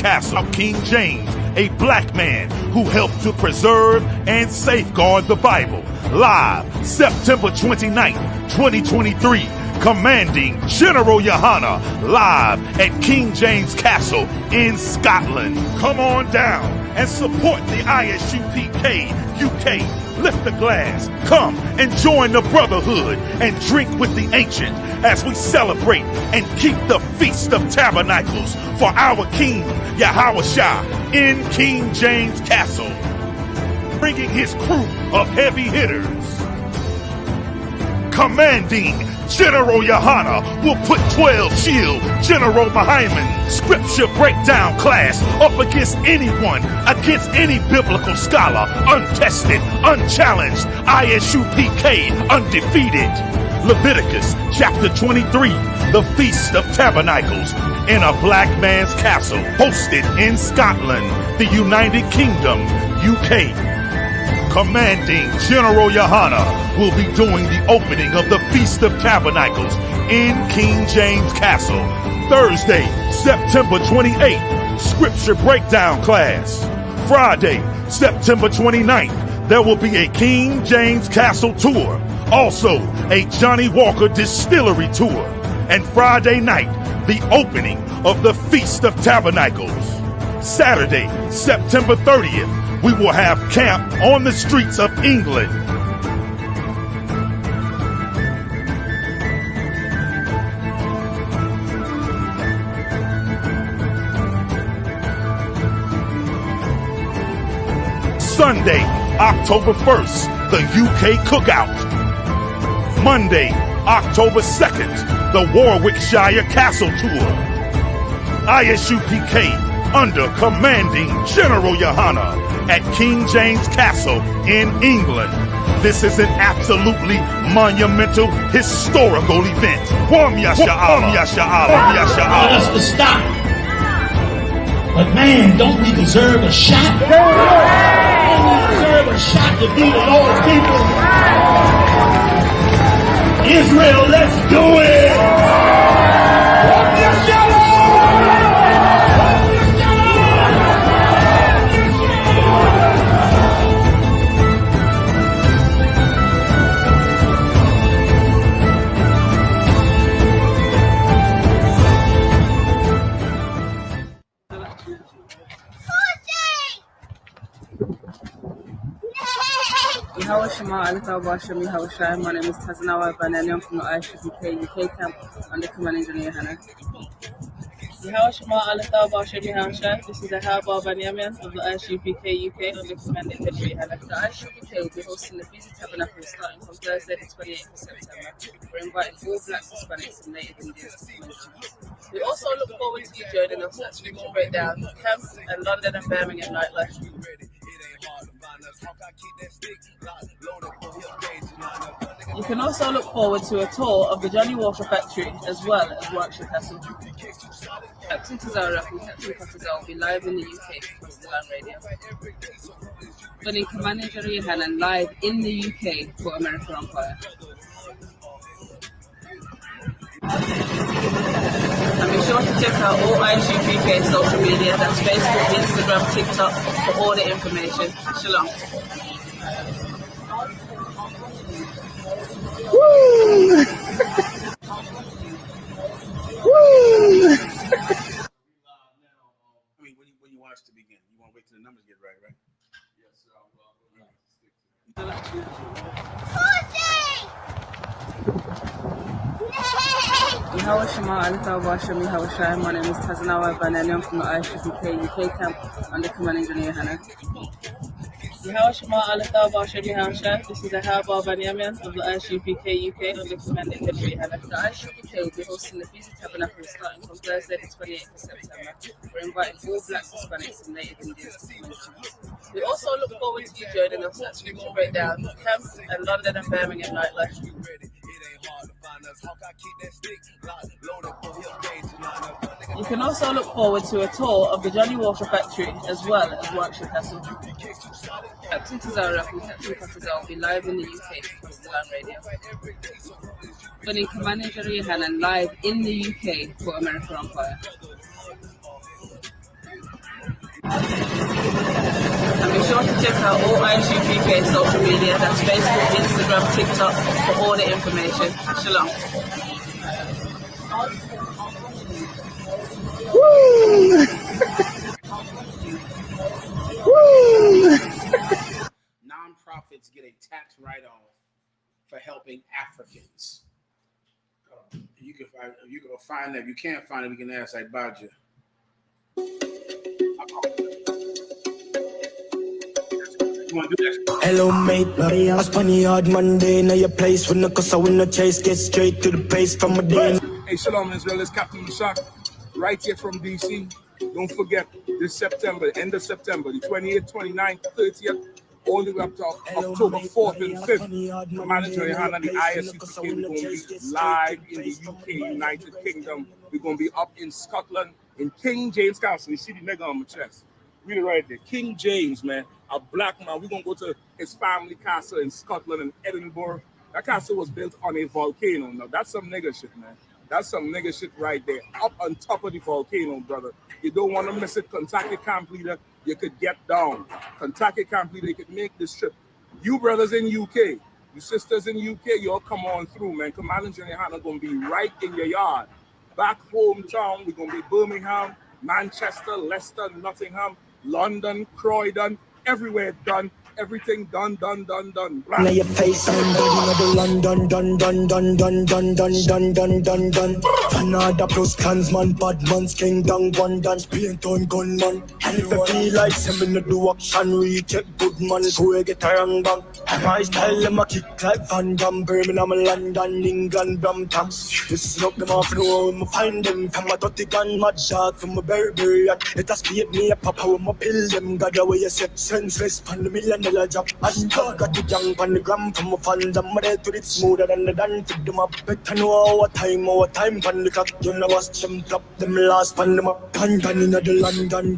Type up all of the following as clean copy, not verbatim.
Castle. King James, a black man who helped to preserve and safeguard the Bible. Live September 29th, 2023. Commanding General Yohana, live at King James Castle in Scotland. Come on down and support the ISUPK UK. Lift the glass, come and join the brotherhood and drink with the ancient as we celebrate and keep the Feast of Tabernacles for our King Yahawashah in King James Castle. Bringing his crew of heavy hitters. Commanding General Yohana will put 12 chill General Mahaiman scripture breakdown class up against anyone, against any biblical scholar, untested, unchallenged, ISUPK undefeated. Leviticus chapter 23, the Feast of Tabernacles in a black man's castle, hosted in Scotland, the United Kingdom, UK. Commanding General Yohana will be doing the opening of the Feast of Tabernacles in King James Castle, Thursday, September 28th, Scripture Breakdown class. Friday, September 29th, there will be a King James Castle tour, also a Johnny Walker Distillery tour, and Friday night, the opening of the Feast of Tabernacles. Saturday, September 30th, we will have camp on the streets of England. Sunday, October 1st, the UK Cookout. Monday, October 2nd, the Warwickshire Castle Tour. ISUPK under Commanding General Yohana at King James Castle in England. This is an absolutely monumental, historical event. Want us to stop. But man, don't we deserve a shot? Don't we deserve a shot to be the Lord's people? Israel, let's do it! My name is Tazanawa Banani. I'm from the ISUPK UK camp under Commanding General Yohana. This is a Haba Banyaman of the ISUPK UK under Commanding General Yohana. The ISUPK will be hosting the Feast of Tabernacles starting from Thursday the 28th of September. We're inviting all Blacks, Hispanics, and Native Indians. We also look forward to you joining us at Scripture Breakdown, Camp, and London and Birmingham nightlife. You can also look forward to a tour of the Johnny Walker factory as well as Warwickshire Castle. Captain Tazara and Captain Kotazar will be live in the UK for Stellan Radio. Joining Commander Jerry Hannan live in the UK for American Empire. And be sure to check out all ISUPK social media, that's Facebook, Instagram, TikTok, for all the information. Shalom. Woo! Woo! When you want us to begin, you want to wait till the numbers get right? Yes, sir. My name is Tazanawa Banani. I'm from the ISUPK UK camp under Commanding General Yohana. This is a Haba Banyaman of the ISUPK UK under Commanding General Yohana. The ISUPK will be hosting the Feast of Tabernacles starting from Thursday the 28th of September. We're inviting all Blacks, Hispanics, and Native Indians. We also look forward to you joining us at Scripture Breakdown, Camp, and London and Birmingham nightlife. You can also look forward to a tour of the Johnny Walker factory as well as Warwickshire Castle. Captain Tazara and Captain Kotazar will be live in the UK for Stellan Radio. Joining Commander Jerry Hannan live in the UK for American Empire. out all ISUPK social media, that's Facebook, Instagram, TikTok, for all the information. Shalom. Woo! Woo! Nonprofits get a tax write-off for helping Africans. You can find that. If you can't find it, we can ask like Baja. Hello mate, I spun the hard Monday. Now your place when the cause I win the chase. Get straight to the pace from a day. Hey, shalom Israel, it's Captain Ishak, right here from DC. Don't forget, this September, end of September, the 28th, 29th, 30th, all the way up to October 4th and 5th, Commander Johanna and the ISUPK are going to be live in the UK, United Kingdom. We're going to be up in Scotland, in King James Castle. You see the nigga on my chest. Read it right there. King James, man, a black man. We're going to go to his family castle in Scotland and Edinburgh. That castle was built on a volcano. Now, that's some nigga shit, man. That's some nigga shit right there. Up on top of the volcano, brother. You don't want to miss it. Kentucky Camp Leader, you could get down. Kentucky Camp Leader, you could make this trip. You brothers in UK, you sisters in UK, you all come on through, man. Commander Johanna going to be right in your yard. Back hometown, we're going to be Birmingham, Manchester, Leicester, Nottingham, London, Croydon, everywhere done. Everything done. Now your face and body, London, done. Another plus clansman, bad man's kingdom, one dance, paint on gunman. And if I feel like sending the do action, recheck good man, so I get a wrong bang. My style, I'm a kick like Van Damme, Birmingham, London, England, Brampton. Listen up, them off the road, I find them from a dirty gun, mad dog, from a Burberry. Let us create me a papa with my pill, them got away a set senseless, pan the $1 million job. I still got the junk on the gram from my fans, I'm ready to it smoother than the dance, fit them up. Better know our time, pan the clock. You know watch them drop them last, pan them up. Dun in the London,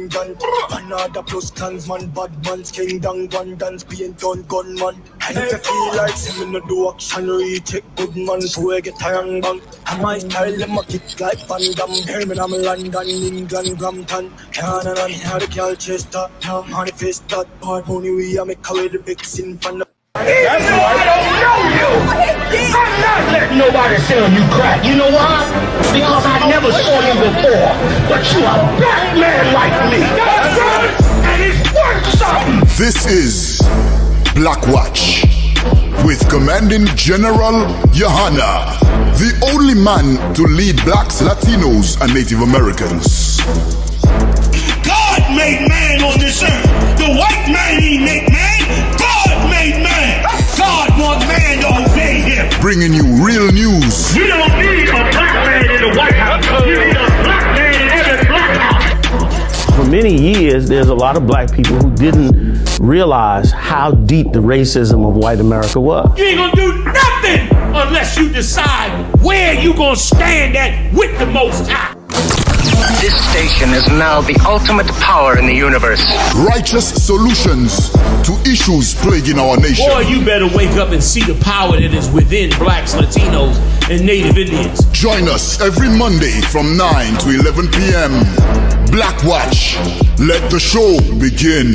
dun. Another plus clansman, bad man's kingdom, one dance, paint on gunman. And if you feel like sending the do action, recheck good man, so I get a wrong bang. And my style, them a kick like Van Damme, Birmingham, London, England, Brampton. Can't how the girl Chester, now manifest that part money we are make away the vixen from the. That's why I don't know you. I'm not letting nobody sell you crack. You know why? Because I never saw you before. But you a black man like me. That's right. And it's worth something. This is Black Watch with Commanding General Johanna, the only man to lead blacks, Latinos, and Native Americans. God made man on this earth. The white man he made man. God made man. God wants man to obey him. Bringing you real news. You don't need a black man in the White House. You need a black man in every black house. For many years, there's a lot of black people who didn't realize how deep the racism of white America was. You ain't gonna do nothing unless you decide where you gonna stand at with the Most High. This station is now the ultimate power in the universe. Righteous solutions to issues plaguing our nation. Boy, you better wake up and see the power that is within blacks, Latinos, and Native Indians. Join us every Monday from 9 to 11 p.m. Black Watch. Let the show begin.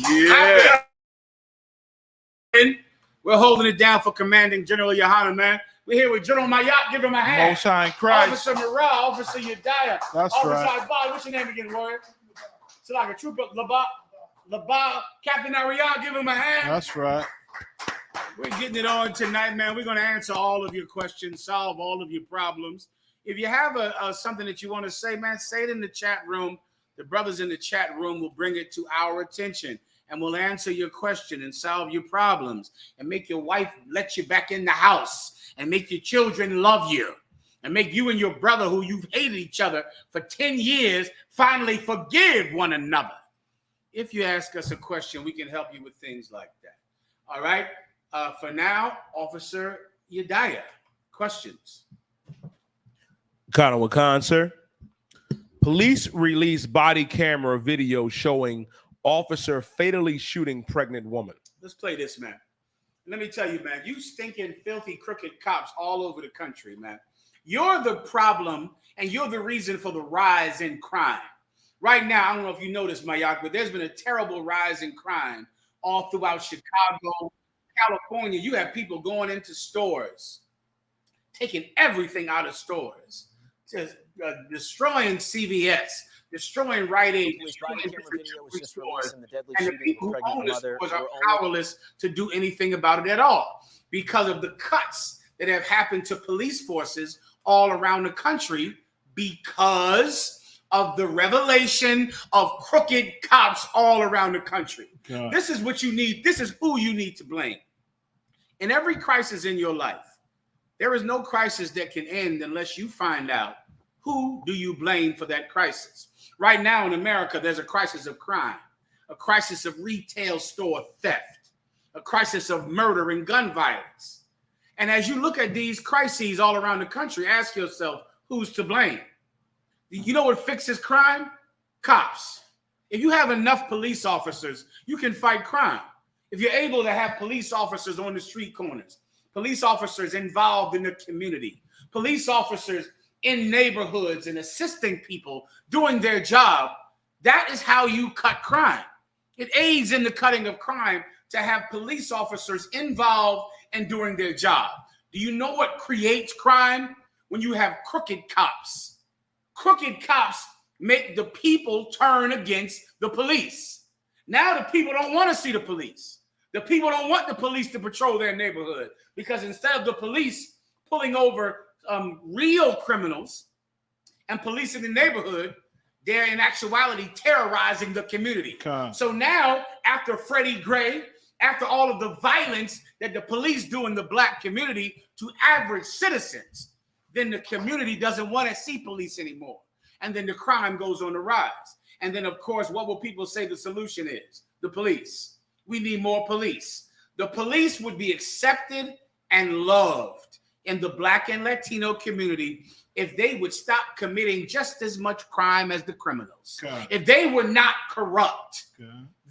Yeah. We're holding it down for Commanding General Johanna, man. We're here with General Mayat. Give him a hand. Most High in Christ. Officer Murrah, Officer Yediah. That's Officer right. Ibar. What's your name again, warrior? It's like a trooper. Laba. Captain Ariad, give him a hand. That's right. We're getting it on tonight, man. We're going to answer all of your questions, solve all of your problems. If you have something that you want to say, man, say it in the chat room. The brothers in the chat room will bring it to our attention, and we'll answer your question and solve your problems and make your wife let you back in the house and make your children love you and make you and your brother, who you've hated each other for 10 years, finally forgive one another. If you ask us a question, we can help you with things like that. All right. For now, Officer Yediah, questions. Connor Wakan, sir. Police release body camera video showing officer fatally shooting pregnant woman. Let's play this, man. Let me tell you, man, you stinking, filthy, crooked cops all over the country, man. You're the problem, and you're the reason for the rise in crime. Right now, I don't know if you noticed, Mayak, but there's been a terrible rise in crime all throughout Chicago, California. You have people going into stores, taking everything out of stores, just destroying CVS, destroying Rite Aid, destroying different stores, and the people who own the stores are powerless to do anything about it at all because of the cuts that have happened to police forces all around the country because of the revelation of crooked cops all around the country. God. This is what you need. This is who you need to blame. In every crisis in your life, there is no crisis that can end unless you find out who do you blame for that crisis. Right now in America, there's a crisis of crime, a crisis of retail store theft, a crisis of murder and gun violence. And as you look at these crises all around the country, ask yourself, who's to blame? You know what fixes crime? Cops. If you have enough police officers, you can fight crime. If you're able to have police officers on the street corners, police officers involved in the community, police officers in neighborhoods and assisting people doing their job, that is how you cut crime. It aids in the cutting of crime to have police officers involved and doing their job. Do you know what creates crime? When you have crooked cops. Crooked cops make the people turn against the police. Now the people don't want to see the police. The people don't want the police to patrol their neighborhood because instead of the police pulling over real criminals and policing the neighborhood, they're in actuality terrorizing the community. So now, after Freddie Gray, after all of the violence that the police do in the black community to average citizens, then the community doesn't want to see police anymore. And then the crime goes on the rise. And then, of course, what will people say the solution is? The police. We need more police. The police would be accepted and loved in the black and Latino community if they would stop committing just as much crime as the criminals. If they were not corrupt,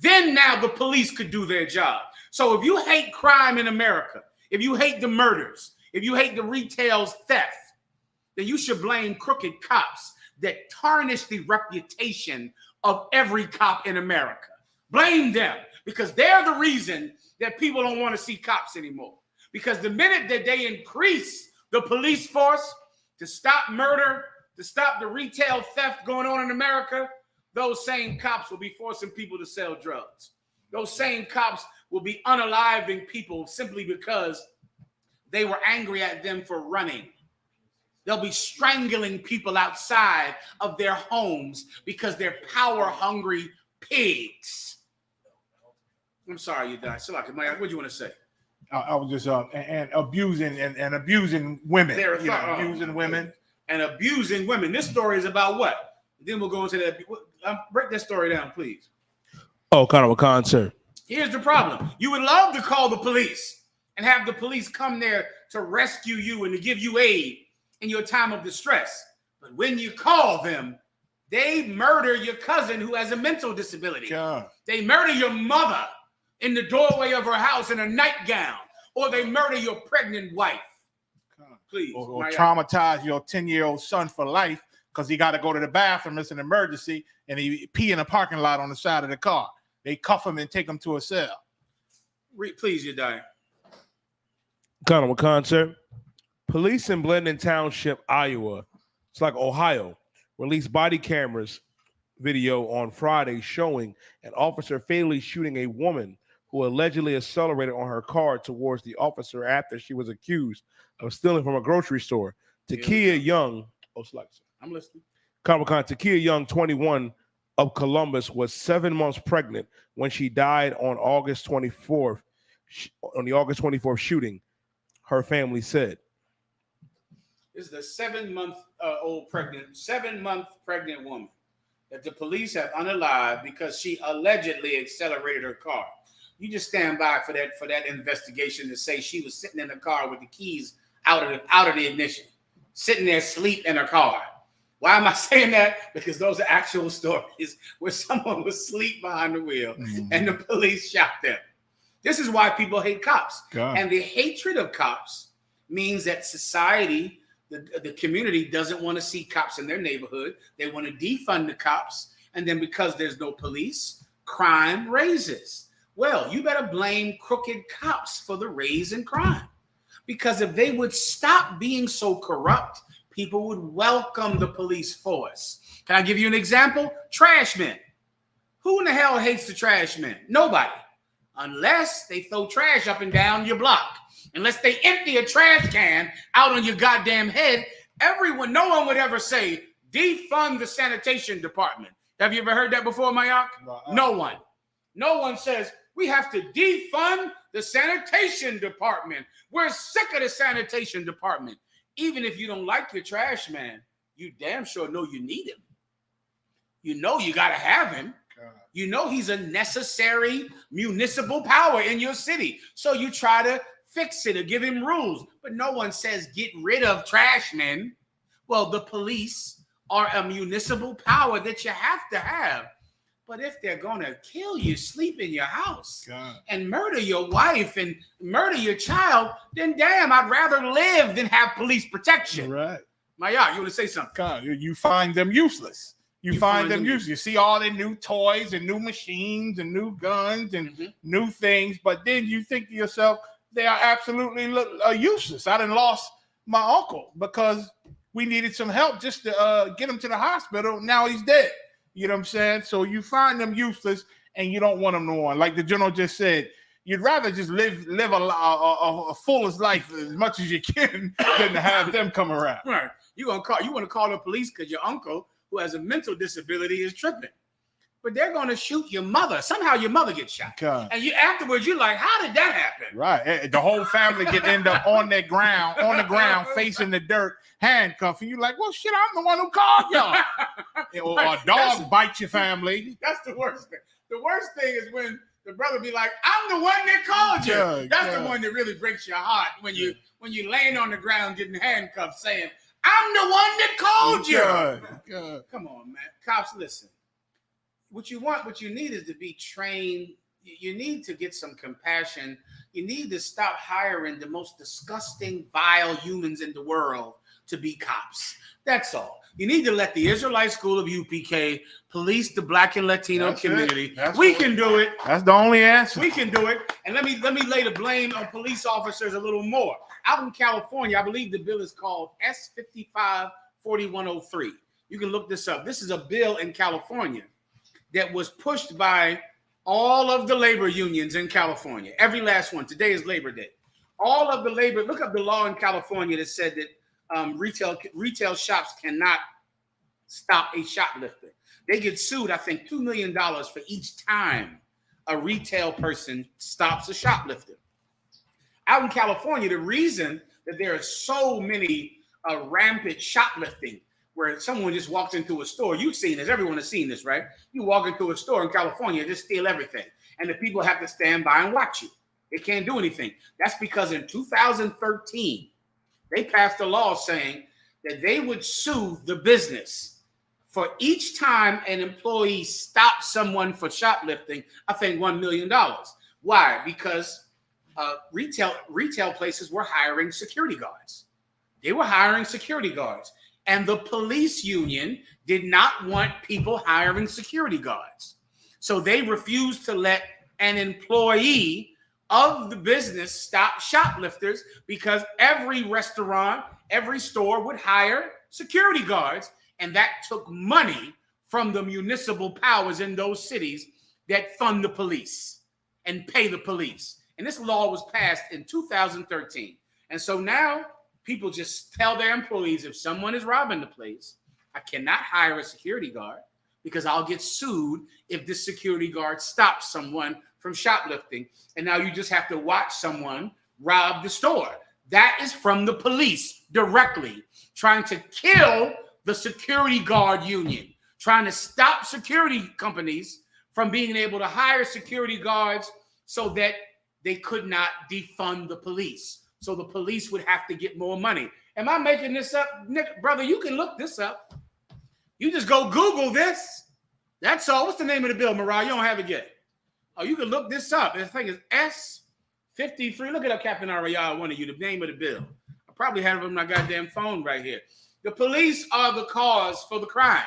then now the police could do their job. So if you hate crime in America, if you hate the murders, if you hate the retail theft, then you should blame crooked cops that tarnish the reputation of every cop in America. Blame them because they're the reason that people don't want to see cops anymore. Because the minute that they increase the police force to stop murder, to stop the retail theft going on in America, those same cops will be forcing people to sell drugs. Those same cops will be unaliving people simply because they were angry at them for running. They'll be strangling people outside of their homes because they're power-hungry pigs. I'm sorry you died. So, what do you want to say? I was just and abusing and abusing women. Abusing women and abusing women. This story is about what? Then we'll go into that. Break that story down, please. Oh, kind of a concert. Here's the problem. You would love to call the police and have the police come there to rescue you and to give you aid in your time of distress. But when you call them, they murder your cousin who has a mental disability. They murder your mother in the doorway of her house in a nightgown, or they murder your pregnant wife. Please. Or traumatize your 10-year-old son for life because he got to go to the bathroom. It's an emergency, and he pee in a parking lot on the side of the car. They cuff him and take him to a cell. Please, you're dying. Kind of a concert. Police in Blendon Township, Iowa, it's like Ohio, released body cameras video on Friday showing an officer fatally shooting a woman who allegedly accelerated on her car towards the officer after she was accused of stealing from a grocery store. Takia Young, I'm listening. Takia Young, 21, of Columbus, was 7 months pregnant when she died on August 24th, on the August 24th shooting, her family said. This is a 7-month pregnant woman that the police have unalived because she allegedly accelerated her car. You just stand by for that investigation to say she was sitting in the car with the keys out of the ignition, sitting there asleep in her car. Why am I saying that? Because those are actual stories where someone was asleep behind the wheel and the police shot them. This is why people hate cops. God. And the hatred of cops means that society, the community doesn't want to see cops in their neighborhood. They want to defund the cops. And then because there's no police, crime raises. Well, you better blame crooked cops for the raise in crime. Because if they would stop being so corrupt, people would welcome the police force. Can I give you an example? Trash men. Who in the hell hates the trash men? Nobody. Unless they throw trash up and down your block. Unless they empty a trash can out on your goddamn head, no one would ever say, defund the sanitation department. Have you ever heard that before, Mayak? No one. No one says, we have to defund the sanitation department. We're sick of the sanitation department. Even if you don't like your trash man, you damn sure know you need him. You know you got to have him. You know he's a necessary municipal power in your city. So you try to fix it or give him rules. But no one says get rid of trash men. Well, the police are a municipal power that you have to have. But if they're going to kill you, sleep in your house, and murder your wife and murder your child, then damn, I'd rather live than have police protection. Right. Maya, you want to say something? You find them useless. You find them useless. You see all the new toys and new machines and new guns and new things, but then you think to yourself, they are absolutely useless. I done lost my uncle because we needed some help just to get him to the hospital. Now he's dead. You know what I'm saying? So you find them useless and you don't want them no more. Like the general just said, you'd rather just live a fullest life as much as you can than to have them come around. Right. You want to call the police because your uncle, who has a mental disability, is tripping. But they're going to shoot your mother. Somehow your mother gets shot. God. And afterwards, you're like, how did that happen? Right. The whole family could end up on the ground, facing the dirt, handcuffed. And you're like, well, shit, I'm the one who called y'all. Or a dog bites your family. That's the worst thing. The worst thing is when the brother be like, I'm the one that called you. That's the one that really breaks your heart when you laying on the ground getting handcuffed saying, I'm the one that called you. Come on, man. Cops, listen. What you need is to be trained. You need to get some compassion. You need to stop hiring the most disgusting, vile humans in the world to be cops. That's all. You need to let the Israelite School of UPK police the Black and Latino community. We can do it. That's the only answer. We can do it. And let me lay the blame on police officers a little more. Out in California, I believe the bill is called S554103. You can look this up. This is a bill in California that was pushed by all of the labor unions in California. Every last one. Today is Labor Day. All of the labor, look up the law in California that said that retail shops cannot stop a shoplifter. They get sued, I think, $2 million for each time a retail person stops a shoplifter. Out in California, the reason that there are so many rampant shoplifting, where someone just walks into a store, you've seen this, everyone has seen this, right? You walk into a store in California and just steal everything. And the people have to stand by and watch you. They can't do anything. That's because in 2013, they passed a law saying that they would sue the business for each time an employee stopped someone for shoplifting, I think $1 million. Why? Because retail places were hiring security guards. They were hiring security guards. And the police union did not want people hiring security guards. So they refused to let an employee of the business stop shoplifters because every restaurant, every store would hire security guards. And that took money from the municipal powers in those cities that fund the police and pay the police. And this law was passed in 2013. And so now people just tell their employees, if someone is robbing the place, I cannot hire a security guard because I'll get sued if this security guard stops someone from shoplifting. And now you just have to watch someone rob the store. That is from the police directly trying to kill the security guard union, trying to stop security companies from being able to hire security guards so that they could not defund the police. So the police would have to get more money. Am I making this up? Nick, brother, you can look this up. You just go Google this. That's all. What's the name of the bill, Mariah? You don't have it yet. Oh, you can look this up. This thing is S53. Look it up, Captain Ariel, one of you, the name of the bill. I probably have it on my goddamn phone right here. The police are the cause for the crime.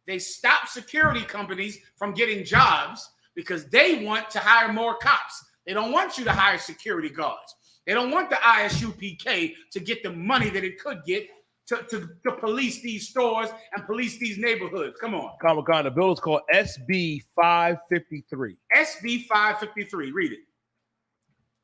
They stop security companies from getting jobs because they want to hire more cops. They don't want you to hire security guards. They don't want the ISUPK to get the money that it could get to police these stores and police these neighborhoods. Come on. Comic-Con, the bill is called SB 553. SB 553. Read it.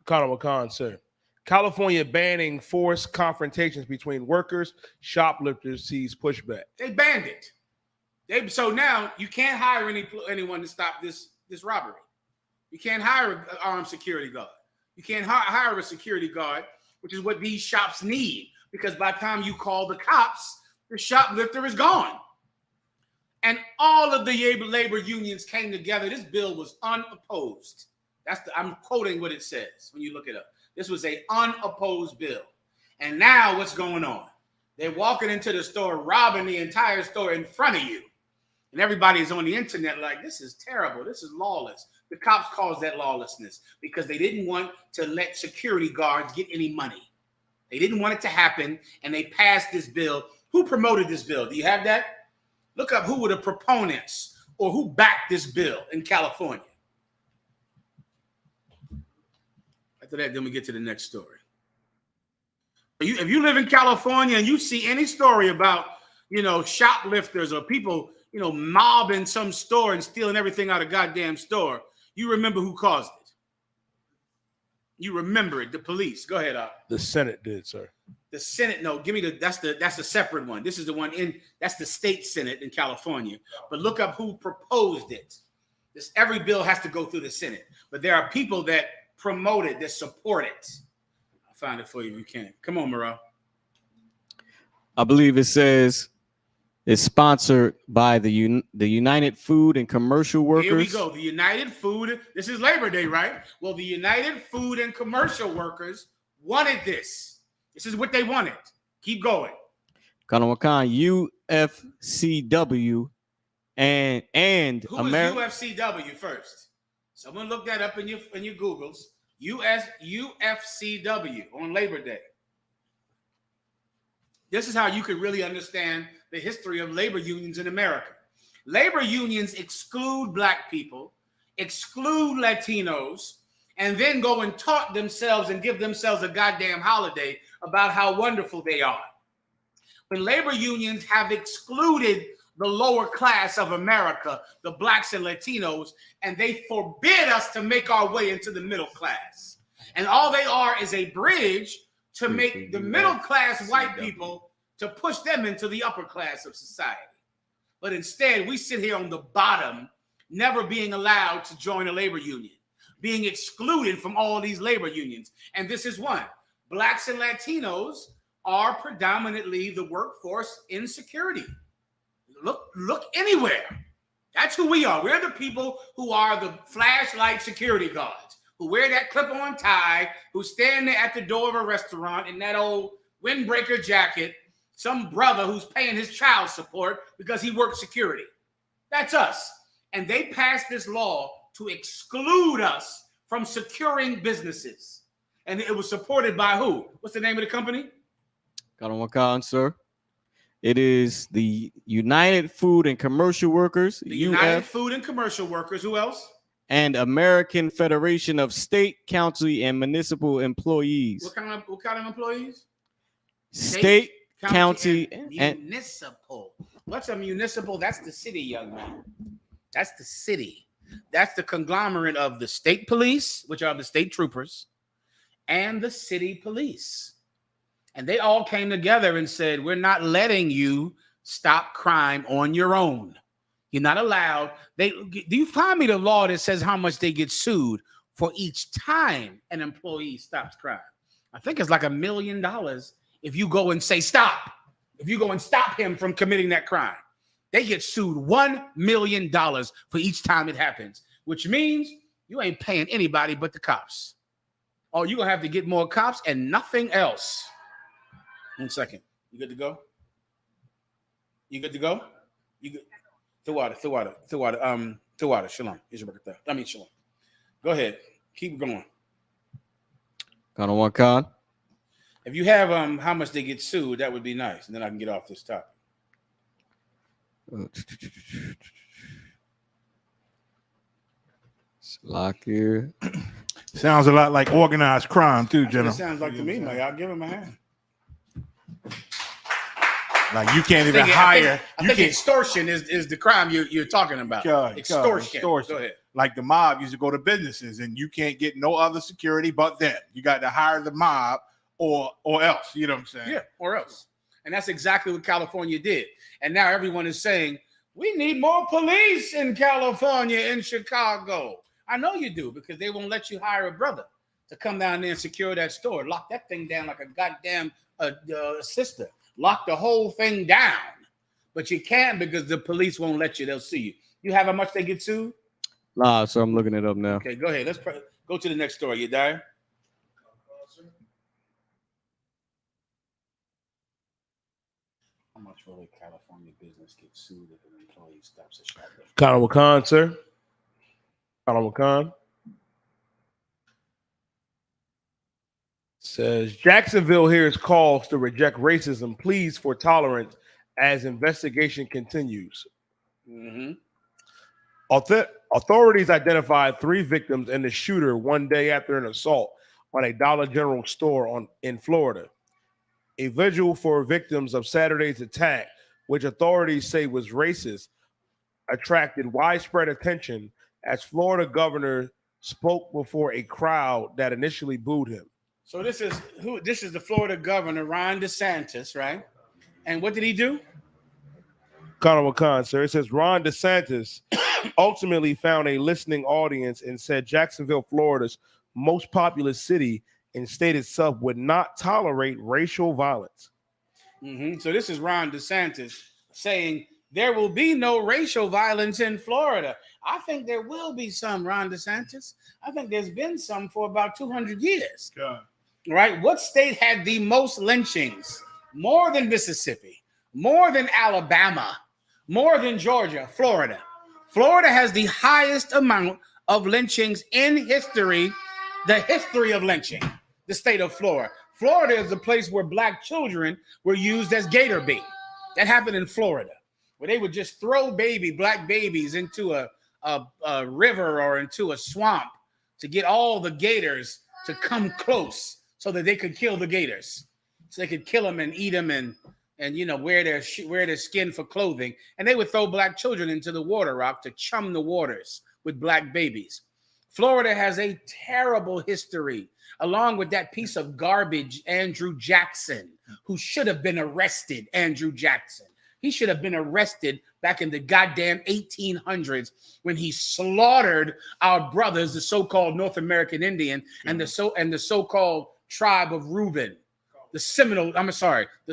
Comic-Con, sir. California banning forced confrontations between workers, shoplifters sees pushback. They banned it. So now you can't hire anyone to stop this robbery. You can't hire an armed security guard. You can't hire a security guard, which is what these shops need, because by the time you call the cops, the shoplifter is gone. And all of the labor unions came together. This bill was unopposed. I'm quoting what it says when you look it up. This was an unopposed bill. And now what's going on? They're walking into the store, robbing the entire store in front of you. And everybody is on the internet like, this is terrible. This is lawless. The cops caused that lawlessness because they didn't want to let security guards get any money. They didn't want it to happen, and they passed this bill. Who promoted this bill? Do you have that? Look up who were the proponents or who backed this bill in California. After that, then we get to the next story. If you live in California and you see any story about, shoplifters or people, mobbing some store and stealing everything out of goddamn store, you remember who caused it. You remember it, the police. Go ahead, Op. The Senate did, sir. The Senate, no, that's a separate one. This is the one that's the state Senate in California. But look up who proposed it. Every bill has to go through the Senate. But there are people that promote it, that support it. I'll find it for you if you can. Come on, Moreau. I believe it says it's sponsored by the United Food and Commercial Workers. Here we go. The United Food. This is Labor Day, right? Well, the United Food and Commercial Workers wanted this. This is what they wanted. Keep going. UFCW and who was UFCW first? Someone look that up in your Googles. UFCW on Labor Day. This is how you can really understand the history of labor unions in America. Labor unions exclude Black people, exclude Latinos, and then go and taunt themselves and give themselves a goddamn holiday about how wonderful they are. When labor unions have excluded the lower class of America, the Blacks and Latinos, and they forbid us to make our way into the middle class. And all they are is a bridge to make the middle class white people to push them into the upper class of society. But instead, we sit here on the bottom, never being allowed to join a labor union, being excluded from all these labor unions. And this is one. Blacks and Latinos are predominantly the workforce in security. Look anywhere. That's who we are. We're the people who are the flashlight security guards, who wear that clip-on tie, who stand there at the door of a restaurant in that old windbreaker jacket, some brother who's paying his child support because he works security. That's us. And they passed this law to exclude us from securing businesses. And it was supported by who? What's the name of the company? Got on, sir. It is the United Food and Commercial Workers. The United Food and Commercial Workers. Who else? And American Federation of State, County, and Municipal Employees. What kind of employees? State, county, and municipal. What's a municipal? That's the city, young man. That's the city. That's the conglomerate of the state police, which are the state troopers, and the city police. And they all came together and said, we're not letting you stop crime on your own. You're not allowed. Do you find me the law that says how much they get sued for each time an employee stops crime? I think it's like $1 million if you go and say stop. If you go and stop him from committing that crime. They get sued $1 million for each time it happens, which means you ain't paying anybody but the cops. Oh, you're going to have to get more cops and nothing else. 1 second. You good to go? You good to go? You good? Shalom. Shalom. Go ahead. Keep going. Kind of one con. If you have how much they get sued, that would be nice, and then I can get off this topic. Lock here. Sounds a lot like organized crime too, General. It sounds like to me, Mike. I'll give him a hand. Like you can't even hire. I think extortion is the crime you're talking about. Extortion. Go ahead. Like the mob used to go to businesses, and you can't get no other security but them. You got to hire the mob or else. You know what I'm saying? Yeah, or else. And that's exactly what California did. And now everyone is saying we need more police in California, in Chicago. I know you do, because they won't let you hire a brother to come down there and secure that store. Lock that thing down like a goddamn sister. Lock the whole thing down. But you can't, because the police won't let you. They'll see you. You have how much they get sued? Nah, so I'm looking it up now. Okay, go ahead. Let's go to the next story. You there? How much will a California business get sued if an employee stops a shoplifter? Colin Wakan, sir. Colin Wakan says Jacksonville hears calls to reject racism, pleas for tolerance as investigation continues. Mm-hmm. Authorities identified 3 victims and the shooter one day after an assault on a Dollar General store in Florida. A vigil for victims of Saturday's attack, which authorities say was racist, attracted widespread attention as Florida governor spoke before a crowd that initially booed him. So this is the Florida governor, Ron DeSantis, right? And what did he do? Colin Wakan, sir. It says Ron DeSantis ultimately found a listening audience and said Jacksonville, Florida's most populous city and state itself would not tolerate racial violence. Mm-hmm. So this is Ron DeSantis saying there will be no racial violence in Florida. I think there will be some, Ron DeSantis. I think there's been some for about 200 years. God. Right? What state had the most lynchings? More than Mississippi, more than Alabama, more than Georgia, Florida. Florida has the highest amount of lynchings in history, the history of lynching, the state of Florida. Florida is the place where black children were used as gator bait. That happened in Florida, where they would just throw black babies into a river or into a swamp to get all the gators to come close so that they could kill the gators. So they could kill them and eat them and wear their skin for clothing. And they would throw black children into the water rock to chum the waters with black babies. Florida has a terrible history, along with that piece of garbage, Andrew Jackson, who should have been arrested, Andrew Jackson. He should have been arrested back in the goddamn 1800s when he slaughtered our brothers, the so-called North American Indian and the so-called tribe of Reuben. The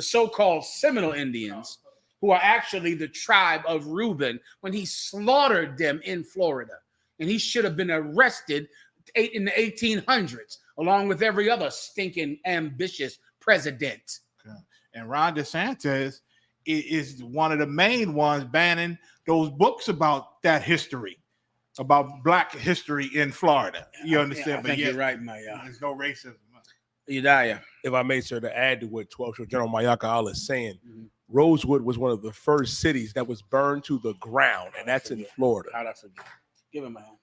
so-called Seminole Indians, who are actually the tribe of Reuben, when he slaughtered them in Florida. And he should have been arrested in the 1800s, along with every other stinking ambitious president. Okay. And Ron DeSantis is one of the main ones banning those books about that history, about black history in Florida. You understand? I think you're right, Maya. There's no racism. If I may, sir, to add to what 12 General Mayaka Al is saying, Rosewood was one of the first cities that was burned to the ground, and that's in Florida. How'd I forget? Give him a hand.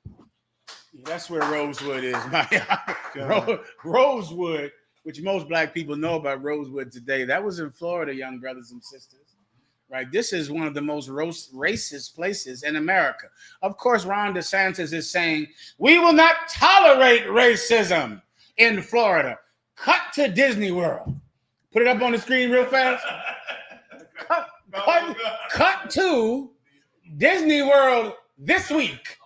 Yeah, that's where Rosewood is, Maya. Rosewood, which most black people know about Rosewood today, that was in Florida, young brothers and sisters. Right? This is one of the most racist places in America. Of course, Ron DeSantis is saying, we will not tolerate racism in Florida. Cut to Disney World. Put it up on the screen real fast. Cut to Disney World this week.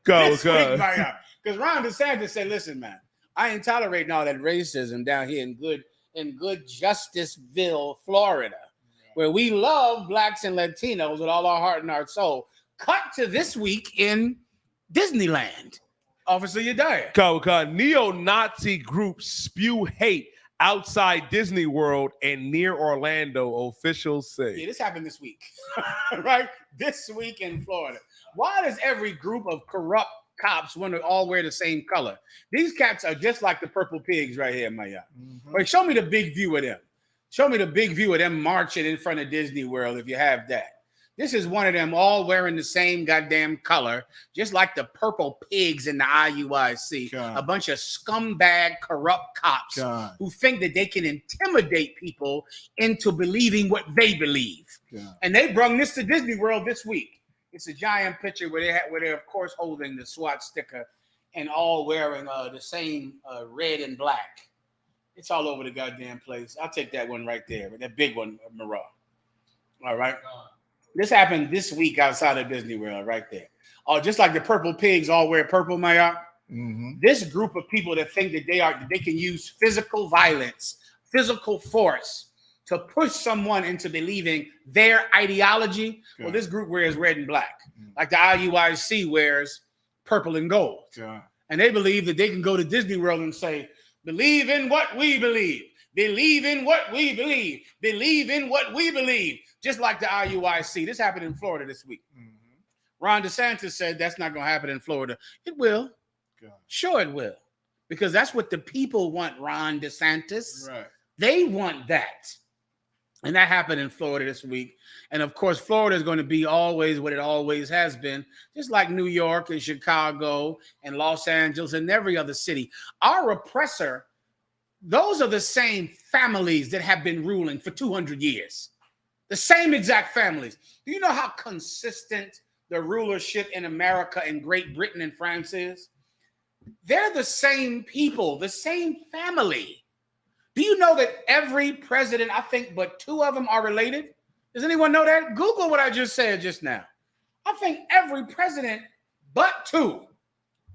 Go. Because Ron DeSantis said, listen, man, I ain't tolerating all that racism down here in good Justiceville, Florida, where we love blacks and Latinos with all our heart and our soul. Cut to this week in Disneyland. Officer Yedaya. Neo-Nazi groups spew hate outside Disney World and near Orlando, officials say. Yeah, this happened this week, right? This week in Florida. Why does every group of corrupt cops want to all wear the same color. These cats are just like the purple pigs right here, Maya. But show me the big view of them. Show me the big view of them marching in front of Disney World if you have that. This is one of them all wearing the same goddamn color, just like the purple pigs in the IUIC. A bunch of scumbag, corrupt cops who think that they can intimidate people into believing what they believe. And they brought this to Disney World this week. It's a giant picture where they're of course holding the SWAT sticker and all wearing the same red and black. It's all over the goddamn place. I'll take that one right there, that big one, Mirage. All right. This happened this week outside of Disney World, right there. Oh, just like the purple pigs all wear purple, Maya. This group of people that think that they can use physical violence, physical force to push someone into believing their ideology. Well, this group wears red and black, like the IUIC wears purple and gold. And they believe that they can go to Disney World and say, believe in what we believe. Believe in what we believe. Believe in what we believe. Just like the IUIC. This happened in Florida this week. Ron DeSantis said that's not going to happen in Florida. It will. Sure it will. Because that's what the people want, Ron DeSantis. Right. They want that. And that happened in Florida this week. And of course, Florida is going to be always what it always has been, just like New York and Chicago and Los Angeles and every other city. Our oppressor, those are the same families that have been ruling for 200 years. The same exact families. Do you know how consistent the rulership in America and Great Britain and France is? They're the same people, the same family. Do you know that every president, I think, but 2 of them are related? Does anyone know that? Google what I just said just now. I think every president but 2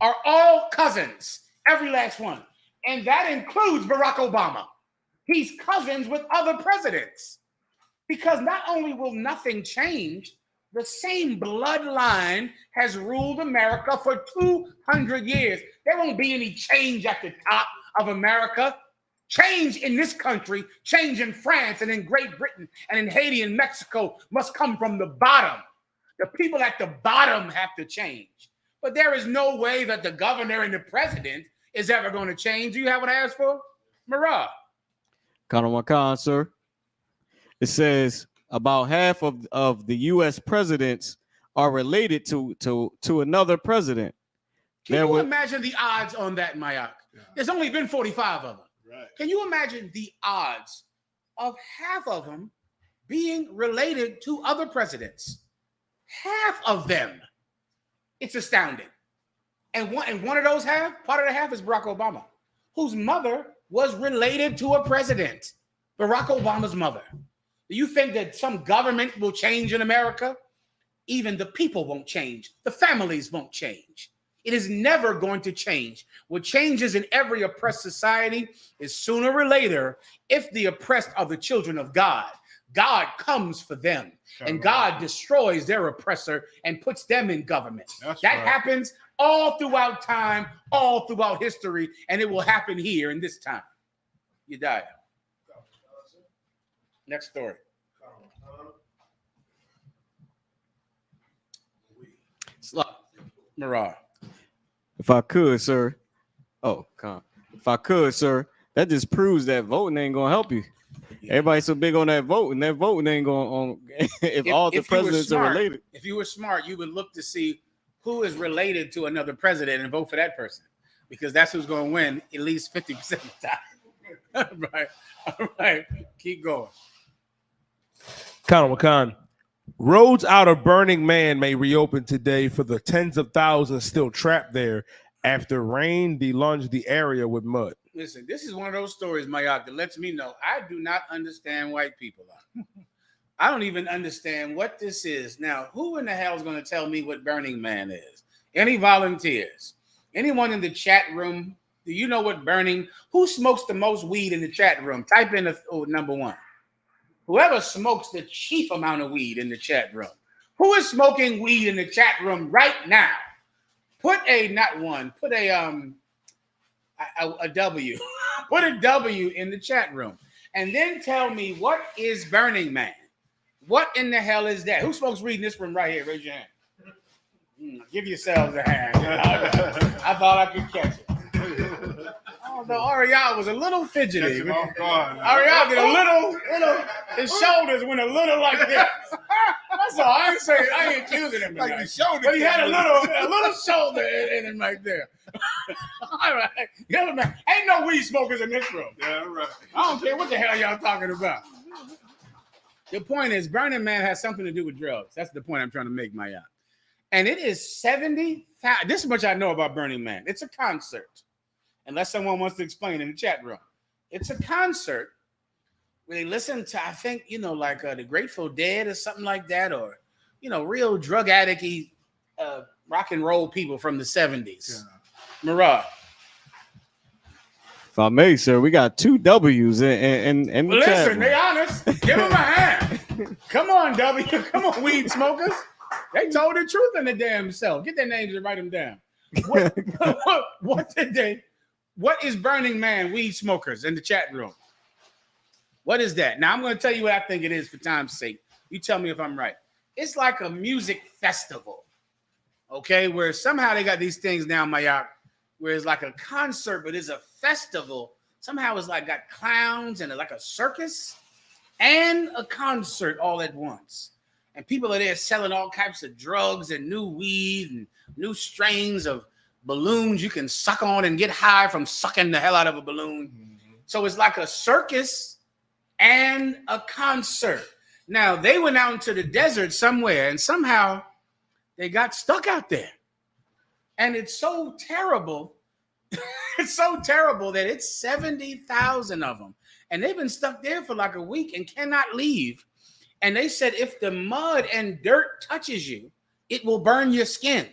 are all cousins, every last one. And that includes Barack Obama. He's cousins with other presidents. Because not only will nothing change, the same bloodline has ruled America for 200 years. There won't be any change at the top of America. Change in this country, change in France and in Great Britain and in Haiti and Mexico must come from the bottom. The people at the bottom have to change. But there is no way that the governor and the president is ever going to change. Do you have what I asked for? Mirage. Kanawakan, sir. It says about half of the U.S. presidents are related to another president. Can you imagine the odds on that, Mayak? There's only been 45 of them. Right. Can you imagine the odds of half of them being related to other presidents? Half of them. It's astounding. And one of those part of the half is Barack Obama, whose mother was related to a president. Barack Obama's mother. Do you think that some government will change in America? Even the people won't change. The families won't change. It is never going to change. What changes in every oppressed society is sooner or later, if the oppressed are the children of God, God comes for them and God destroys their oppressor and puts them in government. That happens all throughout time, all throughout history, and it will happen here in this time. You die. Next story. Mirage. If I could, sir. If I could, sir, that just proves that voting ain't gonna help you. Everybody's so big on that voting. That voting ain't going on. If all the presidents are related. If you were smart, you would look to see who is related to another president and vote for that person, because that's who's going to win at least 50% of the time. Right. All right. Keep going. Khan. Roads out of Burning Man may reopen today for the tens of thousands still trapped there after rain deluged the area with mud. Listen, this is one of those stories, Mayak, that lets me know I do not understand white people. I don't even understand what this is. Now, who in the hell is going to tell me what Burning Man is? Any volunteers? Anyone in the chat room? Do you know what burning? Who smokes the most weed in the chat room? Type in number 1. Whoever smokes the chief amount of weed in the chat room. Who is smoking weed in the chat room right now? Put a W. Put a W in the chat room. And then tell me, what is Burning Man? What in the hell is that? Who smokes weed in this room right here? Raise your hand. Give yourselves a hand. I thought I could catch it. Although Ariel was a little fidgety. Ariel did a little, his shoulders went a little like this. That's all. I ain't accusing him tonight. Like but he had a little shoulder in him right there. All right. Yeah, man. Ain't no weed smokers in this room. Yeah, right. I don't care what the hell y'all talking about. The point is, Burning Man has something to do with drugs. That's the point I'm trying to make, my yacht. And it is 70,000. This is much I know about Burning Man. It's a concert. Unless someone wants to explain in the chat room. It's a concert where they listen to, I think, like the Grateful Dead or something like that, or, real drug addict-y rock and roll people from the 70s. Yeah. Mirage. If I may, sir, we got 2 W's in the well, chat listen, they honest. Give them a hand. Come on, W. Come on, weed smokers. They told the truth in the damn self. Get their names and write them down. What is Burning Man weed smokers in the chat room? What is that? Now, I'm going to tell you what I think it is for time's sake. You tell me if I'm right. It's like a music festival, okay, where somehow they got these things now, Mayak, where it's like a concert, but it's a festival. Somehow it's like got clowns and like a circus and a concert all at once. And people are there selling all types of drugs and new weed and new strains of balloons you can suck on and get high from sucking the hell out of a balloon. Mm-hmm. So it's like a circus and a concert. Now, they went out into the desert somewhere and somehow they got stuck out there. And it's so terrible. It's so terrible that it's 70,000 of them. And they've been stuck there for like a week and cannot leave. And they said if the mud and dirt touches you, it will burn your skin.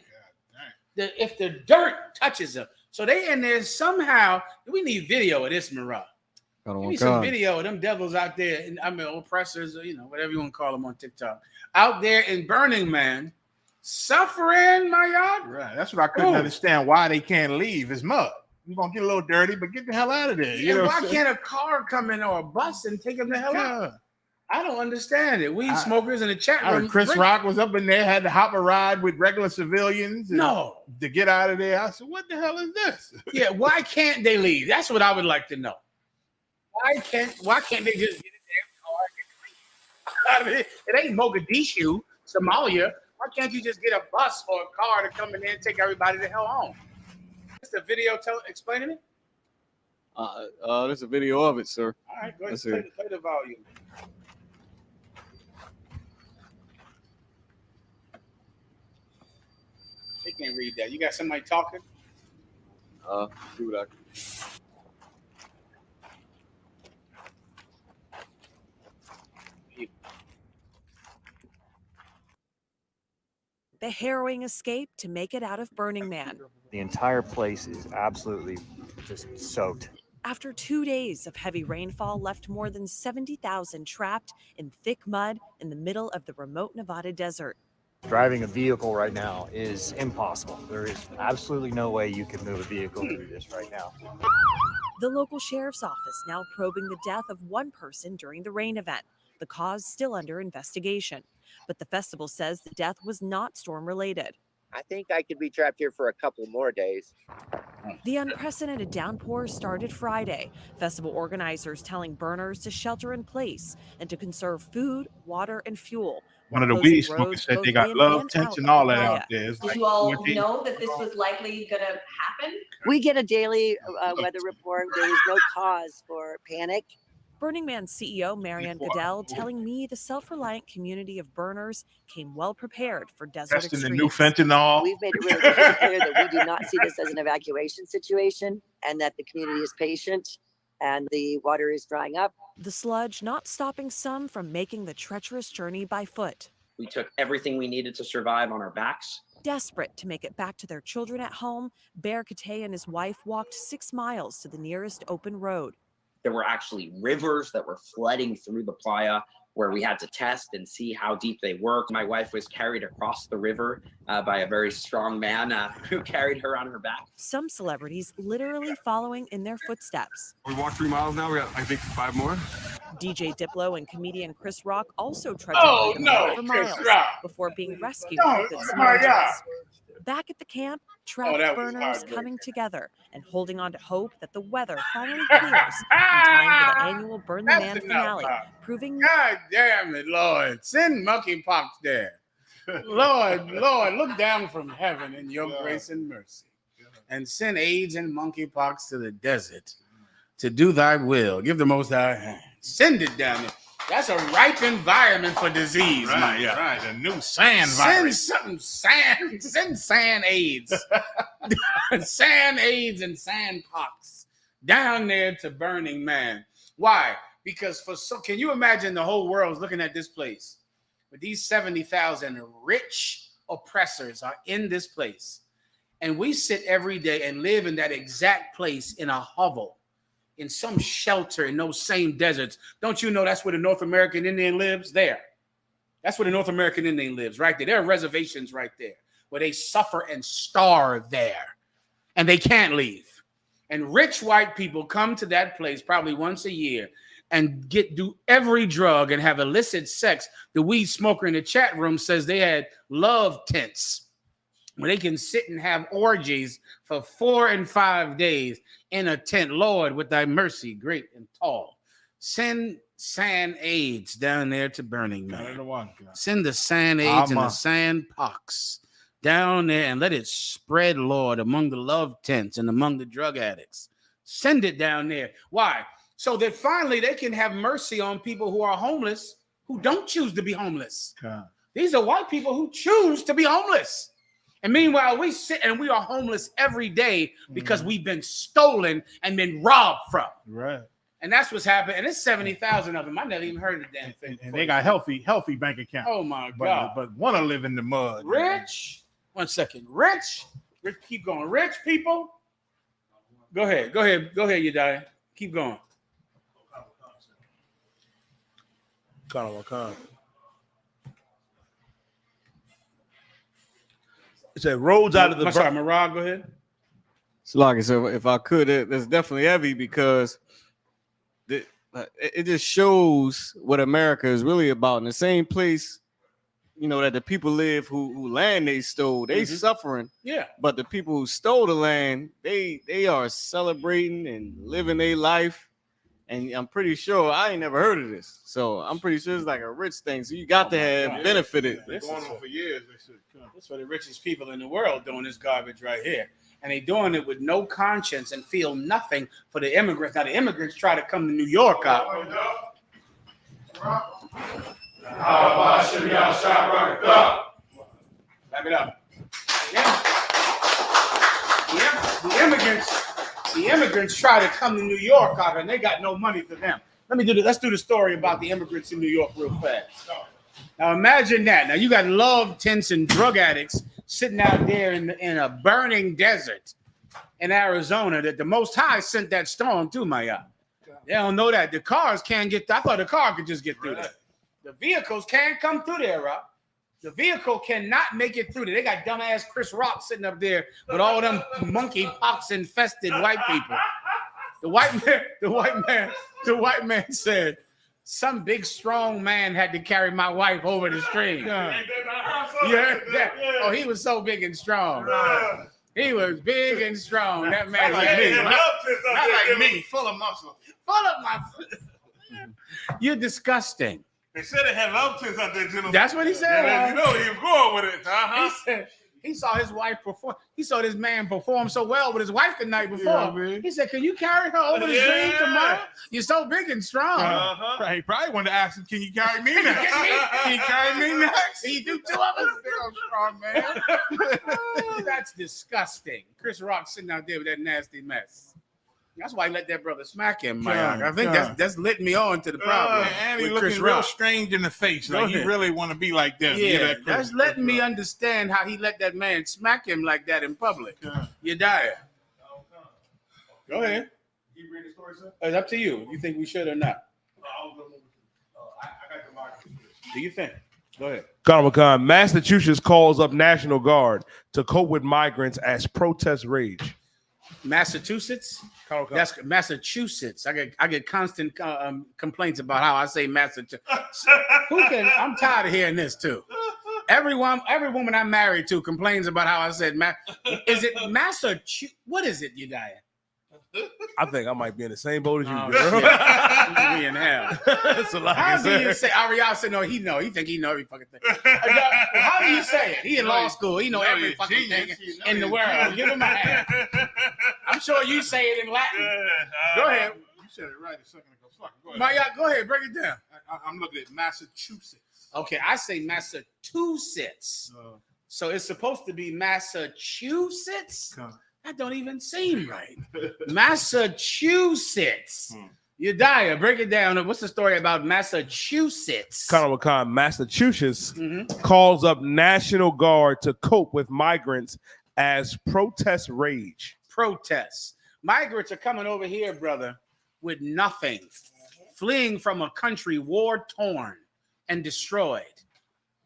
If the dirt touches them. So they in there somehow. We need video of this, Mirage. Give me some video of them devils out there. Oppressors, or, whatever you want to call them on TikTok. Out there in Burning Man, suffering, my yard. Right. That's what I couldn't understand. Why they can't leave. It's mud. You're going to get a little dirty, but get the hell out of there. Yeah, why can't a car come in or a bus and take them the hell out? I don't understand it. Weed smokers in the chat room. Chris Rock was up in there, had to hop a ride with regular civilians to get out of there. I said, what the hell is this? Yeah, why can't they leave? That's what I would like to know. Why can't they just get a damn car and get out of it? It ain't Mogadishu, Somalia. Why can't you just get a bus or a car to come in there and take everybody the hell home? Is the video explaining it? There's a video of it, sir. All right, go ahead and play the volume. They can't read that. You got somebody talking? Do that. The harrowing escape to make it out of Burning Man. The entire place is absolutely just soaked. After 2 days of heavy rainfall left more than 70,000 trapped in thick mud in the middle of the remote Nevada desert. Driving a vehicle right now is impossible. There is absolutely no way you can move a vehicle through this right now. The local sheriff's office now probing the death of one person during the rain event. The cause still under investigation. But the festival says the death was not storm-related. I think I could be trapped here for a couple more days. The unprecedented downpour started Friday. Festival organizers telling burners to shelter in place and to conserve food, water, and fuel. One of the weed smokers said they got love tents and all that out there. Did you all know that this was likely going to happen? We get a daily weather report. There is no cause for panic. Burning Man CEO Marianne Goodell telling me the self-reliant community of burners came well prepared for desert extremes. The new fentanyl. We've made it really clear that we do not see this as an evacuation situation and that the community is patient and the water is drying up. The sludge not stopping some from making the treacherous journey by foot. We took everything we needed to survive on our backs. Desperate to make it back to their children at home, Bear Kate and his wife walked 6 miles to the nearest open road. There were actually rivers that were flooding through the playa where we had to test and see how deep they were. My wife was carried across the river by a very strong man who carried her on her back. Some celebrities literally following in their footsteps. We walked 3 miles now. We got, I think, 5 more. DJ Diplo and comedian Chris Rock also trudged for miles before being rescued with good Samaritans. Back at the camp, trapped burners coming together and holding on to hope that the weather finally clears in time for the annual Burn the Man finale, proving... God damn it, Lord. Send monkeypox there. Lord, look down from heaven in your grace and mercy and send AIDS and monkeypox to the desert to do thy will. Give the Most High hand. Send it down there. That's a ripe environment for disease, right, right. A new sand virus. Send sand AIDS. Sand AIDS and sand pox down there to Burning Man. Why? Because can you imagine the whole world's looking at this place? But these 70,000 rich oppressors are in this place. And we sit every day and live in that exact place in a hovel, in some shelter in those same deserts. Don't you know that's where the North American Indian lives? There. That's where the North American Indian lives, right there. There are reservations right there where they suffer and starve there. And they can't leave. And rich white people come to that place probably once a year and do every drug and have illicit sex. The weed smoker in the chat room says they had love tents where they can sit and have orgies for 4 and 5 days in a tent. Lord, with thy mercy, great and tall. Send sand AIDS down there to Burning Man. Send the sand AIDS and the sand pox down there and let it spread, Lord, among the love tents and among the drug addicts. Send it down there. Why? So that finally they can have mercy on people who are homeless, who don't choose to be homeless. These are white people who choose to be homeless. And meanwhile, we sit and we are homeless every day because we've been stolen and been robbed from. Right. And that's what's happened. And it's 70,000 of them. I never even heard of the damn thing. And they got healthy bank accounts. Oh my God. But want to live in the mud. Rich. 1 second. Rich, keep going. Rich people. Go ahead, you die. Keep going. It said roads out of the... Sorry, Marag, go ahead. So like I said, if I could, it's definitely heavy because it just shows what America is really about. In the same place, that the people live who land they stole, they suffering. Yeah. But the people who stole the land, they are celebrating and living their life. And I'm pretty sure I ain't never heard of this. So I'm pretty sure it's like a rich thing. So you got to have benefited. It's going on for years. This is for the richest people in the world doing this garbage right here. And they doing it with no conscience and feel nothing for the immigrants. Now the immigrants try to come to New York out. Wrap it up. Yeah. The immigrants try to come to New York out, and they got no money for them. Let's do the story about the immigrants in New York real fast. Now imagine that. Now you got love tents and drug addicts sitting out there in a burning desert in Arizona that the Most High sent that storm to, my y'all. They don't know that. The cars can't get. I thought the car could just get through there. The vehicles can't come through there, Rob. The vehicle cannot make it through there. They got dumbass Chris Rock sitting up there with all them monkeypox infested white people. The white man said, some big strong man had to carry my wife over the stream. You heard that? Oh, he was so big and strong. He was big and strong. That man was big. Not like me, full of muscle. Full of muscle. You're disgusting. They said it had love tents out there, gentlemen. That's what he said. Yeah, he was going with it. He said he saw his wife perform. He saw this man perform so well with his wife the night before. Yeah, he said, "Can you carry her over the stream tomorrow? You're so big and strong." He probably wanted to ask him, "Can you carry me next? Can you carry me next? Can you do 2 of us?" Strong man. That's disgusting. Chris Rock sitting out there with that nasty mess. That's why he let that brother smack him, man. I think that's lit me on to the problem. And he looking real strange in the face. Like he really want to be like them. Yeah, that's letting me understand how he let that man smack him like that in public. You die. Go ahead. It's up to you if you think we should or not. Do you think? Go ahead. Comic-Con, Massachusetts calls up National Guard to cope with migrants as protests rage. Massachusetts. That's Massachusetts. I get constant complaints about how I say Massachusetts. I'm tired of hearing this too. Every woman I'm married to complains about how I said is it Massachusetts? What is it, Udiah? I think I might be in the same boat as you. Me in hell. That's a lot. How do you say? Ariel said, "No, he know. He think he know every fucking thing." How do you say it? He in law school. He know every fucking thing in the world. Give him a hand. I'm sure you say it in Latin. Go ahead. You said it right a second ago. Go ahead. Go ahead. Break it down. I'm looking at Massachusetts. Okay, I say Massachusetts. So it's supposed to be Massachusetts. That don't even seem right. Massachusetts. Udiah, break it down. What's the story about Massachusetts? Massachusetts calls up National Guard to cope with migrants as protests rage. Protests. Migrants are coming over here, brother, with nothing, fleeing from a country war-torn and destroyed.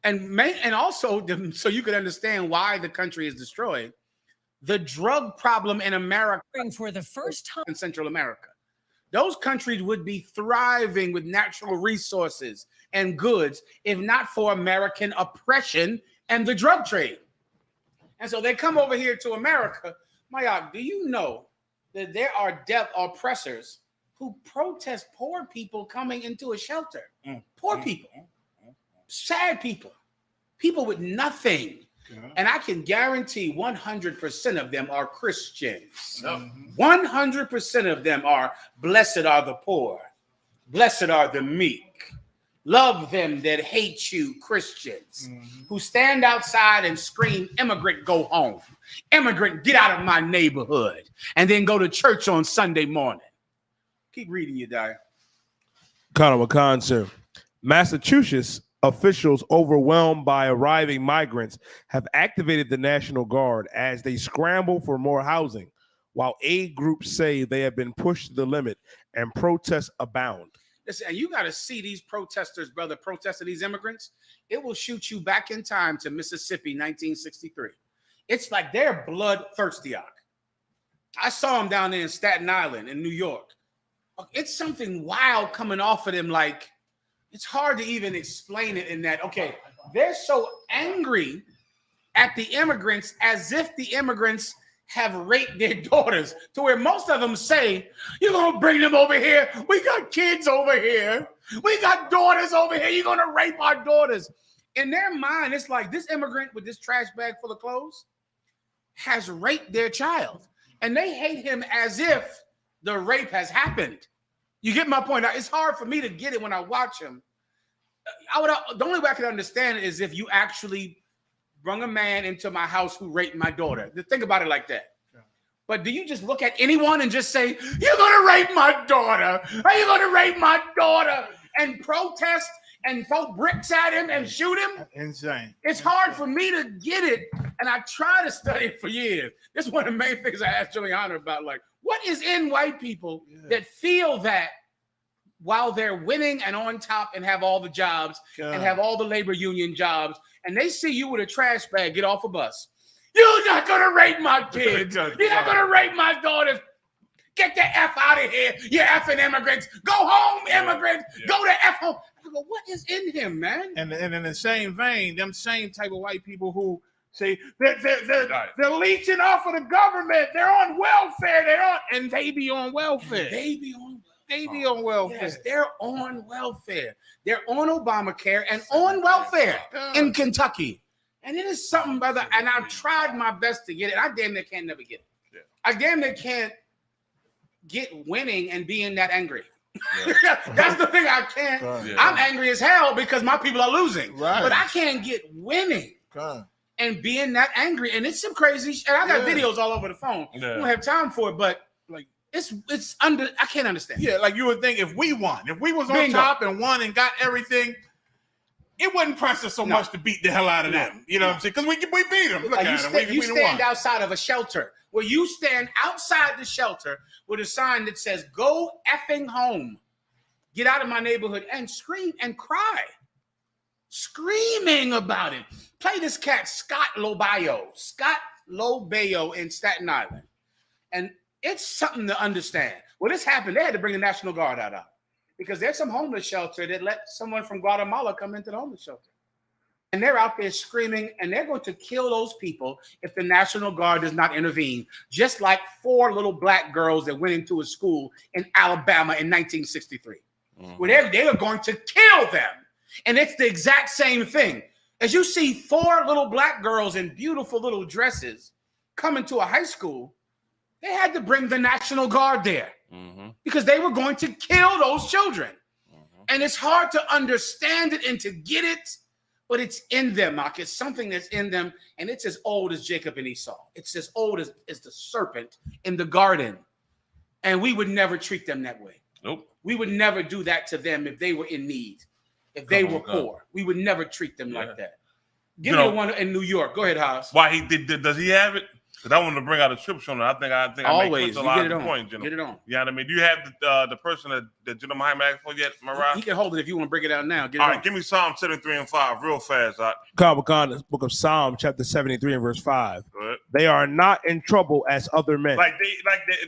And also, so you can understand why the country is destroyed, the drug problem in America for the first time in Central America. Those countries would be thriving with natural resources and goods if not for American oppression and the drug trade. And so they come over here to America. Mayak, do you know that there are oppressors who protest poor people coming into a shelter? Poor people, sad people, people with nothing. And I can guarantee 100% of them are Christians. 100% of them are blessed are the poor, blessed are the meek. Love them that hate you, Christians, who stand outside and scream, immigrant, go home. Immigrant, get out of my neighborhood. And then go to church on Sunday morning. Keep reading, Udiah. Concert. Massachusetts officials, overwhelmed by arriving migrants, have activated the National Guard as they scramble for more housing, while aid groups say they have been pushed to the limit and protests abound. Listen, and you got to see these protesters, brother, protesting these immigrants. It will shoot you back in time to Mississippi, 1963. It's like they're bloodthirsty. I saw them down there in Staten Island in New York. It's something wild coming off of them. Like, it's hard to even explain it in that, okay, they're so angry at the immigrants as if the immigrants have raped their daughters, to where most of them say, you're going to bring them over here. We got kids over here. We got daughters over here. You're going to rape our daughters. In their mind, it's like this immigrant with this trash bag full of clothes has raped their child. And they hate him as if the rape has happened. You get my point? It's hard for me to get it when I watch him. The only way I can understand it is if you actually bring a man into my house who raped my daughter. Think about it like that. But do you just look at anyone and just say, you're going to rape my daughter? Are you going to rape my daughter? And protest and throw bricks at him and shoot him? Insane. It's hard for me to get it. And I try to study it for years. This is one of the main things I asked Juliana about. Like, what is in white people that feel that while they're winning and on top and have all the jobs and have all the labor union jobs, and they see you with a trash bag, get off a bus. You're not going to rape my kids. You're not going to rape my daughters. Get the F out of here, you effing immigrants. Go home, immigrants. Go to F home. I go, what is in him, man? And in the same vein, them same type of white people who say they're leeching off of the government. They're on welfare. And they be on welfare. They be on welfare. Yes, they're on welfare. They're on Obamacare and on welfare in Kentucky. And it is something, brother. And I've tried my best to get it. I damn near can't never get it. Yeah. I damn near can't get winning and being that angry. Yeah. That's the thing I can't. Yeah. I'm angry as hell because my people are losing. Right. But I can't get winning and being that angry. And it's some crazy shit. And I got videos all over the phone. Yeah. I don't have time for it, but like, it's under, I can't understand. Yeah, like you would think if we won, if we was on top and won and got everything, it wouldn't press us so much to beat the hell out of them. You know what I'm saying? Because we beat them. Look at them. You stand outside of a shelter where you stand outside the shelter with a sign that says, go effing home. Get out of my neighborhood, and scream and cry. Screaming about it. Play this cat, Scott Lobayo in Staten Island. And It's something to understand. Well, this happened. They had to bring the National Guard out because there's some homeless shelter that let someone from Guatemala come into the homeless shelter. And they're out there screaming, and they're going to kill those people if the National Guard does not intervene. Just like 4 little black girls that went into a school in Alabama in 1963. Where they are going to kill them. And it's the exact same thing. As you see 4 little black girls in beautiful little dresses come into a high school, they had to bring the National Guard there because they were going to kill those children. And it's hard to understand it and to get it, but it's in them, Mark. It's something that's in them, and it's as old as Jacob and Esau. It's as old as the serpent in the garden. And we would never treat them that way. Nope. We would never do that to them if they were in need, if they were poor. We would never treat them like that. Give me the one in New York. Go ahead, House. Why he did? Does he have it? Because I wanted to bring out a scripture on it. I think Always. I make Get it the on. point, General. Get it on. You know what I mean? Do you have the person that General Muhammad asked for yet, Mariah? He can hold it if you want to break it out now. Get it All on. right, give me Psalm 73 and 5 real fast. Comic-Con, book of Psalm, chapter 73 and verse 5. They are not in trouble as other men. Like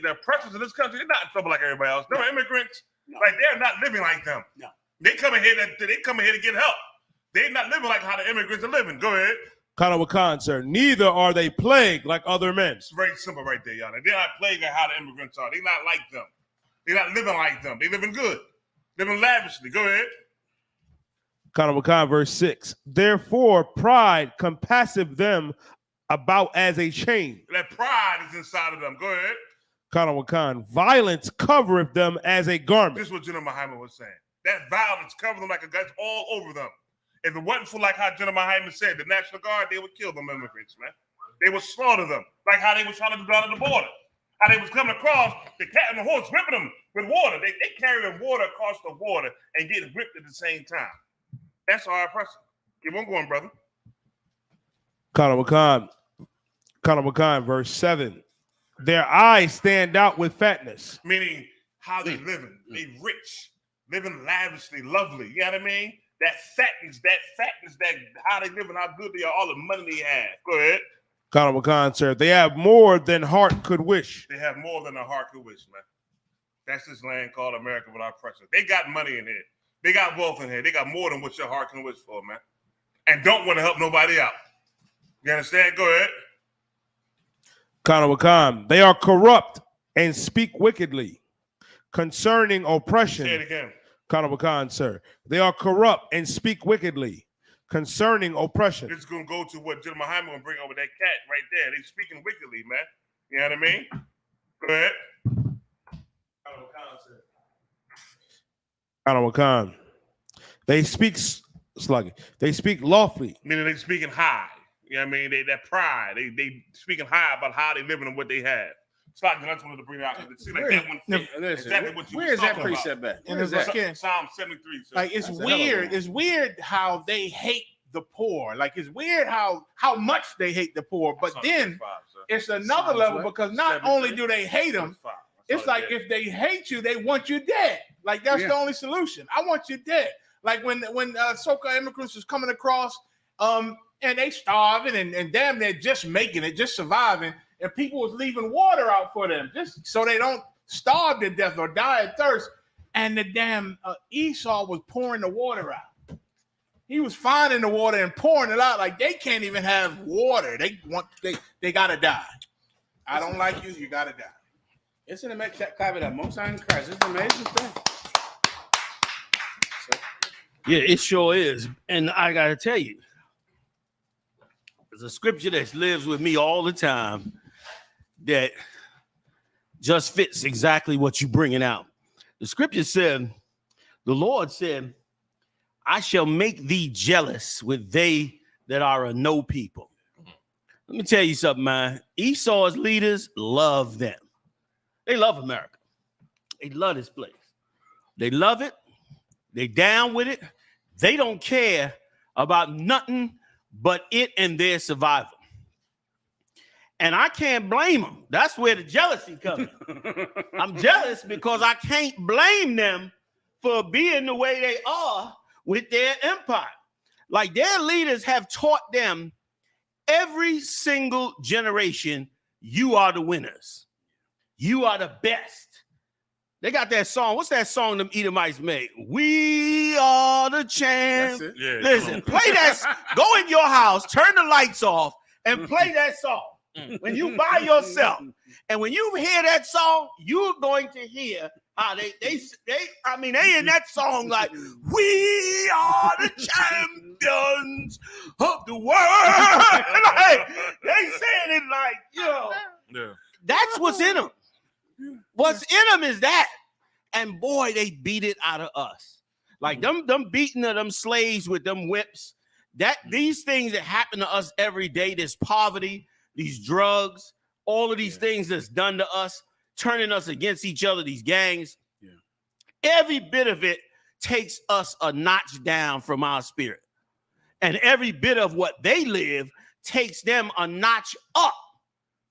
the oppressors in this country, they're not in trouble like everybody else. They're immigrants. No. Like they're not living like them. No. They come in here to get help. They're not living like how the immigrants are living. Go ahead. Kanawakan, sir. Neither are they plagued like other men. It's very simple right there, y'all. They're not plagued like how the immigrants are. They're not like them. They're not living like them. They're living good. Living lavishly. Go ahead. Kanawakan, verse 6. Therefore, pride compasseth them about as a chain. That pride is inside of them. Go ahead. Kanawakan, violence covereth them as a garment. This is what General Muhammad was saying. That violence covered them like a gun all over them. If it wasn't for like how General Muhammad said, the National Guard, they would kill them immigrants, man. They would slaughter them, like how they was trying to do down at the border. How they was coming across, the cat and the horse whipping them with water. They carrying water across the water and getting whipped at the same time. That's our oppressor. Keep on going, brother. Kanawakan, verse 7. Their eyes stand out with fatness. Meaning how they living. They rich, living lavishly, lovely. You know what I mean? That fatness, that how they live and how good they are, all the money they have. Go ahead. Kanawakan, sir. They have more than heart could wish. They have more than a heart could wish, man. That's this land called America without oppression. They got money in here. They got wealth in here. They got more than what your heart can wish for, man. And don't want to help nobody out. You understand? Go ahead. Kanawakan, they are corrupt and speak wickedly concerning oppression. Say it again. Kanawakan, sir. They are corrupt and speak wickedly concerning oppression. This is going to go to what General Muhammad going to bring over that cat right there. They speaking wickedly, man. You know what I mean? Go ahead. Kanawakan. They speak sluggy. They speak lawfully. Meaning they speaking high. You know what I mean? That pride. They speaking high about how they living and what they have. So I just wanted to bring it out. It seems like that one fit exactly what you where is that precept at? Psalm 73. Sir. Like it's weird. It's weird how they hate the poor. Like it's weird how much they hate the poor. But then it's another level because not only do they hate them, it's like if they hate you, they want you dead. Like that's the only solution. I want you dead. Like when so-called immigrants was coming across, and they starving and damn near just making it, just surviving. And people was leaving water out for them just so they don't starve to death or die of thirst. And the damn Esau was pouring the water out. He was finding the water and pouring it out like they can't even have water. They gotta die. I don't like you. You gotta die. It's an amazing clap it up. Most times Christ. It's an amazing thing. Yeah, it sure is. And I gotta tell you, there's a scripture that lives with me all the time that just fits exactly what you're bringing out. The scripture said, the Lord said, I shall make thee jealous with they that are a no people. Let me tell you something, man. Esau's leaders love them. They love America. They love this place. They love it. They down with it. They don't care about nothing but it and their survival. And I can't blame them. That's where the jealousy comes. I'm jealous because I can't blame them for being the way they are with their empire. Like their leaders have taught them every single generation, you are the winners. You are the best. They got that song. What's that song them Edomites made? We are the champ. Yeah, listen, play that. Go in your house, turn the lights off, and play that song. When you by yourself, and when you hear that song, you're going to hear how they in that song like, we are the champions of the world. Like, they saying it like, Yeah. that's what's in them. What's in them is that. And boy, they beat it out of us. Like them beating of them slaves with them whips. These things that happen to us every day, this poverty, these drugs, all of these things that's done to us, turning us against each other, these gangs. Yeah. Every bit of it takes us a notch down from our spirit. And every bit of what they live takes them a notch up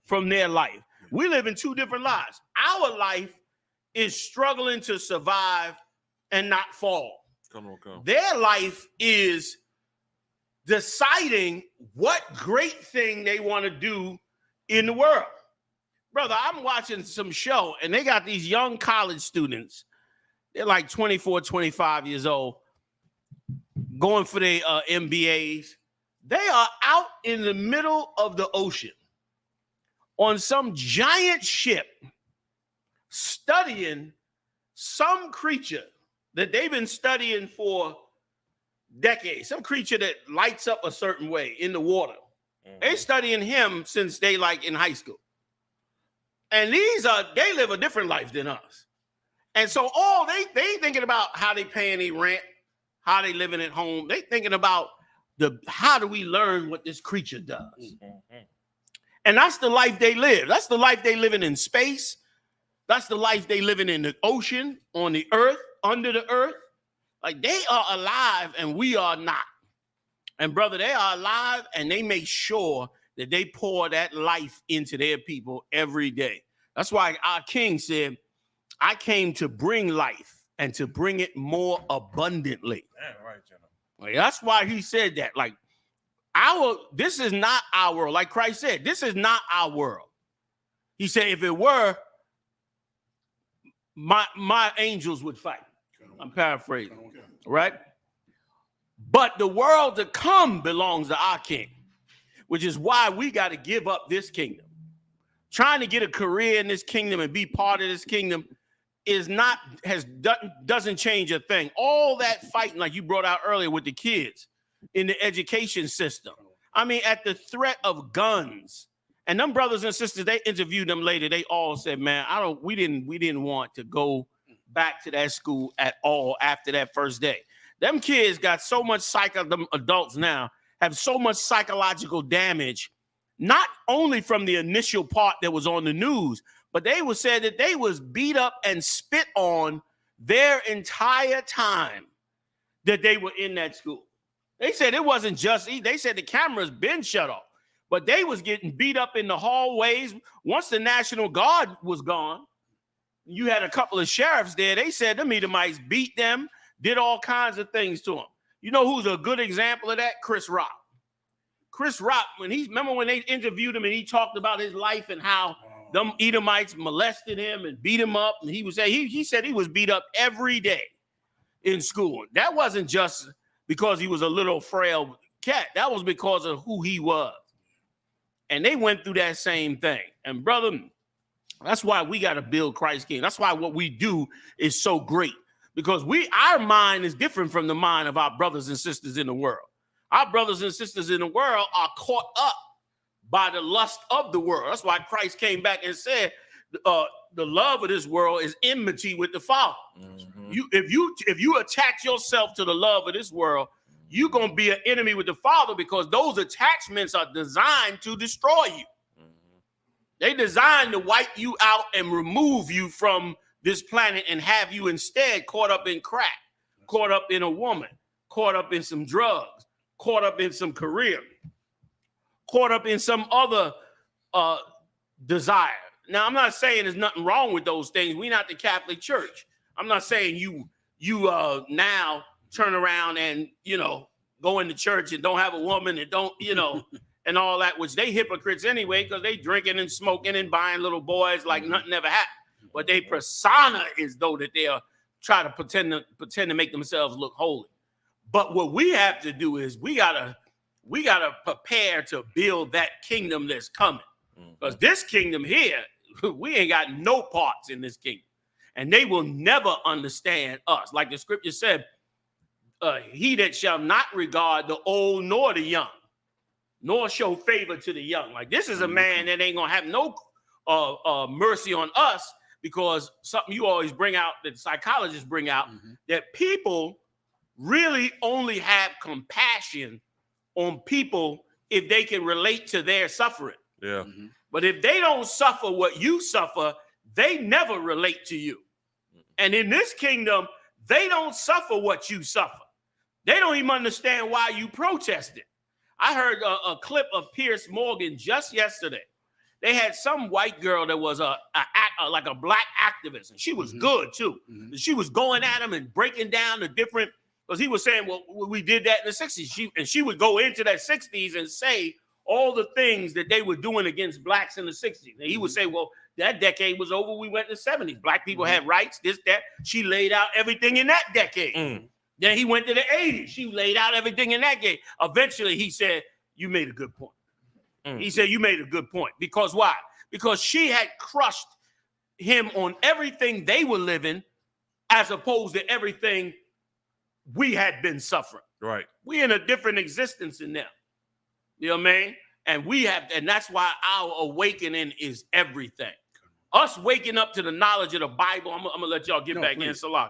from their life. We live in two different lives. Our life is struggling to survive and not fall. Come on. Their life is deciding what great thing they want to do in the world. Brother, I'm watching some show, and they got these young college students. They're like 24, 25 years old, going for their MBAs. They are out in the middle of the ocean on some giant ship studying some creature that they've been studying for decades, some creature that lights up a certain way in the water. Mm-hmm. They're studying him since they like in high school. And they live a different life than us. And so they thinking about how they paying their rent, how they living at home. They thinking about how do we learn what this creature does. Mm-hmm. And that's the life they live. That's the life they living in space. That's the life they living in the ocean, on the earth, under the earth. Like they are alive and we are not. And brother, they are alive and they make sure that they pour that life into their people every day. That's why our King said, I came to bring life and to bring it more abundantly. Yeah, right, General. Like, that's why he said that. Like, this is not our world. Like Christ said, this is not our world. He said, if it were, my angels would fight. I'm paraphrasing, right? But the world to come belongs to our King, which is why we got to give up this kingdom. Trying to get a career in this kingdom and be part of this kingdom doesn't change a thing. All that fighting, like you brought out earlier with the kids in the education system. I mean, at the threat of guns. And them brothers and sisters, they interviewed them later. They all said, man, we didn't want to go back to that school at all after that first day. Them kids got so much them adults now have so much psychological damage, not only from the initial part that was on the news, but they was said that they was beat up and spit on their entire time that they were in that school. They said it wasn't just, they said the cameras been shut off, but they was getting beat up in the hallways. Once the National Guard was gone, you had a couple of sheriffs there. They said the Edomites beat them, did all kinds of things to them. You know who's a good example of that? Chris Rock. Chris Rock, remember when they interviewed him and he talked about his life and how them Edomites molested him and beat him up. And he said he was beat up every day in school. That wasn't just because he was a little frail cat. That was because of who he was. And they went through that same thing. And brother, that's why we got to build Christ's kingdom. That's why what we do is so great. Because our mind is different from the mind of our brothers and sisters in the world. Our brothers and sisters in the world are caught up by the lust of the world. That's why Christ came back and said, the love of this world is enmity with the Father. Mm-hmm. If you attach yourself to the love of this world, you're going to be an enemy with the Father, because those attachments are designed to destroy you. Mm-hmm. They designed to wipe you out and remove you from this planet and have you instead caught up in crack, caught up in a woman, caught up in some drugs, caught up in some career, caught up in some other desire. Now, I'm not saying there's nothing wrong with those things. We're not the Catholic Church. I'm not saying you now turn around and, go into church and don't have a woman and don't, and all that, which they hypocrites anyway, because they drinking and smoking and buying little boys like nothing ever happened. But they persona is though that they are try to pretend to make themselves look holy. But what we have to do is we gotta prepare to build that kingdom that's coming. Because this kingdom here, we ain't got no parts in this kingdom. And they will never understand us. Like the scripture said, he that shall not regard the old nor the young, nor show favor to the young. Like this is a man that ain't gonna have no mercy on us, because something you always bring out, that psychologists bring out, that people really only have compassion on people if they can relate to their suffering. Yeah. But if they don't suffer what you suffer, they never relate to you. And in this kingdom, they don't suffer what you suffer. They don't even understand why you protested. I heard a clip of Pierce Morgan just yesterday. They had some white girl that was like a black activist, and she was good too. She was going at him and breaking down the different, because he was saying, well, we did that in the 60s. She would go into that 60s and say all the things that they were doing against blacks in the 60s. And he would say, well, that decade was over. We went to the 70s. Black people had rights, this, that. She laid out everything in that decade. Then he went to the 80s. She laid out everything in that decade. Eventually, he said, you made a good point. He said, you made a good point. Because why? Because she had crushed him on everything they were living as opposed to everything we had been suffering. Right. We in a different existence in them. You know what I mean? And that's why our awakening is everything. Us waking up to the knowledge of the Bible, I'm gonna let y'all get back in, Salaki.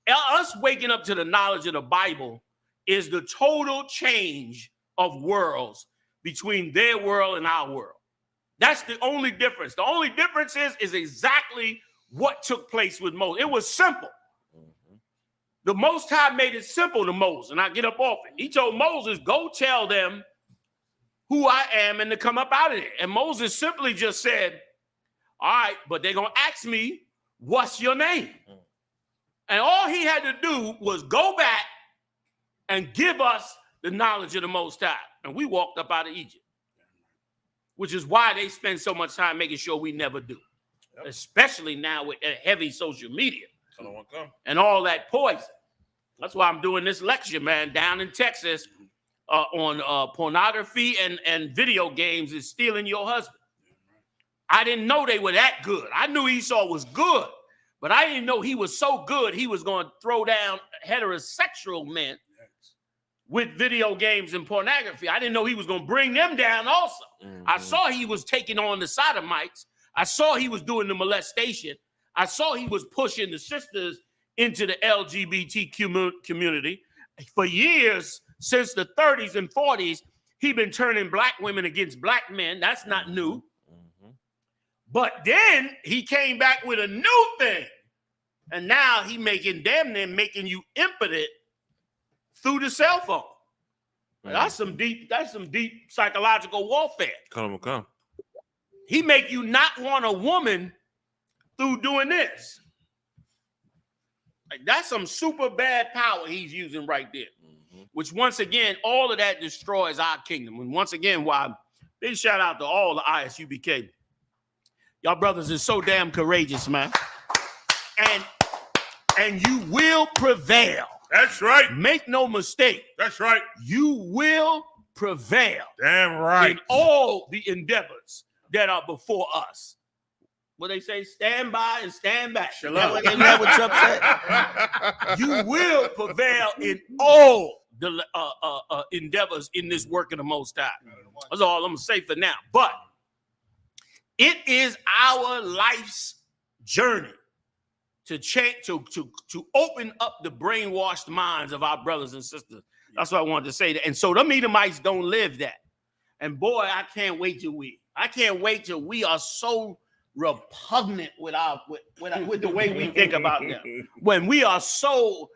Us waking up to the knowledge of the Bible is the total change of worlds between their world and our world. That's the only difference. The only difference is exactly what took place with Moses. It was simple. The Most High made it simple to Moses, and I get up off it. He told Moses, go tell them who I am and to come up out of it. And Moses simply just said, all right, but they're going to ask me, what's your name? And all he had to do was go back and give us the knowledge of the Most High. And we walked up out of Egypt, which is why they spend so much time making sure we never do, especially now with heavy social media and all that poison. That's why I'm doing this lecture, man, down in Texas on pornography and video games is stealing your husband. I didn't know they were that good. I knew Esau was good, but I didn't know he was so good he was going to throw down heterosexual men with video games and pornography. I didn't know he was going to bring them down also. I saw he was taking on the sodomites. I saw he was doing the molestation. I saw he was pushing the sisters into the LGBT community. For years, since the 30s and 40s, he been turning black women against black men. That's not new. But then he came back with a new thing. And now he making you impotent through the cell phone. That's some deep psychological warfare. Come. He make you not want a woman through doing this. Like that's some super bad power he's using right there. Which once again, all of that destroys our kingdom. And once again, why big shout out to all the ISUBK. Y'all brothers is so damn courageous, man. And you will prevail. That's right. Make no mistake. That's right. You will prevail. Damn right. In all the endeavors that are before us. What they say, stand by and stand back. Isn't that what Trump said? You will prevail in all the endeavors in this work of the Most High. That's all I'm going to say for now. But it is our life's journey to change, to open up the brainwashed minds of our brothers and sisters. That's what I wanted to say. And so them Edomites don't live that. And boy, I can't wait till we are so repugnant with the way we think about them. When we are so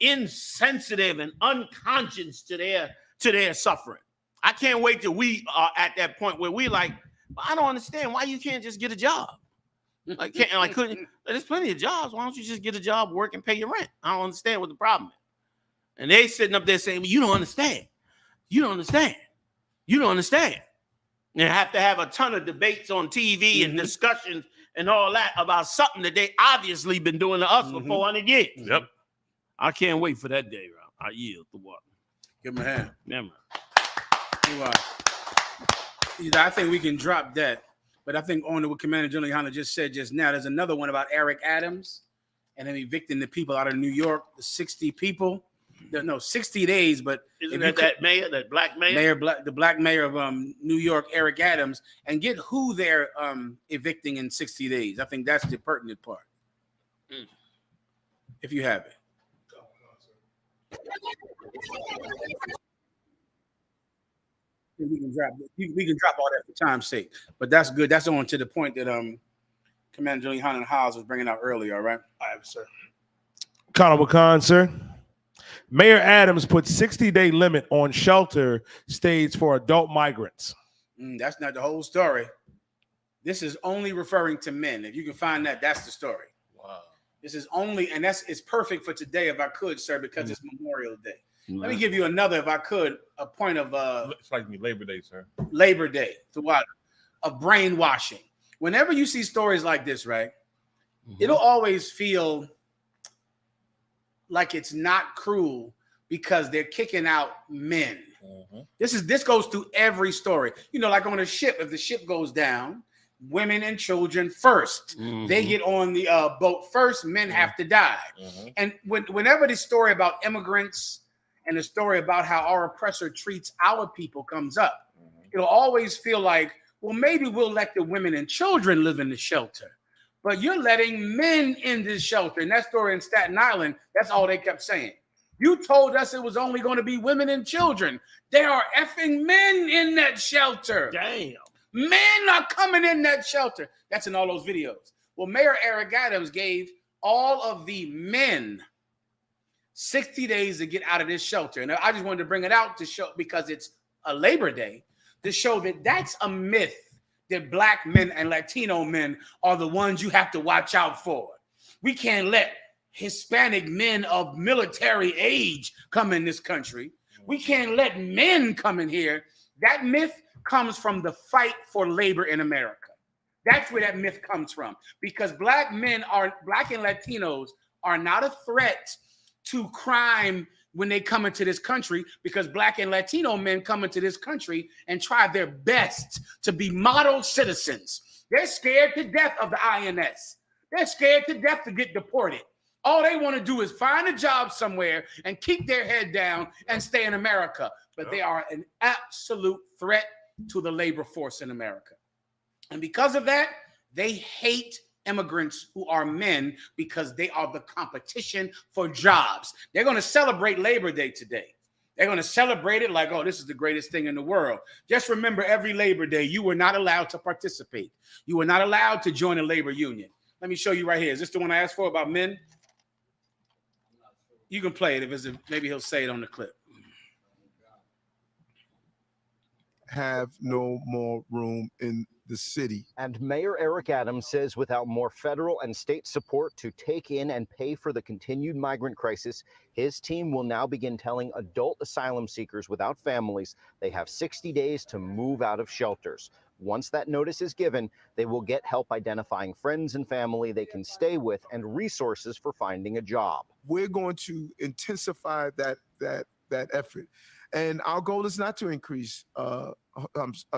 insensitive and unconscious to their suffering. I can't wait till we are at that point where we like, I don't understand why you can't just get a job. There's plenty of jobs. Why don't you just get a job, work, and pay your rent? I don't understand what the problem is. And they sitting up there saying, you don't understand. You don't understand. You don't understand. You have to have a ton of debates on TV and discussions and all that about something that they obviously been doing to us for 400 years. Yep. I can't wait for that day, Rob. I yield the water. Give him a hand. Yeah, man. I think we can drop that. But I think on to what Commander General Yohana just said just now, there's another one about Eric Adams and him evicting the people out of New York, the 60 people. No, 60 days, but isn't that mayor, that black mayor? The black mayor of New York, Eric Adams, and get who they're evicting in 60 days. I think that's the pertinent part. If you have it. We can drop all that for time's sake, but that's good. That's on to the point that Commander General Yohana House was bringing out earlier. All right, sir. Honorable Khan, sir. Mayor Adams put 60-day limit on shelter stays for adult migrants. That's not the whole story. This is only referring to men. If you can find that, that's the story. Wow. This is only, and it's perfect for today, if I could, sir, because it's Memorial Day. Let me give you another, if I could, a point of it's like Labor Day, sir. Labor Day, throughout of brainwashing. Whenever you see stories like this, right, it'll always feel like it's not cruel because they're kicking out men. This goes through every story. You know, like on a ship, if the ship goes down, women and children first. They get on the boat first. Men have to die. And whenever the story about immigrants and the story about how our oppressor treats our people comes up, it'll always feel like, well, maybe we'll let the women and children live in the shelter. But you're letting men in this shelter. And that story in Staten Island, that's all they kept saying. You told us it was only going to be women and children. There are effing men in that shelter. Damn. Men are coming in that shelter. That's in all those videos. Well, Mayor Eric Adams gave all of the men 60 days to get out of this shelter. And I just wanted to bring it out to show, because it's a Labor Day, to show that that's a myth, that black men and Latino men are the ones you have to watch out for. We can't let Hispanic men of military age come in this country. We can't let men come in here. That myth comes from the fight for labor in America. That's where that myth comes from, because black and Latinos are not a threat to crime when they come into this country, because black and Latino men come into this country and try their best to be model citizens. They're scared to death of the INS. They're scared to death to get deported. All they want to do is find a job somewhere and keep their head down and stay in America. But they are an absolute threat to the labor force in America. And because of that, they hate immigrants who are men, because they are the competition for jobs. They're going to celebrate Labor Day today. They're going to celebrate it like, oh, this is the greatest thing in the world. Just remember, every Labor Day, you were not allowed to participate. You were not allowed to join a labor union. Let me show you right here. Is this the one I asked for about men? You can play it. If it's maybe he'll say it on the clip. Have no more room in the city. And Mayor Eric Adams says without more federal and state support to take in and pay for the continued migrant crisis, his team will now begin telling adult asylum seekers without families they have 60 days to move out of shelters. Once that notice is given, they will get help identifying friends and family they can stay with and resources for finding a job. We're going to intensify that effort. And our goal is not to increase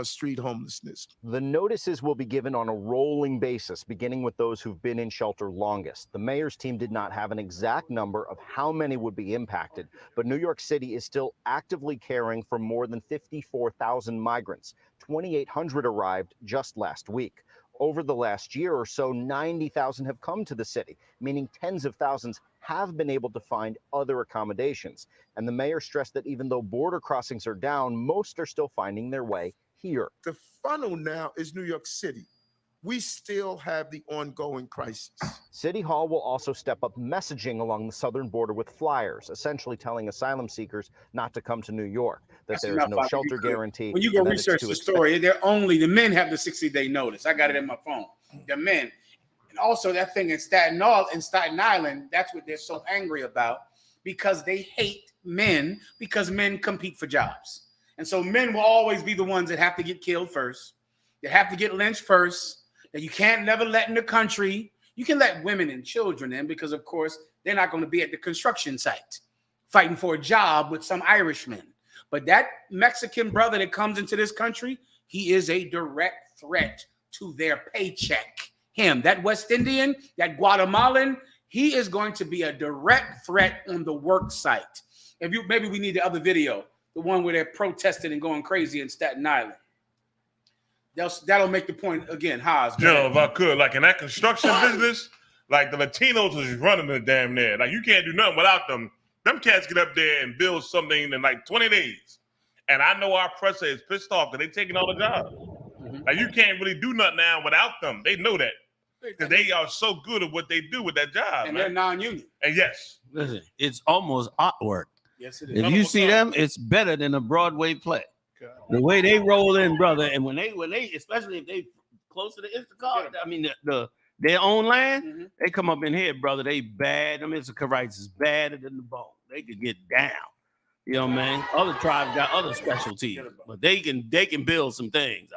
street homelessness. The notices will be given on a rolling basis, beginning with those who've been in shelter longest. The mayor's team did not have an exact number of how many would be impacted, but New York City is still actively caring for more than 54,000 migrants. 2,800 arrived just last week. Over the last year or so, 90,000 have come to the city, meaning tens of thousands have been able to find other accommodations. And the mayor stressed that even though border crossings are down, most are still finding their way here. The funnel now is New York City. We still have the ongoing crisis. City Hall will also step up messaging along the southern border with flyers, essentially telling asylum seekers not to come to New York, that there is no shelter guarantee. When you go research the story, the men have the 60-day notice. I got it in my phone. The men. And also that thing in Staten Island, that's what they're so angry about, because they hate men, because men compete for jobs. And so men will always be the ones that have to get killed first. They have to get lynched first. That you can't never let in the country. You can let women and children in because, of course, they're not going to be at the construction site fighting for a job with some Irishman. But that Mexican brother that comes into this country, he is a direct threat to their paycheck. Him, that West Indian, that Guatemalan, he is going to be a direct threat on the work site. Maybe we need the other video, the one where they're protesting and going crazy in Staten Island. That'll make the point again. Haas. General, if I could, like in that construction business, like the Latinos is running the damn there. Like you can't do nothing without them. Them cats get up there and build something in like 20 days. And I know our presser is pissed off because they're taking all the jobs. Like you can't really do nothing now without them. They know that. Because they are so good at what they do with that job. And they're non-union. And yes. Listen, it's almost artwork. Yes, it is. If you see them, it's better than a Broadway play. The way they roll in, brother, and when they, especially if they close to the Instacart, I mean their own land, they come up in here, brother. They bad. Them Instacarites is badder than the bone. They could get down. You know what I mean? Other tribes got other specialties, but they can build some things.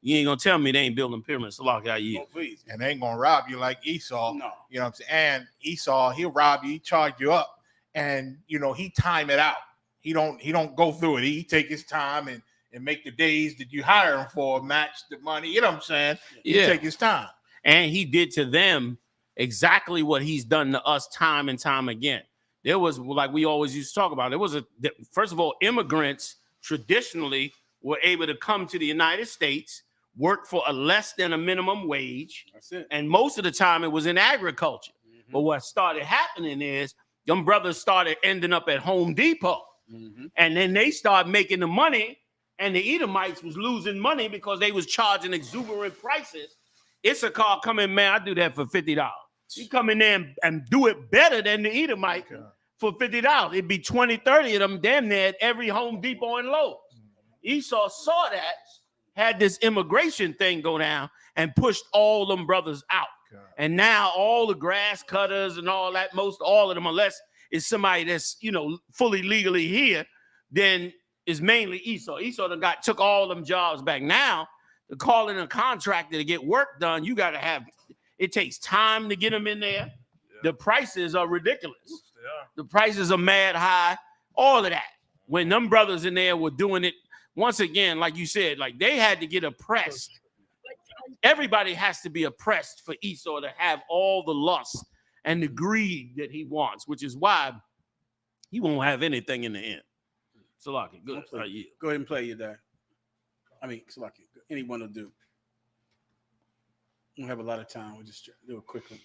You ain't gonna tell me they ain't building pyramids to lock out you. And they ain't gonna rob you like Esau. No. You know what I'm saying? And Esau, he'll rob you, he charge you up, and he time it out. He don't go through it. He take his time and make the days that you hire him for match the money. You know what I'm saying? He take his time. And he did to them exactly what he's done to us time and time again. There was, like we always used to talk about, first of all, immigrants traditionally were able to come to the United States, work for a less than a minimum wage. That's it. And most of the time it was in agriculture. But what started happening is them brothers started ending up at Home Depot. And then they started making the money, and the Edomites was losing money because they was charging exuberant prices. Issachar come in, man, I do that for $50. You come in there and do it better than the Edomite for $50. It'd be 20, 30 of them damn near at every Home Depot and Lowe's. Esau saw that, had this immigration thing go down, and pushed all them brothers out. And now all the grass cutters and all that, most all of them, unless it's somebody that's fully legally here, then it's mainly Esau. Esau took all them jobs back. Now, to call in a contractor to get work done, you got to have. It takes time to get them in there. Yeah. The prices are ridiculous. The prices are mad high. All of that. When them brothers in there were doing it, once again, like you said, like they had to get oppressed. Everybody has to be oppressed for Esau to have all the lust and the greed that he wants, which is why he won't have anything in the end. Salaki, good. Go ahead and play your dad. Salaki, anyone will do. We don't have a lot of time. We'll just do it quickly.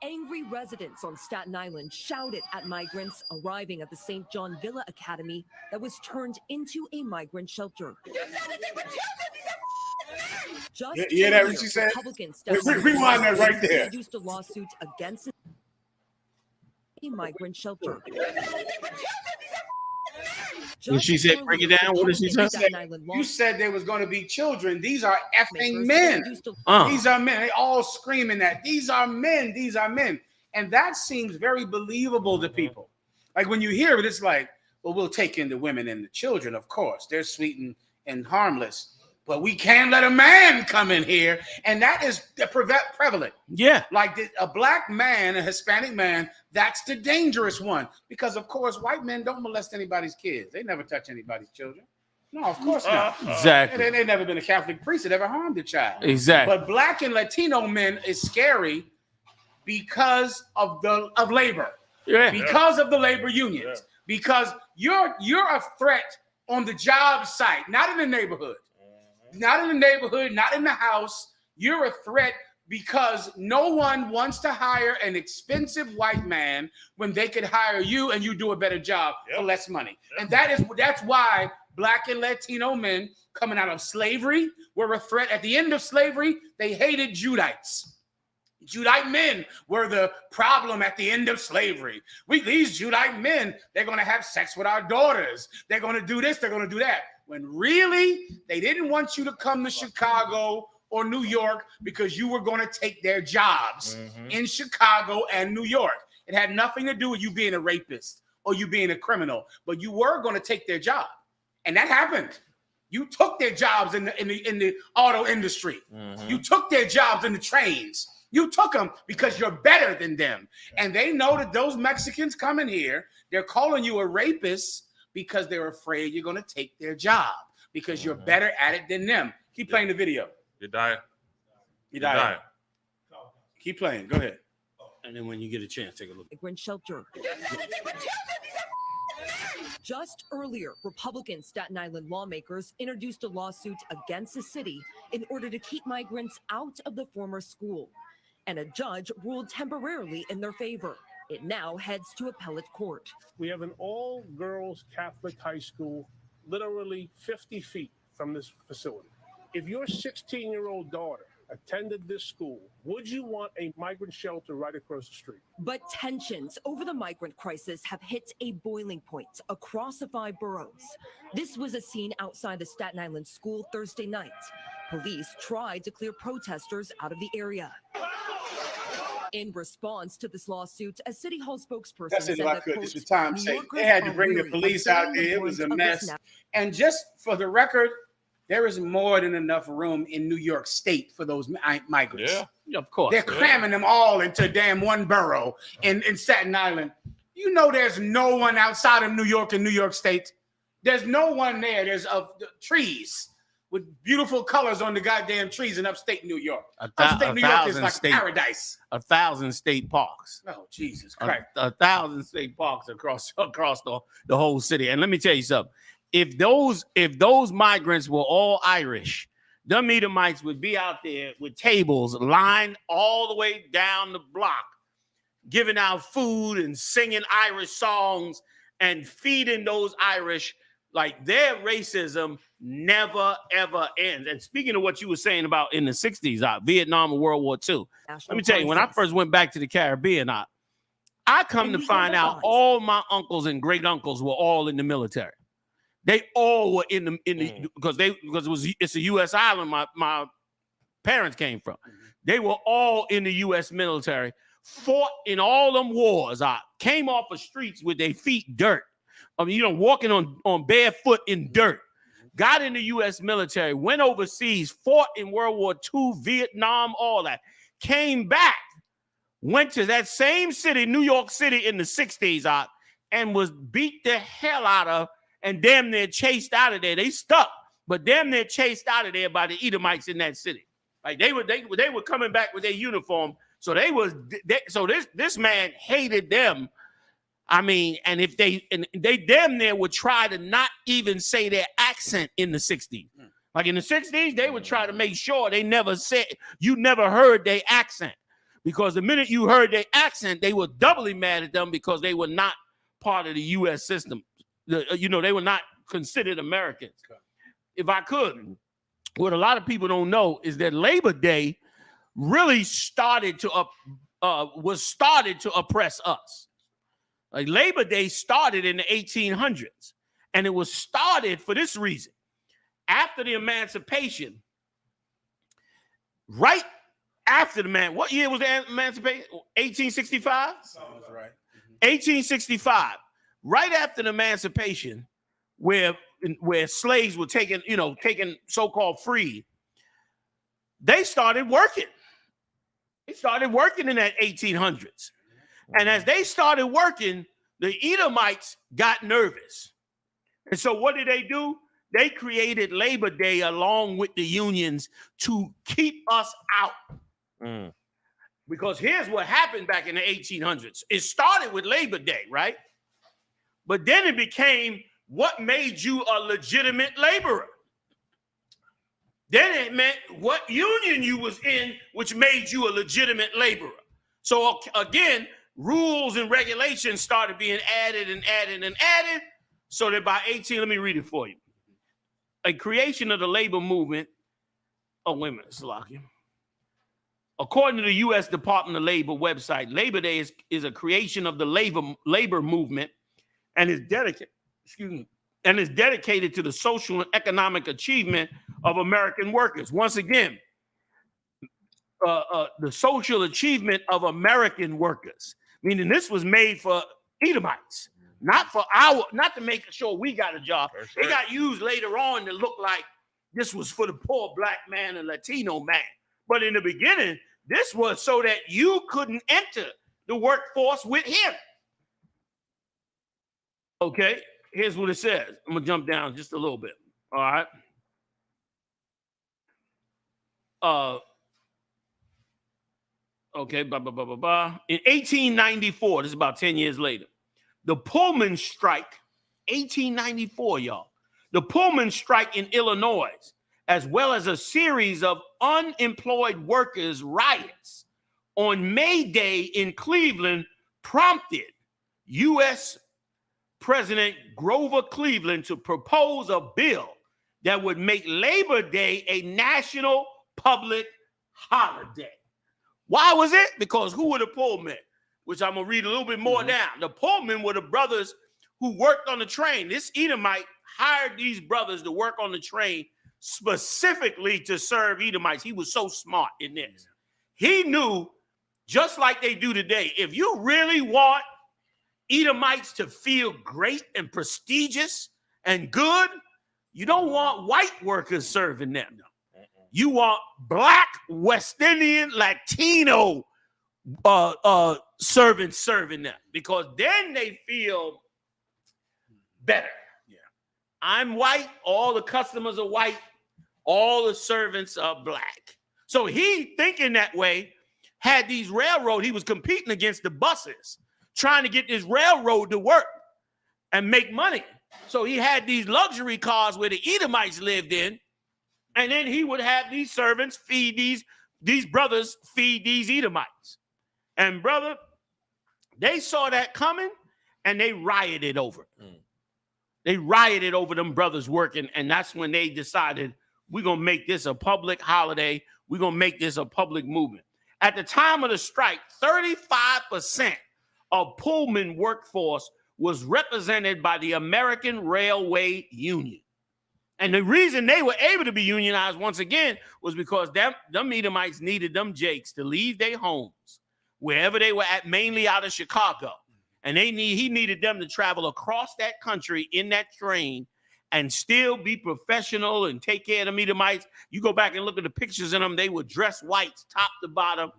Angry residents on Staten Island shouted at migrants arriving at the St. John Villa Academy that was turned into a migrant shelter. Just yeah, that's what she said. Rewind that right there. Introduced a lawsuit against a migrant shelter. When she said, break it down, what did she say? You said there was going to be children. These are effing men. These are men. They all screaming that. These are men. These are men. And that seems very believable to people. Like when you hear it, it's like, well, we'll take in the women and the children, of course. They're sweet and harmless. But we can't let a man come in here. And that is prevalent. Yeah. Like a black man, a Hispanic man, that's the dangerous one. Because, of course, white men don't molest anybody's kids. They never touch anybody's children. No, of course not. Exactly. They never been a Catholic priest that ever harmed a child. Exactly. But black and Latino men is scary because of labor. Yeah. Because of the labor unions. Yeah. Because you're a threat on the job site, not in the neighborhood. Not in the neighborhood, not in the house. You're a threat because no one wants to hire an expensive white man when they could hire you and you do a better job for less money. And that's why black and Latino men coming out of slavery were a threat. At the end of slavery, they hated Judites. Judite men were the problem at the end of slavery. These Judite men, they're going to have sex with our daughters. They're going to do this, they're going to do that. When really, they didn't want you to come to Chicago or New York because you were going to take their jobs in Chicago and New York. It had nothing to do with you being a rapist or you being a criminal, but you were going to take their job. And that happened. You took their jobs in the auto industry. You took their jobs in the trains. You took them because you're better than them. And they know that those Mexicans coming here, they're calling you a rapist because they're afraid you're going to take their job because you're better at it than them. Keep playing the video. You die. You die. Keep playing. Go ahead. And then when you get a chance, take a look. Migrant shelter. Just earlier, Republican Staten Island lawmakers introduced a lawsuit against the city in order to keep migrants out of the former school. And a judge ruled temporarily in their favor. It now heads to appellate court. We have an all-girls Catholic high school literally 50 feet from this facility. If your 16-year-old daughter attended this school, would you want a migrant shelter right across the street? But tensions over the migrant crisis have hit a boiling point across the 5 boroughs. This was a scene outside the Staten Island school Thursday night. Police tried to clear protesters out of the area. In response to this lawsuit, a City Hall spokesperson said that, quote, This was time's sake. They had to bring the police out there. It was a mess. And just for the record, there is more than enough room in New York State for those migrants. Yeah, of course. They're cramming them all into damn one borough in Staten Island. You know there's no one outside of New York in New York State. There's no one there. There's trees with beautiful colors on the goddamn trees in upstate New York. Upstate New York is like paradise. 1,000 state parks. Oh, Jesus Christ. 1,000 state parks across the whole city. And let me tell you something. If those migrants were all Irish, them Edomites would be out there with tables lined all the way down the block, giving out food and singing Irish songs and feeding those Irish. Like, their racism never, ever ends. And speaking of what you were saying about in the 60s, Vietnam and World War II, let me tell you, when I first went back to the Caribbean, I come to find out all my uncles and great uncles were all in the military. They all were in the because it's a U.S. island my parents came from. They were all in the U.S. military, fought in all them wars. Came off the streets with their feet dirt. I mean, walking on barefoot in dirt. Got in the U.S. military, went overseas, fought in World War II, Vietnam, all that. Came back, went to that same city, New York City, in the 60s, and was beat the hell out of. And damn near chased out of there. They stuck, but damn near chased out of there by the Edomites in that city. Like they were coming back with their uniform. So this man hated them. I mean, and if they damn near would try to not even say their accent in the 60s. Like in the 60s, they would try to make sure you never heard their accent. Because the minute you heard their accent, they were doubly mad at them because they were not part of the U.S. system. They were not considered Americans. If I could, what a lot of people don't know is that Labor Day really started to oppress us. Like Labor Day started in the 1800s, and it was started for this reason. After the emancipation, right after what year was the emancipation? 1865? Sounds right. 1865. Right after the emancipation, where slaves were taken so-called free, they started working. They started working in that 1800s. And as they started working, the Edomites got nervous. And so what did they do? They created Labor Day along with the unions to keep us out. Because here's what happened back in the 1800s. It started with Labor Day, right? But then it became what made you a legitimate laborer. Then it meant what union you was in, which made you a legitimate laborer. So again, rules and regulations started being added and added and added, so that by 18, let me read it for you. A creation of the labor movement. Oh, wait a minute, Salaki. According to the U.S. Department of Labor website, Labor Day is a creation of the labor movement and is dedicated to the social and economic achievement of American workers. Once again, the social achievement of American workers, Meaning this was made for Edomites, not to make sure we got a job. It got used later on to look like this was for the poor black man and Latino man. But in the beginning, this was so that you couldn't enter the workforce with him. Okay, here's what it says. I'm gonna jump down just a little bit. All right. Okay, blah, blah, blah, blah, blah. In 1894, this is about 10 years later, the Pullman strike, 1894, y'all. The Pullman strike in Illinois, as well as a series of unemployed workers' riots on May Day in Cleveland prompted U.S. President Grover Cleveland to propose a bill that would make Labor Day a national public holiday. Why was it? Because who were the Pullmen? Which I'm going to read a little bit more down. The Pullmen were the brothers who worked on the train. This Edomite hired these brothers to work on the train specifically to serve Edomites. He was so smart in this. He knew, just like they do today, if you really want Edomites to feel great and prestigious and good, you don't want white workers serving them. You want black, West Indian, Latino servants serving them, because then they feel better. Yeah. I'm white, all the customers are white, all the servants are black. So he, thinking that way, had these railroad, he was competing against the buses, trying to get this railroad to work and make money. So he had these luxury cars where the Edomites lived in, and then he would have these servants feed these brothers feed these Edomites. And brother, they saw that coming and they rioted over it. They rioted over them brothers working, and that's when they decided, we're going to make this a public holiday. We're going to make this a public movement. At the time of the strike, 35% of Pullman workforce was represented by the American Railway Union. And the reason they were able to be unionized once again was because them Edomites needed them Jakes to leave their homes, wherever they were at, mainly out of Chicago. And he needed them to travel across that country in that train and still be professional and take care of them Edomites. You go back and look at the pictures of them, they were dressed whites, top to bottom,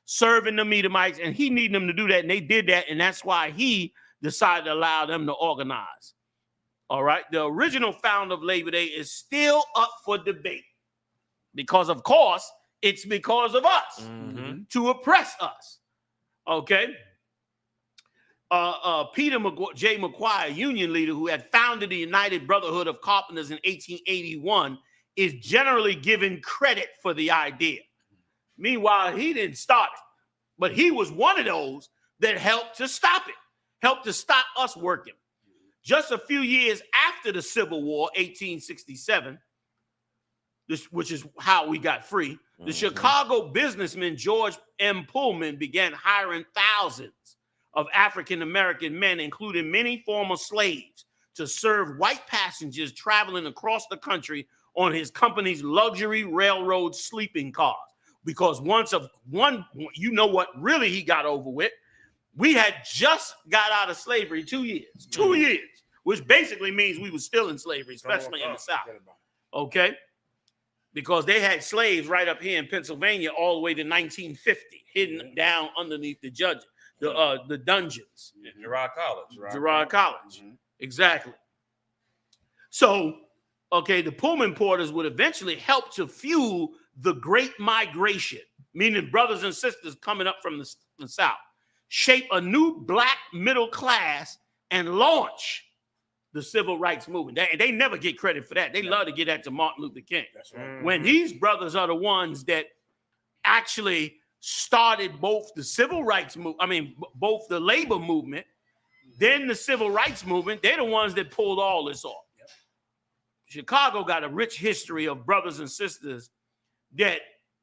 serving them Edomites, and he needed them to do that, and they did that, and that's why he decided to allow them to organize. All right, the original founder of Labor Day is still up for debate because, of course, it's because of us to oppress us. Okay. Peter J. McGuire, union leader who had founded the United Brotherhood of Carpenters in 1881, is generally given credit for the idea. Meanwhile, he didn't start it, but he was one of those that helped to stop it, helped to stop us working. Just a few years after the Civil War, 1867, which is how we got free, the Chicago businessman George M. Pullman began hiring thousands of African-American men, including many former slaves, to serve white passengers traveling across the country on his company's luxury railroad sleeping cars. Because you know what really he got over with? We had just got out of slavery 2 years. 2 years, which basically means we were still in slavery, especially in the South. Okay? Because they had slaves right up here in Pennsylvania all the way to 1950, hidden down underneath the dungeons. Girard College. Girard College. Exactly. So, okay, the Pullman porters would eventually help to fuel the Great Migration, meaning brothers and sisters coming up from the South, shape a new black middle class, and launch the civil rights movement. They never get credit for that. They love to get that to Martin Luther King. That's right. When these brothers are the ones that actually started both the civil rights movement, both the labor movement, then the civil rights movement, they're the ones that pulled all this off. Yep. Chicago got a rich history of brothers and sisters that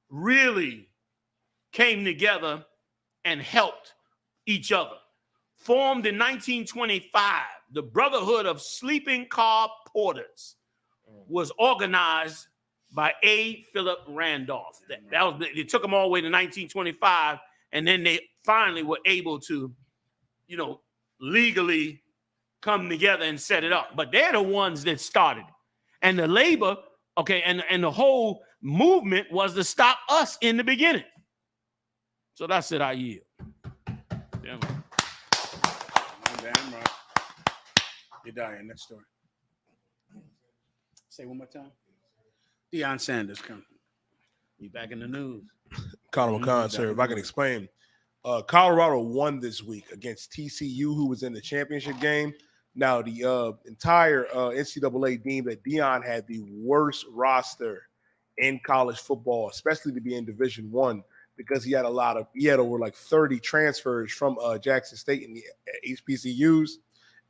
really came together and helped each other. Formed in 1925, the Brotherhood of Sleeping Car Porters was organized by A. Philip Randolph. It took them all the way to 1925, and then they finally were able to legally come together and set it up. But they're the ones that started it. And the labor, and the whole movement was to stop us in the beginning. So that's it, I yield. Damn right. You're dying. Next story. Say one more time. DeionSanders coming. You back in the news. Colin McCon, sir, if I can explain. Colorado won this week against TCU, who was in the championship game. Now, the entire NCAA deemed that Deion had the worst roster in college football, especially to be in Division I, because he had over like 30 transfers from Jackson State and the HBCUs,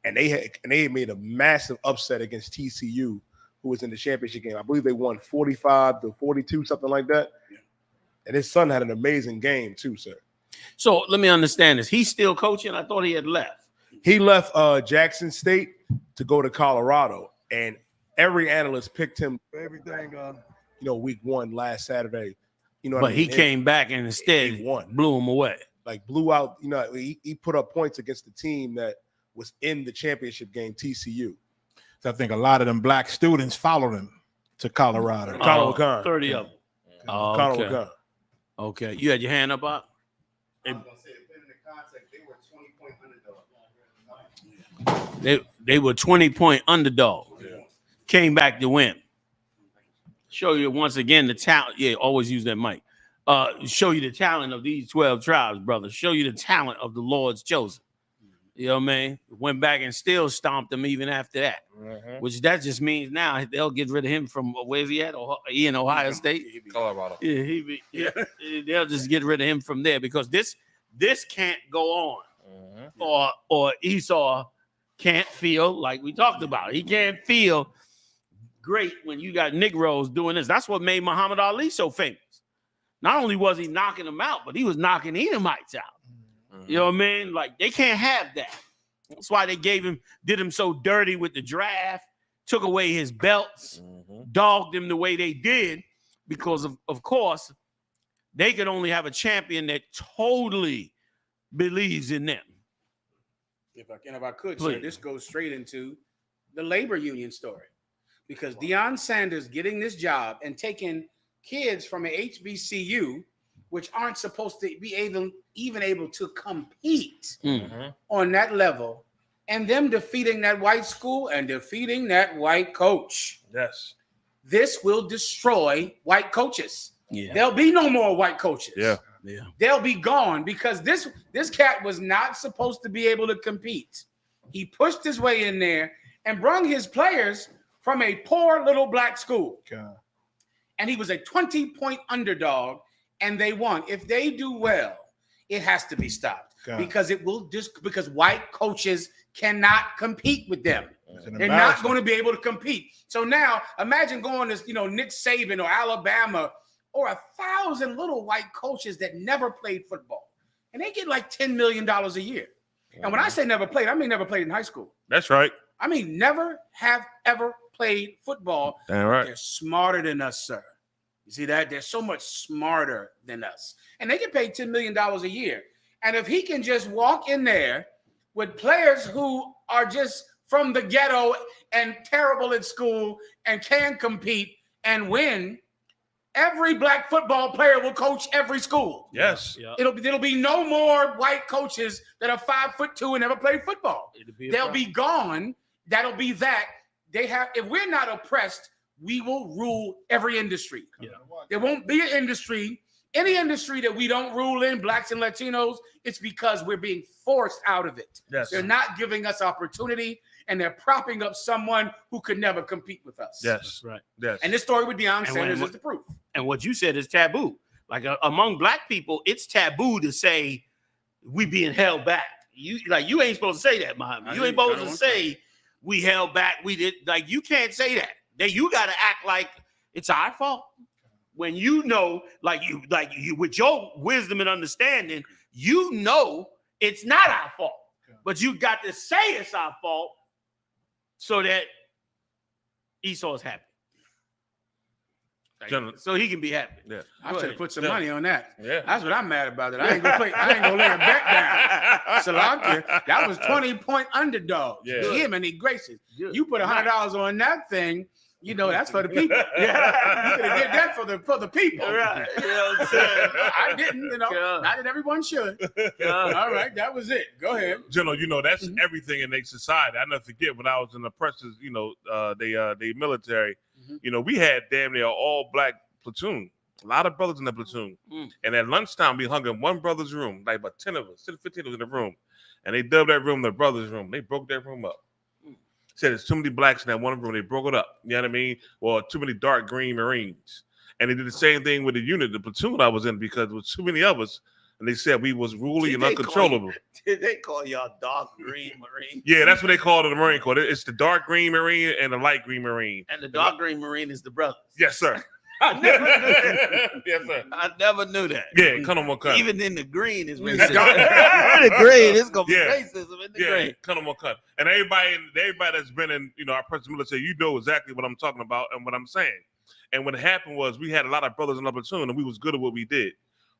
and they had made a massive upset against TCU, who was in the championship game. I believe they won 45-42, something like that. Yeah. And his son had an amazing game too, sir. So let me understand this. He's still coaching? I thought he had left. He left Jackson State to go to Colorado, and every analyst picked him for everything. Week 1 last Saturday. But he came back and instead he won, blew him away. Like blew out. He put up points against the team that was in the championship game, TCU. So I think a lot of them black students followed him to Colorado. 30 of them. Okay. Okay, you had your hand up, Bob? They were 20-point underdog. Yeah. Came back to win. Show you once again the talent. Yeah, always use that mic. Show you the talent of these 12 tribes, brother. Show you the talent of the Lord's chosen. You know what I mean? Went back and still stomped them even after that. Mm-hmm. Which that just means now they'll get rid of him from where's he at? He in Ohio State? Colorado. Yeah, they'll just get rid of him from there because this can't go on. Mm-hmm. Or Esau can't feel like we talked about. He can't feel great when you got Negroes doing this. That's what made Muhammad Ali so famous. Not only was he knocking them out, but he was knocking Edomites out. Mm-hmm. You know what I mean? Like they can't have that. That's why they did him so dirty with the draft, took away his belts, dogged him the way they did, because of course, they could only have a champion that totally believes in them. If I could, sir, this goes straight into the labor union story. Because DeionSanders getting this job and taking kids from an HBCU, which aren't supposed to be even able to compete on that level, and them defeating that white school and defeating that white coach. Yes. This will destroy white coaches. Yeah. There'll be no more white coaches. Yeah. They'll be gone because this cat was not supposed to be able to compete. He pushed his way in there and brung his players from a poor little black school. God. And he was a 20-point underdog, and they won. If they do well, it has to be stopped because because white coaches cannot compete with them. They're not going to be able to compete. So now imagine going to Nick Saban or Alabama or 1,000 little white coaches that never played football, and they get like $10 million a year. And when I say never played, I mean never played in high school. That's right. I mean never have ever played football. Damn right. They're smarter than us, sir. You see that? They're so much smarter than us. And they get paid $10 million a year. And if he can just walk in there with players who are just from the ghetto and terrible at school and can compete and win, every black football player will coach every school. Yes. Yeah. It'll be no more white coaches that are 5'2" and never played football. They'll be gone. That'll be that. If we're not oppressed, we will rule every industry. Yeah. There won't be an industry, any industry that we don't rule in, blacks and Latinos, it's because we're being forced out of it. Yes. They're not giving us opportunity, and they're propping up someone who could never compete with us. Yes. That's right. Yes. And this story with DeionSanders is the proof. And what you said is taboo. Like among black people, it's taboo to say we being held back. You ain't supposed to say that, Muhammad. You ain't supposed to say we held back. We did. Like you can't say that. You got to act like it's our fault. When you know, like you with your wisdom and understanding, you know it's not our fault. But you got to say it's our fault so that Esau is happy. So he can be happy. Yeah. I should have put some money on that. Yeah. That's what I'm mad about. That I ain't gonna play. I ain't gonna lay a bet down. Salaka, that was 20-point underdog. Yeah. Jiminy gracious. You put $100 on that thing. You know that's for the people. Yeah. You could have did that for the people. Right. You know what I'm saying? I didn't. Not that everyone should. All right, that was it. Go ahead. General, that's everything in their society. I never forget when I was in the oppressors, they military. We had damn near all black platoon. A lot of brothers in the platoon. And at lunchtime, we hung in one brother's room, like about 10 of us, 15 of us in the room. And they dubbed that room the brother's room. They broke that room up. Said there's too many blacks in that one room. They broke it up. You know what I mean? Well, too many dark green Marines. And they did the same thing with the unit, the platoon I was in, because there was too many of us. And they said we was ruling and uncontrollable. Did they call y'all dark green Marine? Yeah, that's what they call it in the Marine Corps. It's the dark green Marine and the light green Marine. And the dark green Marine is the brother. Yes, sir. I never knew that. Yes, sir. I never knew that. Yeah, come on, cut. Even in the green is racism. In the green, it's gonna be racism in the green. Come on, cut. And everybody that's been in, our present military, you know exactly what I'm talking about and what I'm saying. And what happened was we had a lot of brothers in our platoon, and we was good at what we did.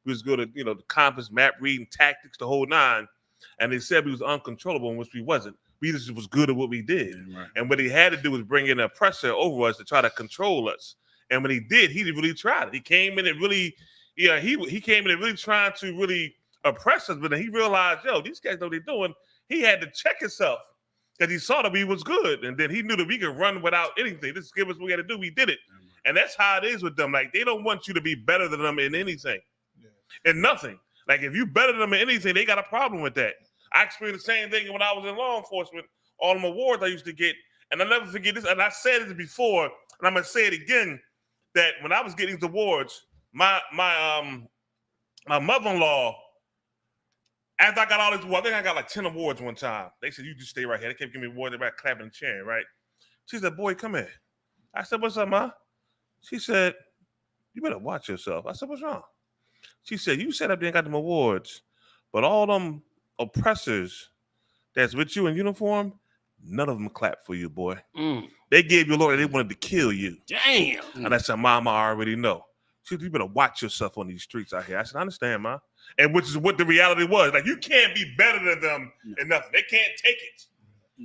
We was good at, the compass, map reading, tactics, the whole nine. And they said we was uncontrollable, in which we wasn't. We just was good at what we did. Right. And what he had to do was bring in an oppressor over us to try to control us. And when he did, he really tried it. He came in and really, he came in and really trying to really oppress us. But then he realized, these guys know what they're doing. He had to check himself because he saw that we was good. And then he knew that we could run without anything. Just give us what we had to do. We did it. And that's how it is with them. Like, they don't want you to be better than them in anything. In nothing. Like, if you better than them in anything, they got a problem with that. I experienced the same thing when I was in law enforcement. All them awards I used to get. And I'll never forget this. And I said this before, and I'm going to say it again. That when I was getting these awards, my mother-in-law, after I got all these awards, I think I got like 10 awards one time. They said, you just stay right here. They kept giving me awards, they were clapping and cheering, right? She said, boy, come here. I said, what's up, Ma? She said, you better watch yourself. I said, what's wrong? She said, you sat up there and got them awards, but all them oppressors that's with you in uniform, none of them clapped for you, boy. They gave you a Lord, they wanted to kill you. Damn. And I said, Mama, I already know. She said, you better watch yourself on these streets out here. I said, I understand, Ma. And which is what the reality was. Like, you can't be better than them in nothing. They can't take it.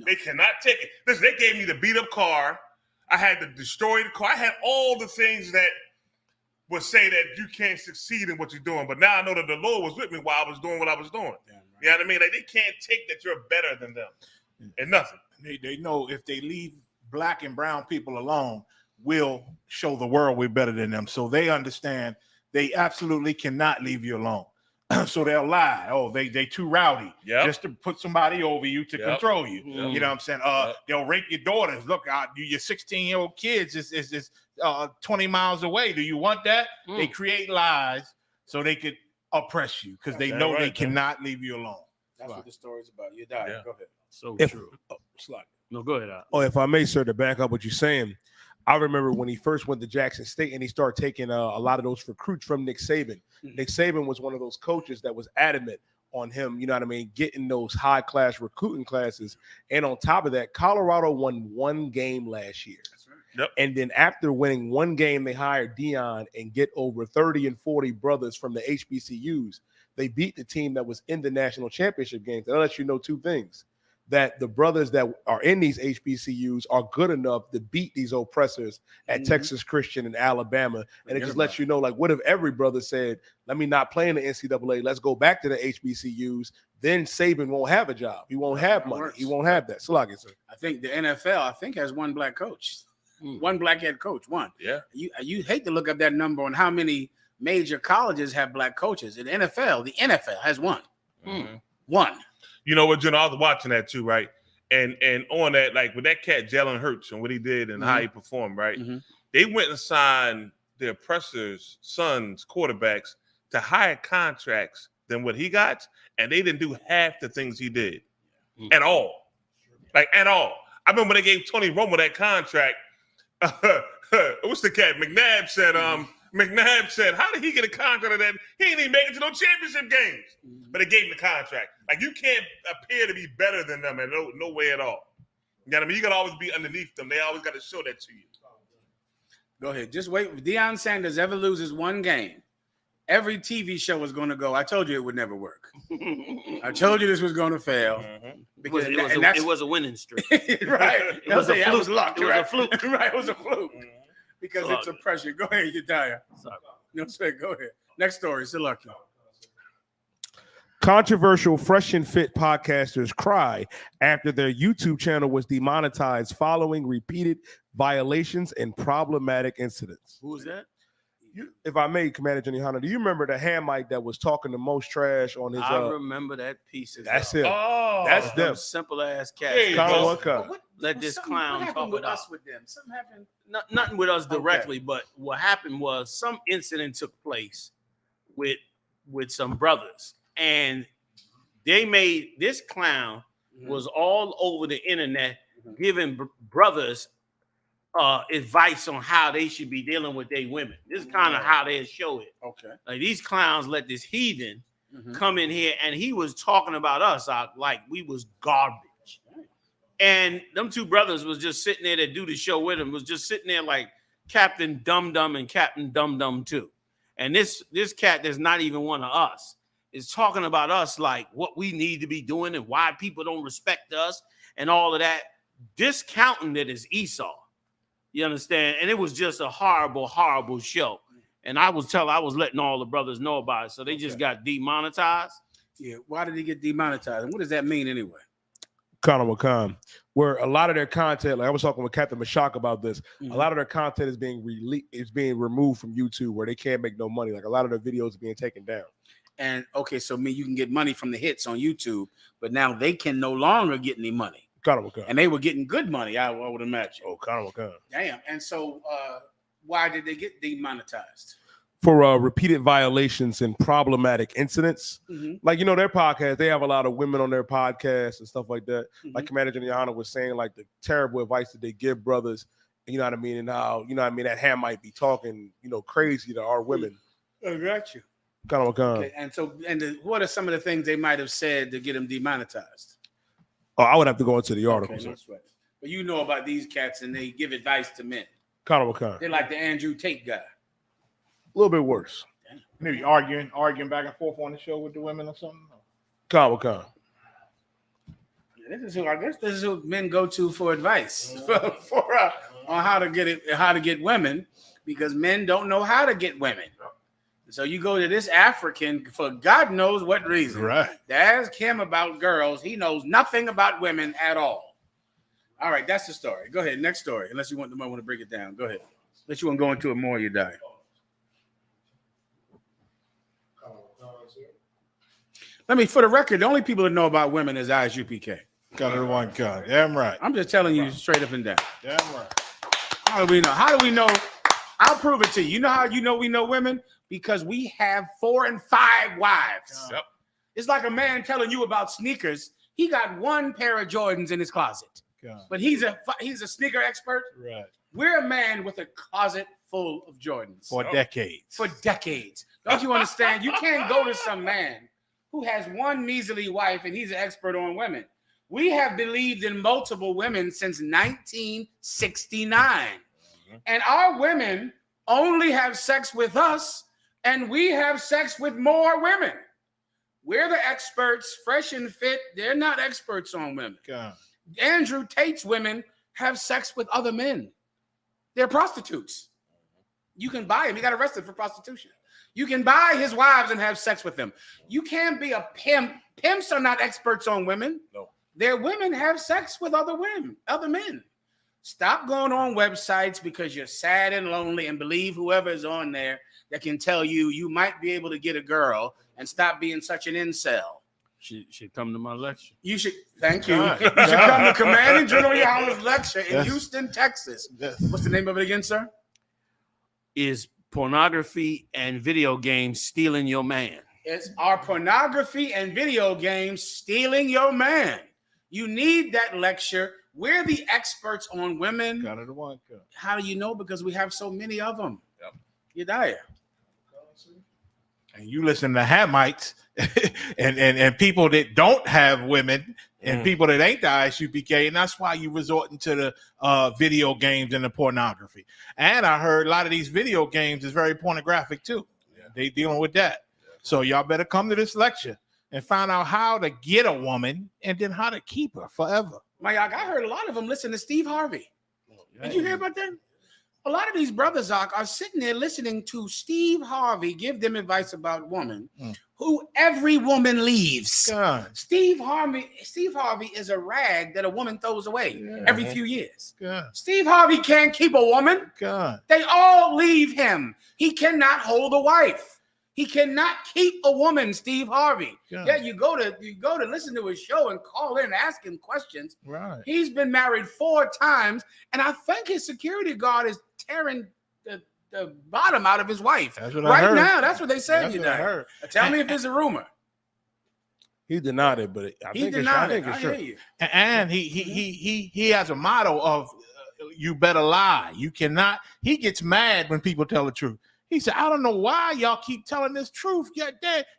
They cannot take it. Listen, they gave me the beat up car. I had to destroy the car. I had all the things that would say that you can't succeed in what you're doing. But now I know that the Lord was with me while I was doing what I was doing. You know what I mean? Like, they can't take that you're better than them in nothing. They know if they leave black and brown people alone, we'll show the world we're better than them. So they understand they absolutely cannot leave you alone. So they'll lie. Oh, they too rowdy just to put somebody over you to control you. You know what I'm saying? They'll rape your daughters. Look, your 16-year-old kids is 20 miles away. Do you want that? They create lies so they could oppress you because they know they cannot leave you alone. That's what the story's about. You died. Go ahead. So true. No, go ahead. If I may, sir, to back up what you're saying, I remember when he first went to Jackson State and he started taking a lot of those recruits from Nick Saban. Nick Saban was one of those coaches that was adamant on him, you know what I mean, getting those high-class recruiting classes. And on top of that, Colorado won one game last year. That's right. And then after winning one game, they hired Deion and get over 30 and 40 brothers from the HBCUs. They beat the team that was in the national championship games. That lets you know two things. That the brothers that are in these HBCUs are good enough to beat these oppressors at Texas Christian and Alabama. And it just lets you know, like, what if every brother said, let me not play in the NCAA, let's go back to the HBCUs, then Saban won't have a job. He won't have money. He won't have that. So, like I said, I think the NFL, has one black coach. One black head coach, one. Yeah. You hate to look up that number on how many major colleges have black coaches. In the NFL has one. One. You know what, Jen? I was watching that too, right? And on that, like with that cat Jalen Hurts and what he did and how he performed, right? They went and signed the oppressors' sons, quarterbacks, to higher contracts than what he got, and they didn't do half the things he did at all. Like, at all. I remember when they gave Tony Romo that contract. What's the cat? McNabb said, how did he get a contract of that? He didn't even make it to no championship games. But they gave him the contract. Like, you can't appear to be better than them in no way at all. You know what I mean? You got to always be underneath them. They always got to show that to you. Go ahead. Just wait. If DeionSanders ever loses one game, every TV show is going to go. I told you it would never work. I told you this was going to fail. Because it was a winning streak. Right. It was a fluke. It was luck. It was a fluke. Right. It was a fluke. Because it's a pressure. Go ahead, Yedaya. No, sir. Go ahead. Next story. Still lucky. Controversial Fresh and Fit podcasters cry after their YouTube channel was demonetized following repeated violations and problematic incidents. Who was that? If I may, Commander Jenny Hunter, do you remember the Hamite that was talking the most trash on his? I remember that piece. That's it. Oh, that's them. Simple ass cats. Let this clown what talk happened with it out. us with them? Something happened. Nothing with us directly, but what happened was some incident took place with some brothers, and they made this clown was all over the internet giving brothers advice on how they should be dealing with their women. This is kind of how they show it. Okay. Like these clowns let this heathen come in here, and he was talking about us like we was garbage. And them two brothers was just sitting there to do the show with him, was just sitting there like Captain Dum Dum and Captain Dum Dum too. And this cat that's not even one of us is talking about us like what we need to be doing and why people don't respect us and all of that, discounting that it's Esau. You understand? And it was just a horrible, horrible show. And I was letting all the brothers know about it. So they just got demonetized. Yeah. Why did he get demonetized? And what does that mean anyway? Khan, where a lot of their content, like I was talking with Captain Mashak about this, a lot of their content is being removed from YouTube where they can't make no money. Like a lot of their videos are being taken down. And okay, so you can get money from the hits on YouTube, but now they can no longer get any money. And they were getting good money, I would imagine. Oh, damn. And so why did they get demonetized? For repeated violations and problematic incidents. Like, you know, their podcast, they have a lot of women on their podcast and stuff like that. Like Commander Giuliano was saying, like the terrible advice that they give brothers, you know what I mean? And how, you know what I mean, that Ham might be talking, you know, crazy to our women. I got you. Okay. And so, what are some of the things they might have said to get them demonetized? Oh, I would have to go into the article. Okay, but you know about these cats and they give advice to men. They're like the Andrew Tate guy. A little bit worse. Maybe arguing back and forth on the show with the women or something. This is who men go to for advice on how to get women, because men don't know how to get women. So you go to this African for God knows what reason. Right. To ask him about girls. He knows nothing about women at all. All right, that's the story. Go ahead, next story. Unless you want to break it down. Go ahead. Unless you want to go into it more, you die. For the record, the only people that know about women is ISUPK. Got it one gun. Damn right. I'm just telling you straight up and down. Damn right. How do we know? How do we know? I'll prove it to you. You know how you know we know women? Because we have 4 and 5 wives. Yep. It's like a man telling you about sneakers. He got 1 pair of Jordans in his closet. But he's a sneaker expert. Right. We're a man with a closet full of Jordans. For decades. For decades. Don't you understand? You can't go to some man who has 1 measly wife and he's an expert on women. We have believed in multiple women since 1969. And our women only have sex with us, and we have sex with more women. We're the experts, Fresh and Fit. They're not experts on women. Andrew Tate's women have sex with other men. They're prostitutes. You can buy him. He got arrested for prostitution. You can buy his wives and have sex with them. You can't be a pimp. Pimps are not experts on women. No. Their women have sex with other men. Stop going on websites because you're sad and lonely and believe whoever is on there that can tell you might be able to get a girl, and stop being such an incel. She should come to my lecture. You should. Thank you. You should come to Commanding General Yohana's lecture in Houston, Texas. What's the name of it again, sir? Is pornography and video games stealing your man? It's our pornography and video games stealing your man. You need that lecture. We're the experts on women. Got it one. How do you know? Because we have so many of them. Yep. You die. And you listen to Hamites and people that don't have women and people that ain't the ISUPK, and that's why you resorting to the video games and the pornography. And I heard a lot of these video games is very pornographic too. They dealing with that. So y'all better come to this lecture and find out how to get a woman and then how to keep her forever. I heard a lot of them listen to Steve Harvey. Did you hear about that? A lot of these brothers are sitting there listening to Steve Harvey give them advice about women who every woman leaves. God. Steve Harvey is a rag that a woman throws away every few years. God. Steve Harvey can't keep a woman. God. They all leave him. He cannot hold a wife. He cannot keep a woman, Steve Harvey. God. Yeah, you go to listen to his show and call in and ask him questions. Right. He's been married 4 times, and I think his security guard is tearing the bottom out of his wife. That's what I heard. Right now, that's what they said. That's what I heard. Tell me if it's a rumor. He denied it, but I think it's true. I hear you. And he has a motto of you better lie. You cannot. He gets mad when people tell the truth. He said, I don't know why y'all keep telling this truth.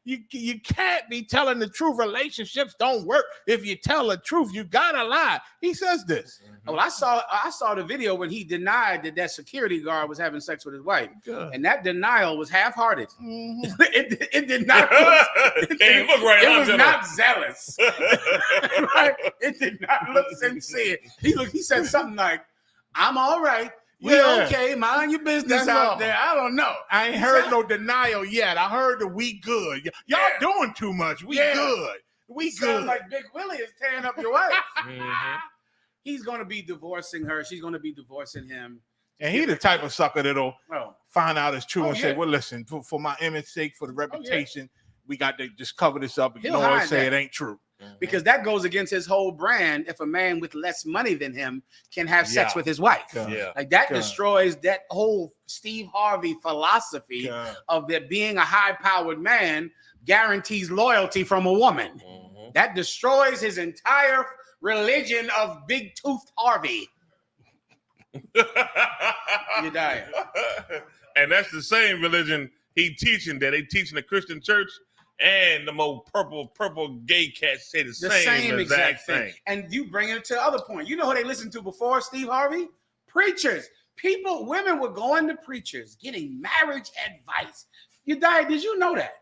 You can't be telling the truth. Relationships don't work if you tell the truth. You gotta lie. He says this. Well, I saw the video when he denied that security guard was having sex with his wife, and that denial was half-hearted. It did not. It was not zealous. Right? It did not look sincere. He said something like, "I'm all right. We okay. Mind your business out there." I don't know. I ain't heard no denial yet. I heard that we good. Y'all doing too much. We good. We good. Sounds like Big Willie is tearing up your wife. He's going to be divorcing her. She's going to be divorcing him. And he the type of sucker that'll find out it's true and say, well, listen, for my image sake, for the reputation, we got to just cover this up, ignore it, say it ain't true. Because that goes against his whole brand. If a man with less money than him can have sex with his wife, like that destroys that whole Steve Harvey philosophy of that being a high-powered man guarantees loyalty from a woman. That destroys his entire religion of big-toothed Harvey. You die. And that's the same religion he teaching that they teach in the Christian church. And the more purple gay cats say the same exact thing. And you bring it to the other point. You know who they listened to before Steve Harvey? Preachers. Women were going to preachers, getting marriage advice. You died. Did you know that?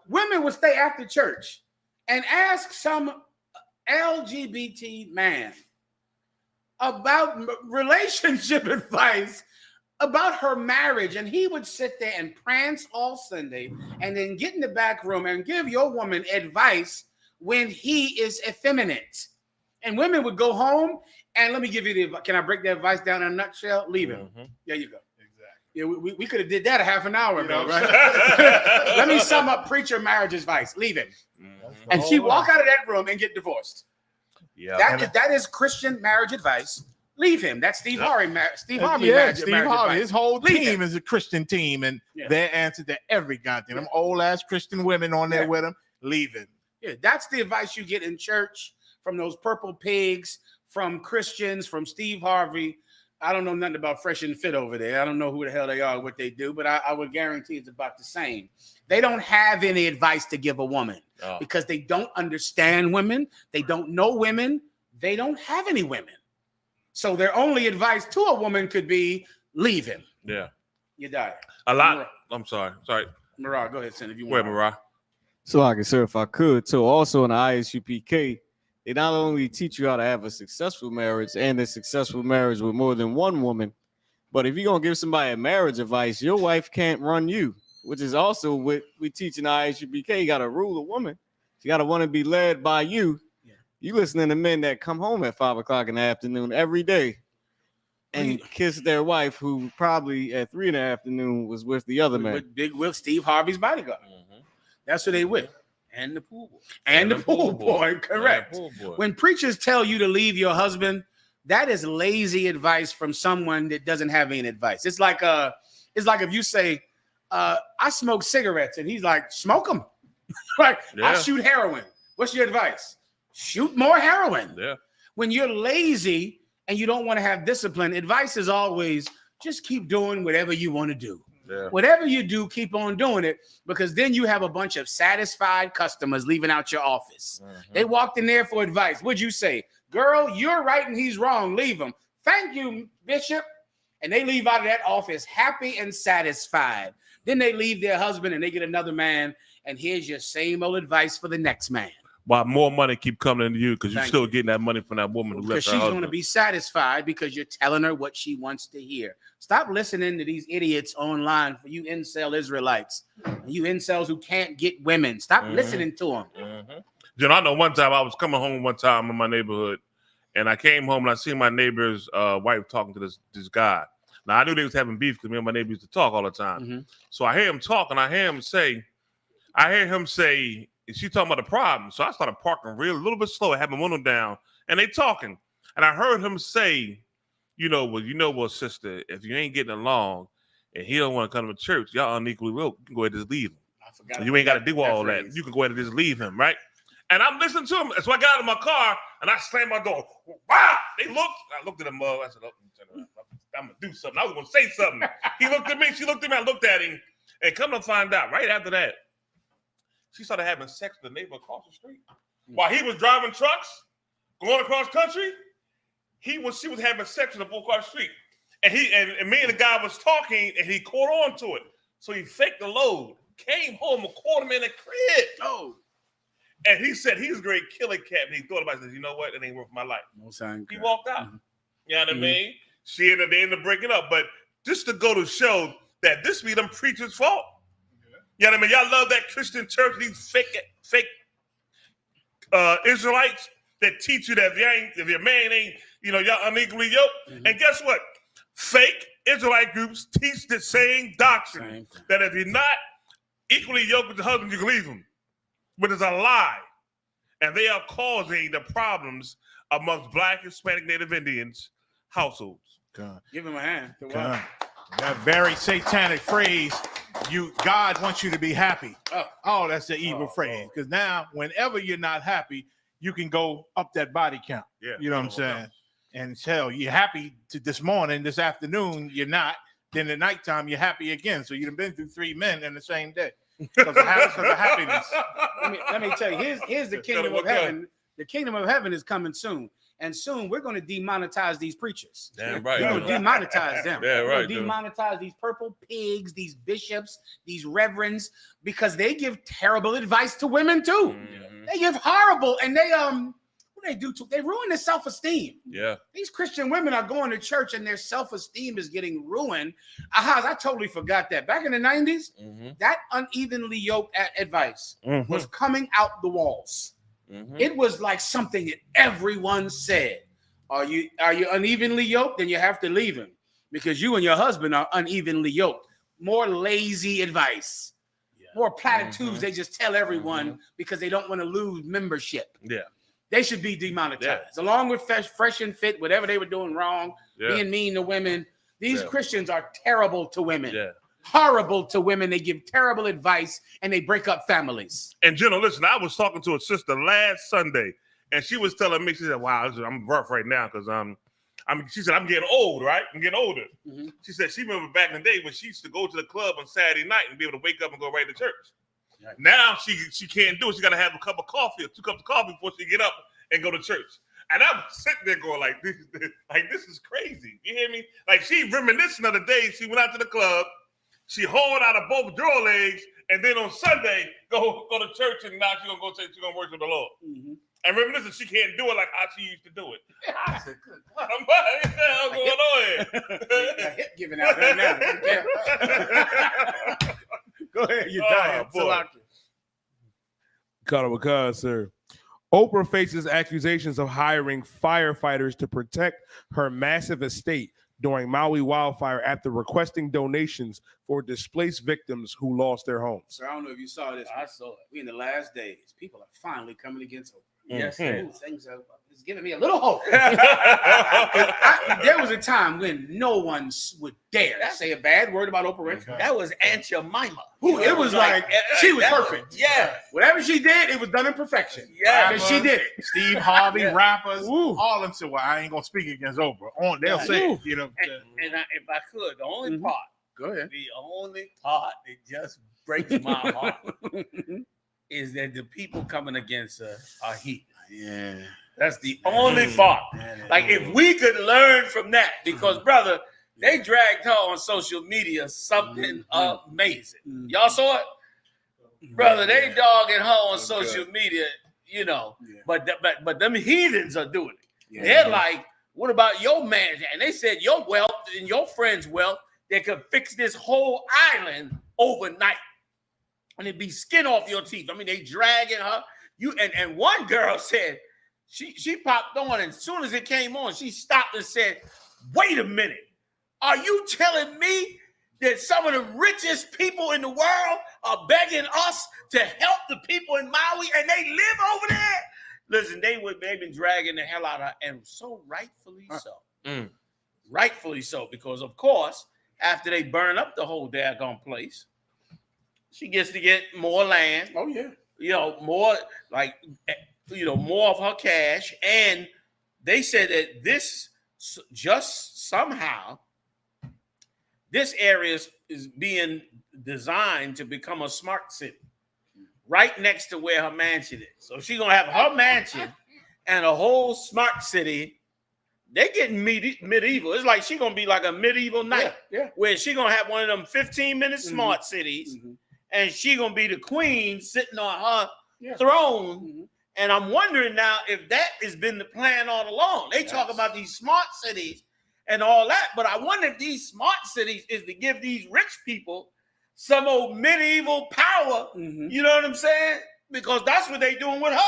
Women would stay after church and ask some LGBT man about relationship advice about her marriage, and he would sit there and prance all Sunday and then get in the back room and give your woman advice when he is effeminate. And women would go home and let me give you the advice. Can I break the advice down in a nutshell? Leave him. There you go. Exactly. Yeah, we could have did that a half an hour ago, right? Let me sum up preacher marriage advice. Leave him. And she walk out of that room and get divorced. Yeah, that is Christian marriage advice. Leave him. That's Steve Harvey. Steve Harvey. Steve Harvey. His whole team is a Christian team, and their answer to every goddamn them old ass Christian women on there with him. Leave him. Yeah, that's the advice you get in church from those purple pigs, from Christians, from Steve Harvey. I don't know nothing about Fresh and Fit over there. I don't know who the hell they are, what they do, but I would guarantee it's about the same. They don't have any advice to give a woman because they don't understand women. They don't know women. They don't have any women. So their only advice to a woman could be leave him. Yeah. You die. A lot. I'm sorry. Marah, go ahead, Sen, if you want. Wait, Marah. So I can, sir, if I could. So also in the ISUPK, they not only teach you how to have a successful marriage and a successful marriage with more than one woman, but if you're going to give somebody a marriage advice, your wife can't run you, which is also what we teach in the ISUPK. You got to rule a woman. You got to want to be led by you. You listening to men that come home at 5 o'clock in the afternoon every day and kiss their wife, who probably at 3 in the afternoon was with the other man. With Big Will, Steve Harvey's bodyguard. That's who they with. And the pool boy. And the pool boy, correct. Pool boy. When preachers tell you to leave your husband, that is lazy advice from someone that doesn't have any advice. It's like if you say, I smoke cigarettes, and he's like, smoke them. Right? I shoot heroin. What's your advice? Shoot more heroin. Yeah. When you're lazy and you don't want to have discipline, advice is always just keep doing whatever you want to do. Yeah. Whatever you do, keep on doing it, because then you have a bunch of satisfied customers leaving out your office. They walked in there for advice. What'd you say? Girl, you're right and he's wrong. Leave him. Thank you, Bishop. And they leave out of that office happy and satisfied. Then they leave their husband and they get another man. And here's your same old advice for the next man. While more money keep coming to you because you're still getting that money from that woman who left her Because she's husband. going to be satisfied because you're telling her what she wants to hear. Stop listening to these idiots online, for you incel Israelites, you incels who can't get women. Stop listening to them. You know, I know one time I was coming home one time in my neighborhood, and I came home and I seen my neighbor's wife talking to this guy. Now, I knew they was having beef because me and my neighbor used to talk all the time. So I hear him talk, and I hear him say, she talking about the problem. So I started parking a little bit slow, had my window down, and they talking. And I heard him say, well, sister, if you ain't getting along and he don't want to come to church, y'all unequally will. You can go ahead and just leave him. You ain't got to do all that. You can go ahead and just leave him, right? And I'm listening to him. So I got out of my car and I slammed my door. Wow! They looked. I looked at him. I said, I'm going to do something. I was going to say something. He looked at me. She looked at me. I looked at him. And come to find out, right after that, she started having sex with the neighbor across the street. While he was driving trucks, going across country, she was having sex with the boy across the street. And me and the guy was talking, and he caught on to it. So he faked the load, came home and caught him in the crib. Oh. And he said he was going to kill a cat. And he thought about it. He said, you know what? It ain't worth my life. He walked out. You know what I mean? They ended up breaking up. But just to go to show that this be them preachers' fault. You know what I mean? Y'all love that Christian church, these fake Israelites that teach you that if your man ain't, y'all unequally yoked. And guess what? Fake Israelite groups teach the same doctrine that if you're not equally yoked with your husband, you can leave him. But it's a lie. And they are causing the problems amongst Black, Hispanic, Native Indians households. Give him a hand. That very satanic phrase, God wants you to be happy. Oh, that's the evil phrase. Because now, whenever you're not happy, you can go up that body count. Yeah, you know what I'm saying? And tell you're happy to this morning, this afternoon, you're not. Then at nighttime, you're happy again. So you've been through 3 men in the same day. Because of happiness. Let me tell you, here's the kingdom of heaven. The kingdom of heaven is coming soon. And soon we're going to demonetize these preachers. Damn right. We're going to demonetize them. Yeah, right. We're going to demonetize these purple pigs, these bishops, these reverends, because they give terrible advice to women too. They give horrible, and they what they do to they ruin their self-esteem. Yeah. These Christian women are going to church and their self-esteem is getting ruined. I totally forgot that. Back in the 90s, that unevenly yoked advice was coming out the walls. It was like something that everyone said. Are you unevenly yoked? Then you have to leave him because you and your husband are unevenly yoked. More lazy advice, more platitudes. They just tell everyone because they don't want to lose membership. Yeah, they should be demonetized along with Fresh and Fit. Whatever they were doing wrong, being mean to women. These Christians are terrible to women. Yeah. Horrible to women. They give terrible advice and they break up families. And Jenna, listen, I was talking to a sister last Sunday, and she was telling me, she said, "Wow, I'm rough right now because she said I'm getting old, right? I'm getting older." She said she remember back in the day when she used to go to the club on Saturday night and be able to wake up and go right to church. Right. Now she can't do it. She got to have a cup of coffee or 2 cups of coffee before she get up and go to church. And I was sitting there going like, this is crazy. You hear me? Like she reminiscing of the days she went out to the club. She hauled out of both door legs, and then on Sunday go to church, and now she's gonna worship the Lord. And reminiscing, she can't do it like how she used to do it. I said, "Good God, what the hell going on here?" Hip giving out right now. Go ahead, you dying. Because, sir. Oprah faces accusations of hiring firefighters to protect her massive estate during Maui wildfire after requesting donations for displaced victims who lost their homes. So I don't know if you saw this. I saw it. We in the last days. People are finally coming against Oprah. Yes, things are it's giving me a little hope. There was a time when no one would dare say a bad word about Oprah Winfrey. That was Aunt Jemima. It was like she was perfect. Yeah. Whatever she did, it was done in perfection. Yeah. Because she did it. Steve Harvey, rappers, all them said, "Well, I ain't gonna speak against Oprah." They'll say, And if I could, the only part Go ahead. The only part that just breaks my heart is that the people coming against her are heathens. Yeah. That's the only part. Like, if we could learn from that, because, brother, they dragged her on social media something amazing. Y'all saw it? Brother, they dogging her on social media, you know, but them heathens are doing it. They're like, what about your man? And they said your wealth and your friend's wealth, they could fix this whole island overnight. And it'd be skin off your teeth. I mean, they dragging her. And one girl said, she popped on, and as soon as it came on, she stopped and said, wait a minute. Are you telling me that some of the richest people in the world are begging us to help the people in Maui, and they live over there? Listen, they've been dragging the hell out of her, and so rightfully so. Rightfully so, because of course, after they burn up the whole daggone place, she gets to get more land. Oh yeah. You know, more like, you know, more of her cash. And they said that this just somehow, this area is being designed to become a smart city right next to where her mansion is. So she's going to have her mansion and a whole smart city. They're getting medieval. It's like she's going to be like a medieval knight, where she's going to have one of them 15-minute smart cities, and she's going to be the queen sitting on her throne. And I'm wondering now if that has been the plan all along. They talk about these smart cities and all that, but I wonder if these smart cities is to give these rich people some old medieval power. You know what I'm saying? Because that's what they doing with her.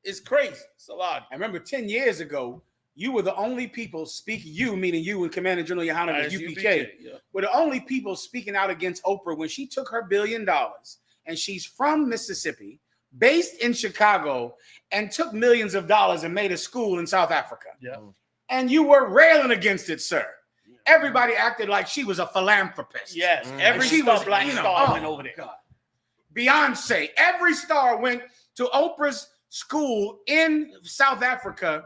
It's crazy. It's a lot. I remember 10 years ago, you were the only people speaking, you, meaning you and Commander General Yohana, the UPK, were the only people speaking out against Oprah when she took her $1 billion, and she's from Mississippi, based in Chicago, and took millions of dollars and made a school in South Africa. And you were railing against it, sir. Everybody acted like she was a philanthropist. Yes, every black star went over there. God. Beyonce, every star went to Oprah's school in South Africa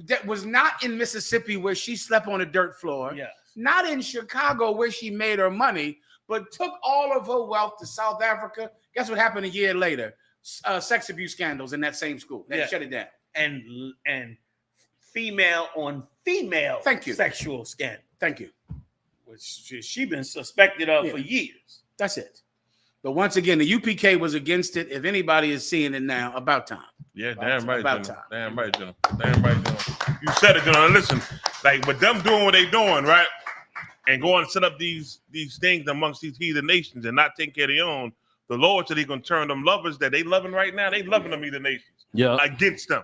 that was not in Mississippi where she slept on a dirt floor, not in Chicago where she made her money, but took all of her wealth to South Africa. Guess what happened a year later? Sex abuse scandals in that same school. They shut it down. And female on female sexual scandal. Thank you. Which she been suspected of for years. That's it. But once again, the UPK was against it. If anybody is seeing it now, about time. Yeah, damn right. About time. Damn right, General. Damn right, General. You said it, General. Listen, like with them doing what they doing, right? And going and set up these things amongst these heathen nations and not taking care of their own, the Lord said he's going to turn them lovers that they loving right now, they loving them heathen nations against them.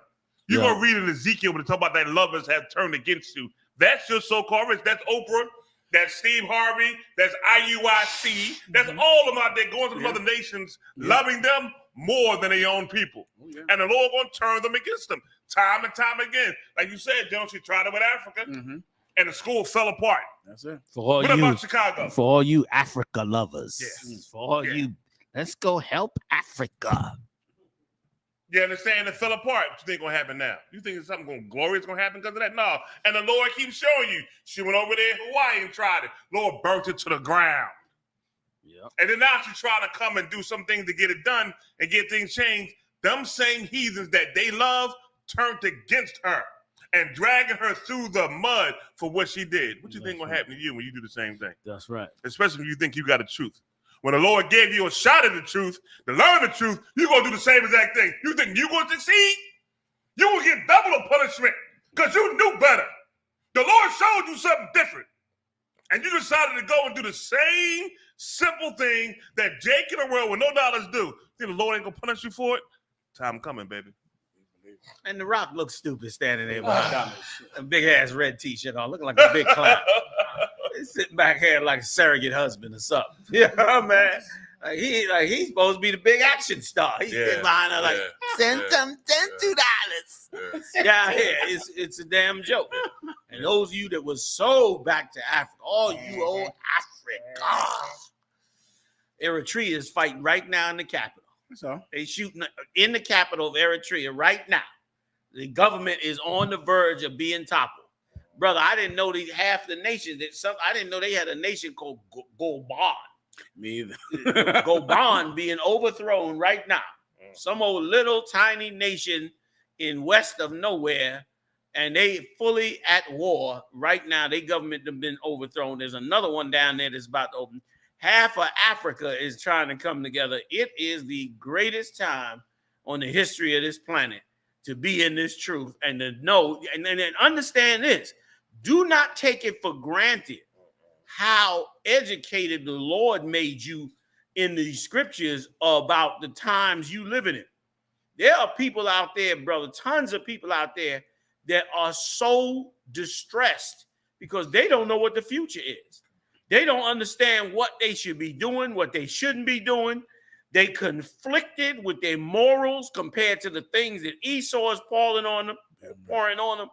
You're going to read in Ezekiel when they talk about that lovers have turned against you. That's your so-called rich. That's Oprah. That's Steve Harvey. That's IUIC. That's all of them out there going to other nations, loving them more than their own people. And the Lord going to turn them against them time and time again. Like you said, Jones, she tried it with Africa, and the school fell apart. That's it. What about Chicago? For all you Africa lovers. For all you, let's go help Africa. You understand? It fell apart. What you think gonna happen now? You think something glorious gonna happen because of that? No. And the Lord keeps showing you. She went over there in Hawaii and tried it. Lord burnt it to the ground. And then now she's trying to come and do some things to get it done and get things changed. Them same heathens that they love turned against her and dragging her through the mud for what she did. What you think gonna happen to you when you do the same thing? That's right. Especially when you think you got the truth. When the Lord gave you a shot at the truth, to learn the truth, you're going to do the same exact thing. You think you're going to succeed? You will get double the punishment because you knew better. The Lord showed you something different. And you decided to go and do the same simple thing that Jake in the world with no dollars do. Think the Lord ain't going to punish you for it? Time coming, baby. And The Rock looks stupid standing there with a big-ass red T-shirt on, looking like a big clown. He's sitting back here like a surrogate husband or something. Yeah, man. He's supposed to be the big action star. He's sitting behind her like, send $2. Yeah, it's a damn joke. And those of you that was so back to Africa, all you old Africa. Eritrea is fighting right now in the capital. So they shooting in the capital of Eritrea right now. The government is on the verge of being toppled brother, I didn't know these half the nations I didn't know they had a nation called Goban. Me either. Goban being overthrown right now. Some old little tiny nation in west of nowhere, and they fully at war right now. Their government have been overthrown. There's another one down there that's about to open. Half of Africa is trying to come together. It is the greatest time on the history of this planet to be in this truth and to know and understand this. Do not take it for granted how educated the Lord made you in the scriptures about the times you live in it. There are people out there, brother, tons of people out there that are so distressed because they don't know what the future is. They don't understand what they should be doing, what they shouldn't be doing. They conflicted with their morals compared to the things that Esau is pouring on them.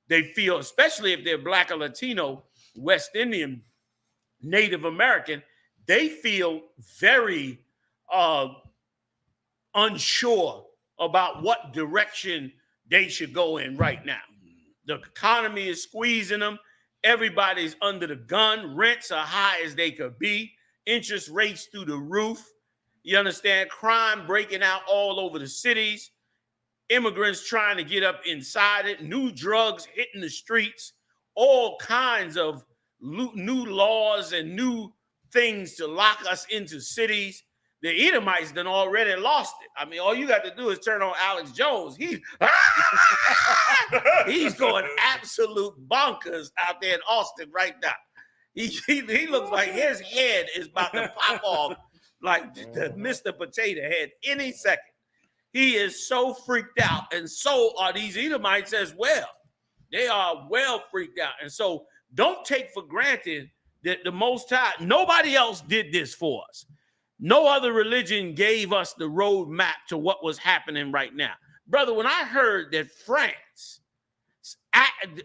They feel, especially if they're Black or Latino, West Indian, Native American, they feel very unsure about what direction they should go in right now. The economy is squeezing them. Everybody's under the gun. Rents are high as they could be. Interest rates through the roof. You understand? Crime breaking out all over the cities. Immigrants trying to get up inside it. New drugs hitting the streets. All kinds of new laws and new things to lock us into cities. The Edomites done already lost it. I mean, all you got to do is turn on Alex Jones. He's going absolute bonkers out there in Austin right now. He looks like his head is about to pop off like the Mr. Potato Head any second. He is so freaked out, and so are these Edomites as well. They are well freaked out. And so don't take for granted that the Most High, nobody else did this for us. No other religion gave us the roadmap to what was happening right now. Brother, when I heard that France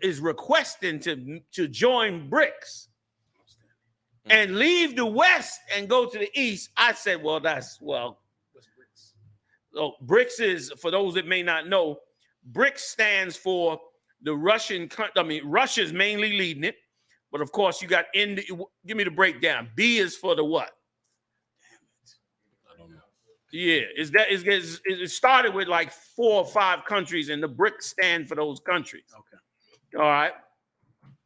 is requesting to join BRICS and leave the West and go to the East, I said, well, what's BRICS? So BRICS is, for those that may not know, BRICS stands for the Russian, Russia's mainly leading it. But of course, you got India. Give me the breakdown. B is for the what? Yeah, it started with like 4 or 5 countries, and the BRICS stand for those countries. Okay. All right.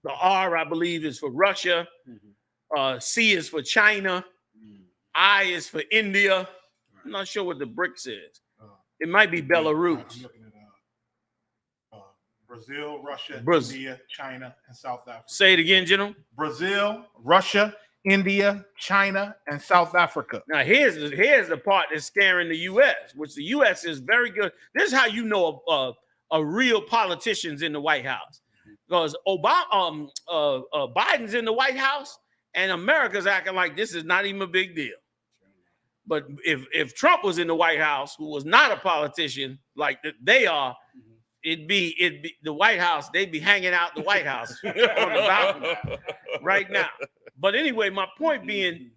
The R, I believe, is for Russia. C is for China. I is for India. I'm not sure what the BRICS is. It might be Belarus. I'm looking at Brazil, Russia, India, China, and South Africa. Say it again, General. Brazil, Russia, India, China, and South Africa. Now, here's the part that's scaring the U.S., which the U.S. is very good. This is how you know a real politician's in the White House. Because Biden's in the White House, and America's acting like this is not even a big deal. But if Trump was in the White House, who was not a politician like they are, it'd be the White House. They'd be hanging out the White House on the balcony right now. But anyway, my point being,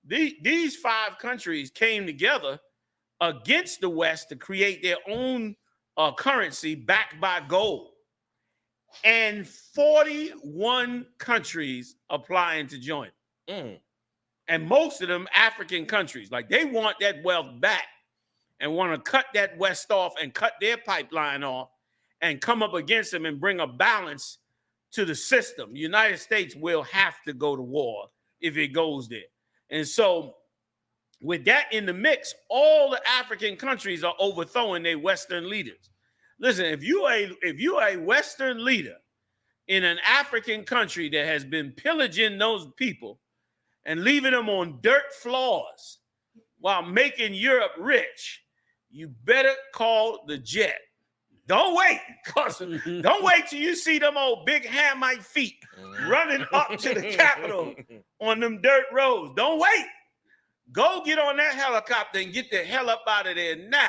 these 5 countries came together against the West to create their own currency backed by gold. And 41 countries applying to join. And most of them African countries. Like, they want that wealth back and want to cut that West off and cut their pipeline off and come up against them and bring a balance to the system. The United States will have to go to war if it goes there. And so with that in the mix, all the African countries are overthrowing their Western leaders. Listen, if you are a Western leader in an African country that has been pillaging those people and leaving them on dirt floors while making Europe rich, you better call the jet. Don't wait, don't wait till you see them old big Hamite feet running up to the Capitol on them dirt roads. Don't wait. Go get on that helicopter and get the hell up out of there now.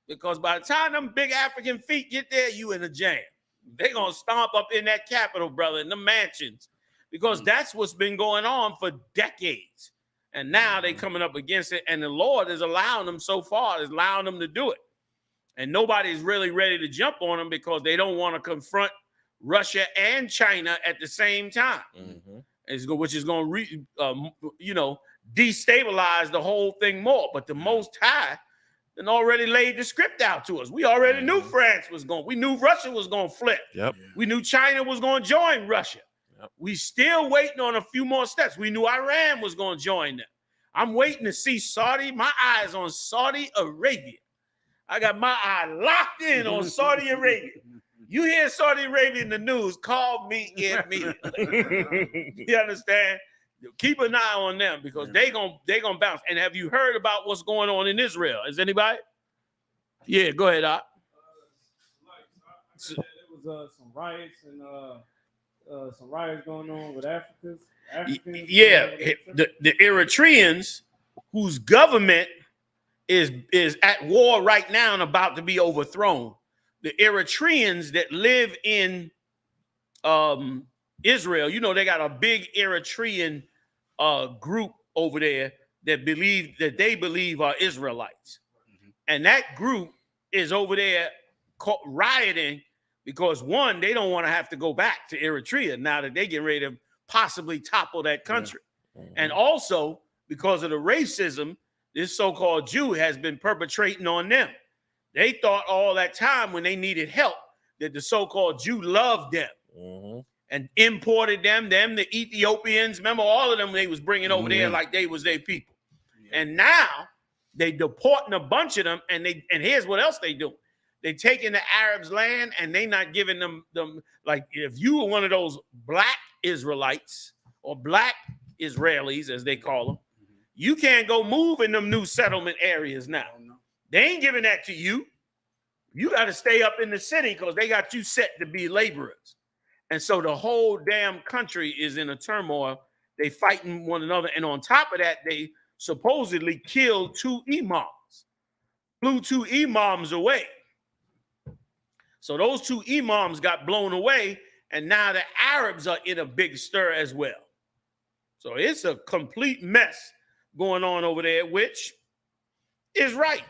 Because by the time them big African feet get there, you in a jam. They're going to stomp up in that Capitol, brother, in the mansions. Because that's what's been going on for decades. And now they're coming up against it. And the Lord is allowing them so far, is allowing them to do it. And nobody's really ready to jump on them because they don't want to confront Russia and China at the same time, which is going to, destabilize the whole thing more. But the Most High and already laid the script out to us. We already knew France was going. We knew Russia was going to flip. Yep. We knew China was going to join Russia. Yep. We still waiting on a few more steps. We knew Iran was going to join them. I'm waiting to see Saudi. My eyes on Saudi Arabia. I got my eye locked in on Saudi Arabia. You hear Saudi Arabia in the news, call me immediately. You understand? Keep an eye on them because they gonna bounce. And have you heard about what's going on in Israel? Is anybody? Yeah, go ahead, Doc. There was some riots and some riots going on with Africans. Yeah, the Eritreans, whose government is at war right now and about to be overthrown. The Eritreans that live in Israel, they got a big Eritrean group over there that they believe are Israelites. And that group is over there rioting because, one, they don't want to have to go back to Eritrea now that they get ready to possibly topple that country. And also because of the racism this so-called Jew has been perpetrating on them. They thought all that time when they needed help that the so-called Jew loved them and imported them, the Ethiopians. Remember all of them they was bringing over there like they was their people. And now they deporting a bunch of them, and here's what else they do. They taking the Arabs' land and they not giving them like if you were one of those black Israelites or black Israelis, as they call them, you can't go move in them new settlement areas now. They ain't giving that to you. You got to stay up in the city because they got you set to be laborers. And so the whole damn country is in a turmoil. They fighting one another. And on top of that, they supposedly killed 2 imams, blew 2 imams away. So those 2 imams got blown away. And now the Arabs are in a big stir as well. So it's a complete mess going on over there, which is right.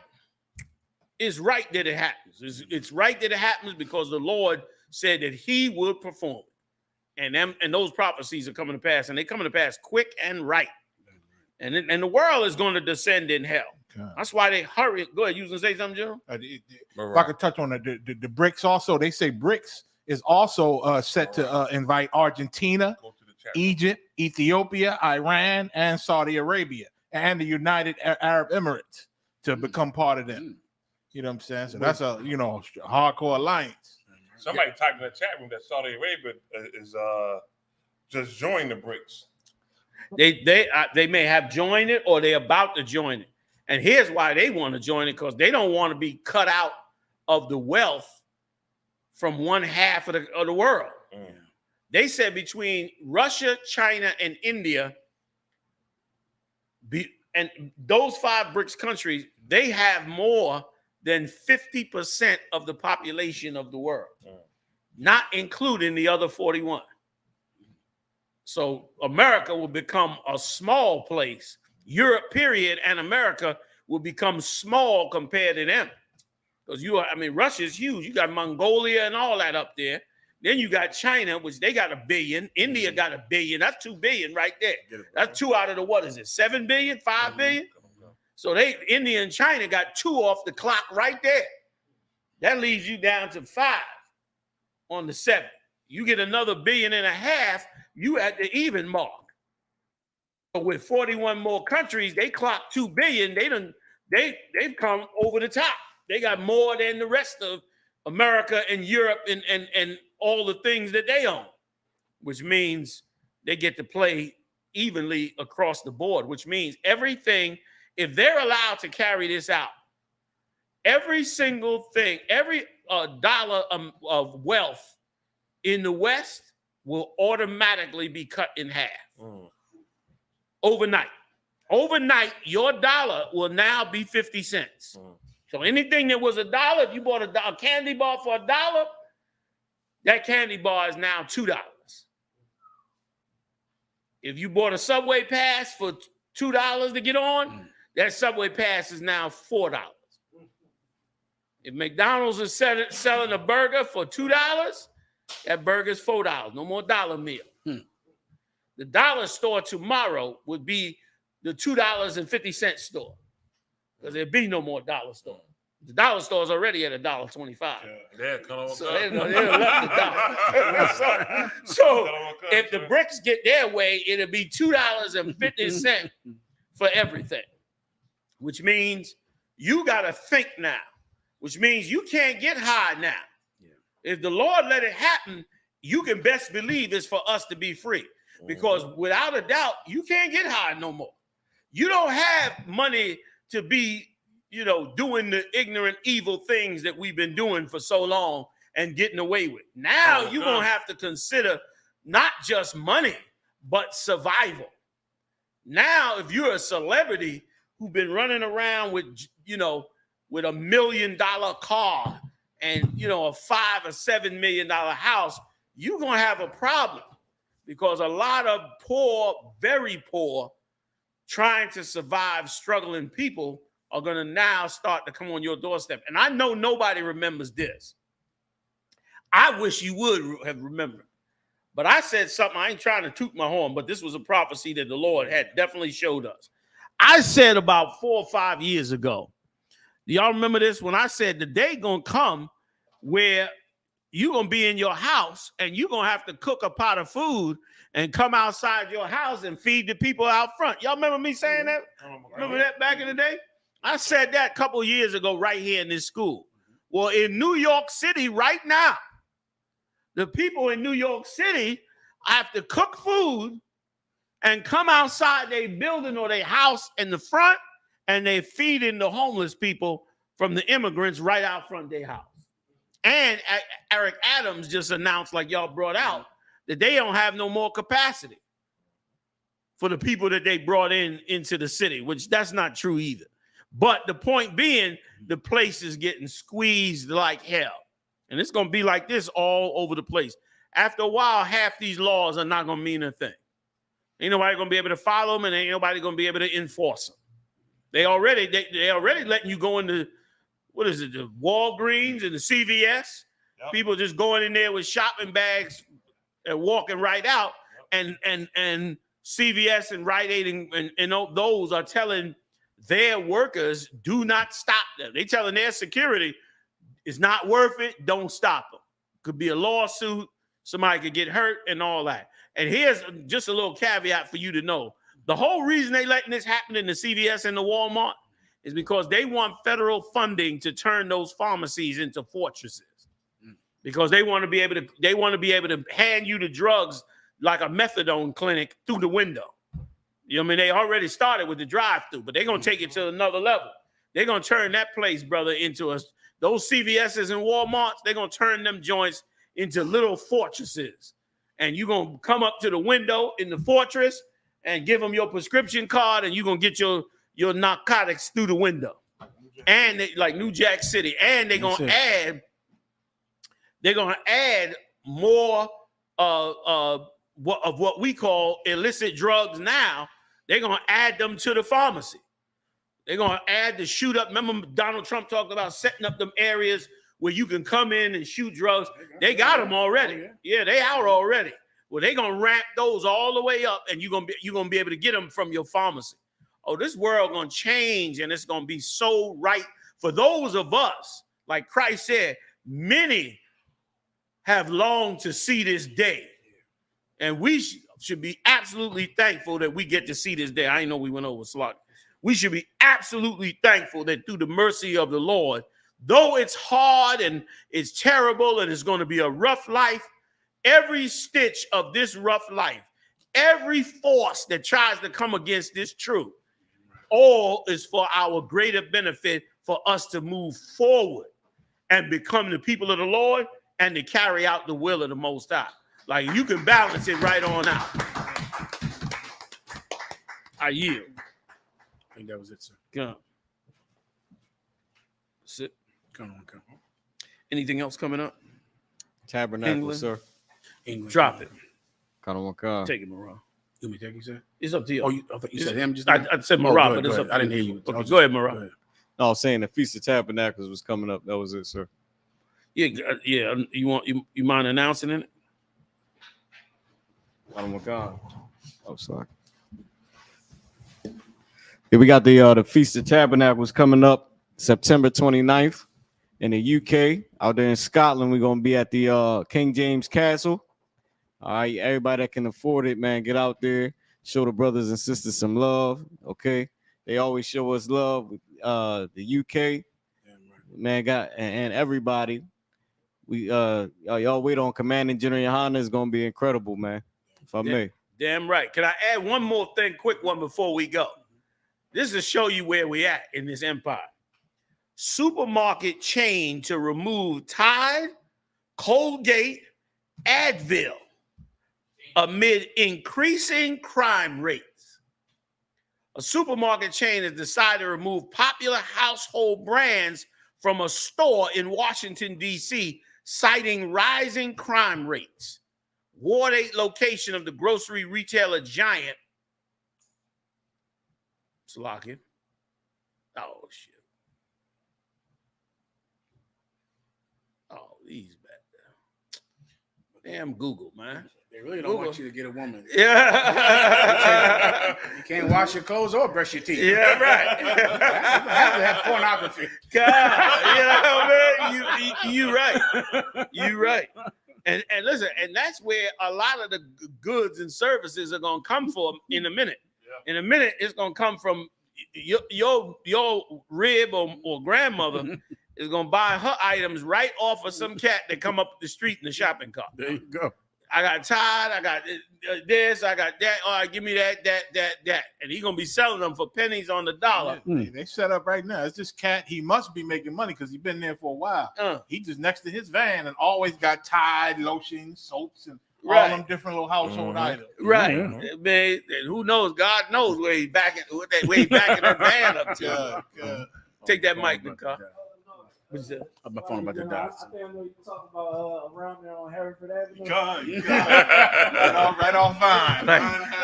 It's right that it happens. It's right that it happens because the Lord said that he would perform. And those prophecies are coming to pass, and they're coming to pass quick and right. And the world is going to descend in hell. That's why they hurry. Go ahead, you was going to say something, General? If I could touch on the BRICS also, they say BRICS is also set to invite Argentina, Egypt, Ethiopia, Iran, and Saudi Arabia, and the United Arab Emirates to become part of them. You know what I'm saying? So that's a hardcore alliance. Somebody typed in the chat room that Saudi Arabia is just joined the BRICS. They may have joined it or they're about to join it. And here's why they want to join it, because they don't want to be cut out of the wealth from one half of the world. They said between Russia, China, and India, and those 5 BRICS countries, they have more than 50% of the population of the world, not including the other 41. So America will become a small place. Europe, period, and America will become small compared to them. Because Russia is huge. You got Mongolia and all that up there. Then you got China, which they got 1 billion. India got 1 billion. That's 2 billion right there. That's 2 out of the 7 billion, 5 billion? So India and China got 2 off the clock right there. That leaves you down to 5 on the 7. You get another 1.5 billion, you at the even mark. But with 41 more countries, they clocked 2 billion. They've come over the top. They got more than the rest of America and Europe and all the things that they own, which means they get to play evenly across the board, which means everything, if they're allowed to carry this out, every single thing, every dollar of wealth in the West will automatically be cut in half overnight. Overnight, your dollar will now be 50 cents. So anything that was $1, if you bought a candy bar for $1, that candy bar is now $2. If you bought a subway pass for $2 to get on, that subway pass is now $4. If McDonald's is selling a burger for $2, That burger's $4. No more dollar meal. The dollar store tomorrow would be the $2.50 store. Because there'd be no more dollar store. The dollar store is already at $1.25. So they left the dollar. So if the bricks get their way, it'll be $2.50 for everything. Which means you got to think now. Which means you can't get high now. If the Lord let it happen, you can best believe it's for us to be free. Because without a doubt, you can't get high no more. You don't have money to be, doing the ignorant, evil things that we've been doing for so long and getting away with. Now you're going to have to consider not just money, but survival. Now, if you're a celebrity who's been running around with, with $1 million car and, a $5 or $7 million house, you're going to have a problem because a lot of poor, very poor, trying to survive, struggling people are going to now start to come on your doorstep. And I know nobody remembers this. I wish you would have remembered. But I said something, I ain't trying to toot my horn, but this was a prophecy that the Lord had definitely showed us. I said about 4 or 5 years ago, do y'all remember this? When I said the day going to come where you're going to be in your house and you're going to have to cook a pot of food and come outside your house and feed the people out front. Y'all remember me saying that? Remember that back in the day? I said that a couple of years ago right here in this school. Well, in New York City right now, the people in New York City have to cook food and come outside their building or their house in the front, and they feeding the homeless people from the immigrants right out front of their house. And Eric Adams just announced, like y'all brought out, that they don't have no more capacity for the people that they brought into the city, which that's not true either. But the point being, the place is getting squeezed like hell. And it's going to be like this all over the place. After a while, half these laws are not going to mean a thing. Ain't nobody going to be able to follow them, and ain't nobody going to be able to enforce them. They already letting you go into, what is it, the Walgreens and the CVS. Yep. People just going in there with shopping bags and walking right out. And CVS and Rite Aid and those are telling their workers, do not stop them. They telling their security, it's not worth it, don't stop them. Could be a lawsuit, somebody could get hurt and all that. And here's just a little caveat for you to know. The whole reason they letting this happen in the CVS and the Walmart is because they want federal funding to turn those pharmacies into fortresses. Because they want to be able to hand you the drugs like a methadone clinic through the window. You know what I mean? They already started with the drive-through, but they're going to take it to another level. They're going to turn that place, brother, into those CVSs and Walmarts, they're going to turn them joints into little fortresses. And you're going to come up to the window in the fortress and give them your prescription card, and you're going to get your narcotics through the window. And like New Jack City. And they're going to add more of what we call illicit drugs now. They're going to add them to the pharmacy. They're going to add the shoot up. Remember Donald Trump talked about setting up them areas where you can come in and shoot drugs. They got them already. Yeah, they out already. Well, they're going to ramp those all the way up, and you're going to be able to get them from your pharmacy. Oh, this world going to change, and it's going to be so right for those of us. Like Christ said, many have longed to see this day. And we should be absolutely thankful that we get to see this day. I didn't know we went over slot. We should be absolutely thankful that through the mercy of the Lord, though it's hard and it's terrible and it's going to be a rough life, every stitch of this rough life, every force that tries to come against this truth, all is for our greater benefit for us to move forward and become the people of the Lord and to carry out the will of the Most High. Like you can balance it right on out. I yield. I think that was it, sir. Come. Sit. Come on. Anything else coming up? Tabernacle, England? sir. England. Drop it. Take it, Marah. You want me to take you, sir? It's up to you. Oh, I thought you said him just I said Marah, but it's up to I didn't hear you. Okay, go ahead, Marah. No, I was saying the Feast of Tabernacles was coming up. That was it, sir. Yeah. You mind announcing it? Oh my God. Oh, sorry. Yeah, we got the Feast of Tabernacles coming up September 29th in the UK. Out there in Scotland, we're gonna be at the King James Castle. All right, everybody that can afford it, man, get out there, show the brothers and sisters some love. Okay, they always show us love. The UK, man, and everybody. We y'all wait on Commanding General Yohana. Is gonna be incredible, man. If I may. Damn right. Can I add one more thing, quick one before we go? This is to show you where we at in this empire. Supermarket chain to remove Tide, Colgate, Advil amid increasing crime rates. A supermarket chain has decided to remove popular household brands from a store in Washington, D.C., citing rising crime rates. Ward 8 location of the grocery retailer giant. Slocket. Oh, shit. Oh, these bad. Damn Google, man. They really don't want you to get a woman. Yeah. You can't wash your clothes or brush your teeth. Yeah, right. You have to have pornography. God, you right. You right. And listen, and that's where a lot of the goods and services are gonna come from in a minute. Yeah. In a minute, it's gonna come from your rib or grandmother is gonna buy her items right off of some cat that come up the street in the shopping cart. There you go. I got Tide, I got this, I got that. All right, give me that. And he's going to be selling them for pennies on the dollar. Yeah, they set up right now. It's this cat. He must be making money because he's been there for a while. He just next to his van and always got Tide, lotion, soaps, and all them different little household items. Right. Man, and who knows? God knows where he's backing that van up to. Take that mic, Nicole. I'm my phone about to die. I think I know you talking about around there on Hereford Avenue. Right on fine.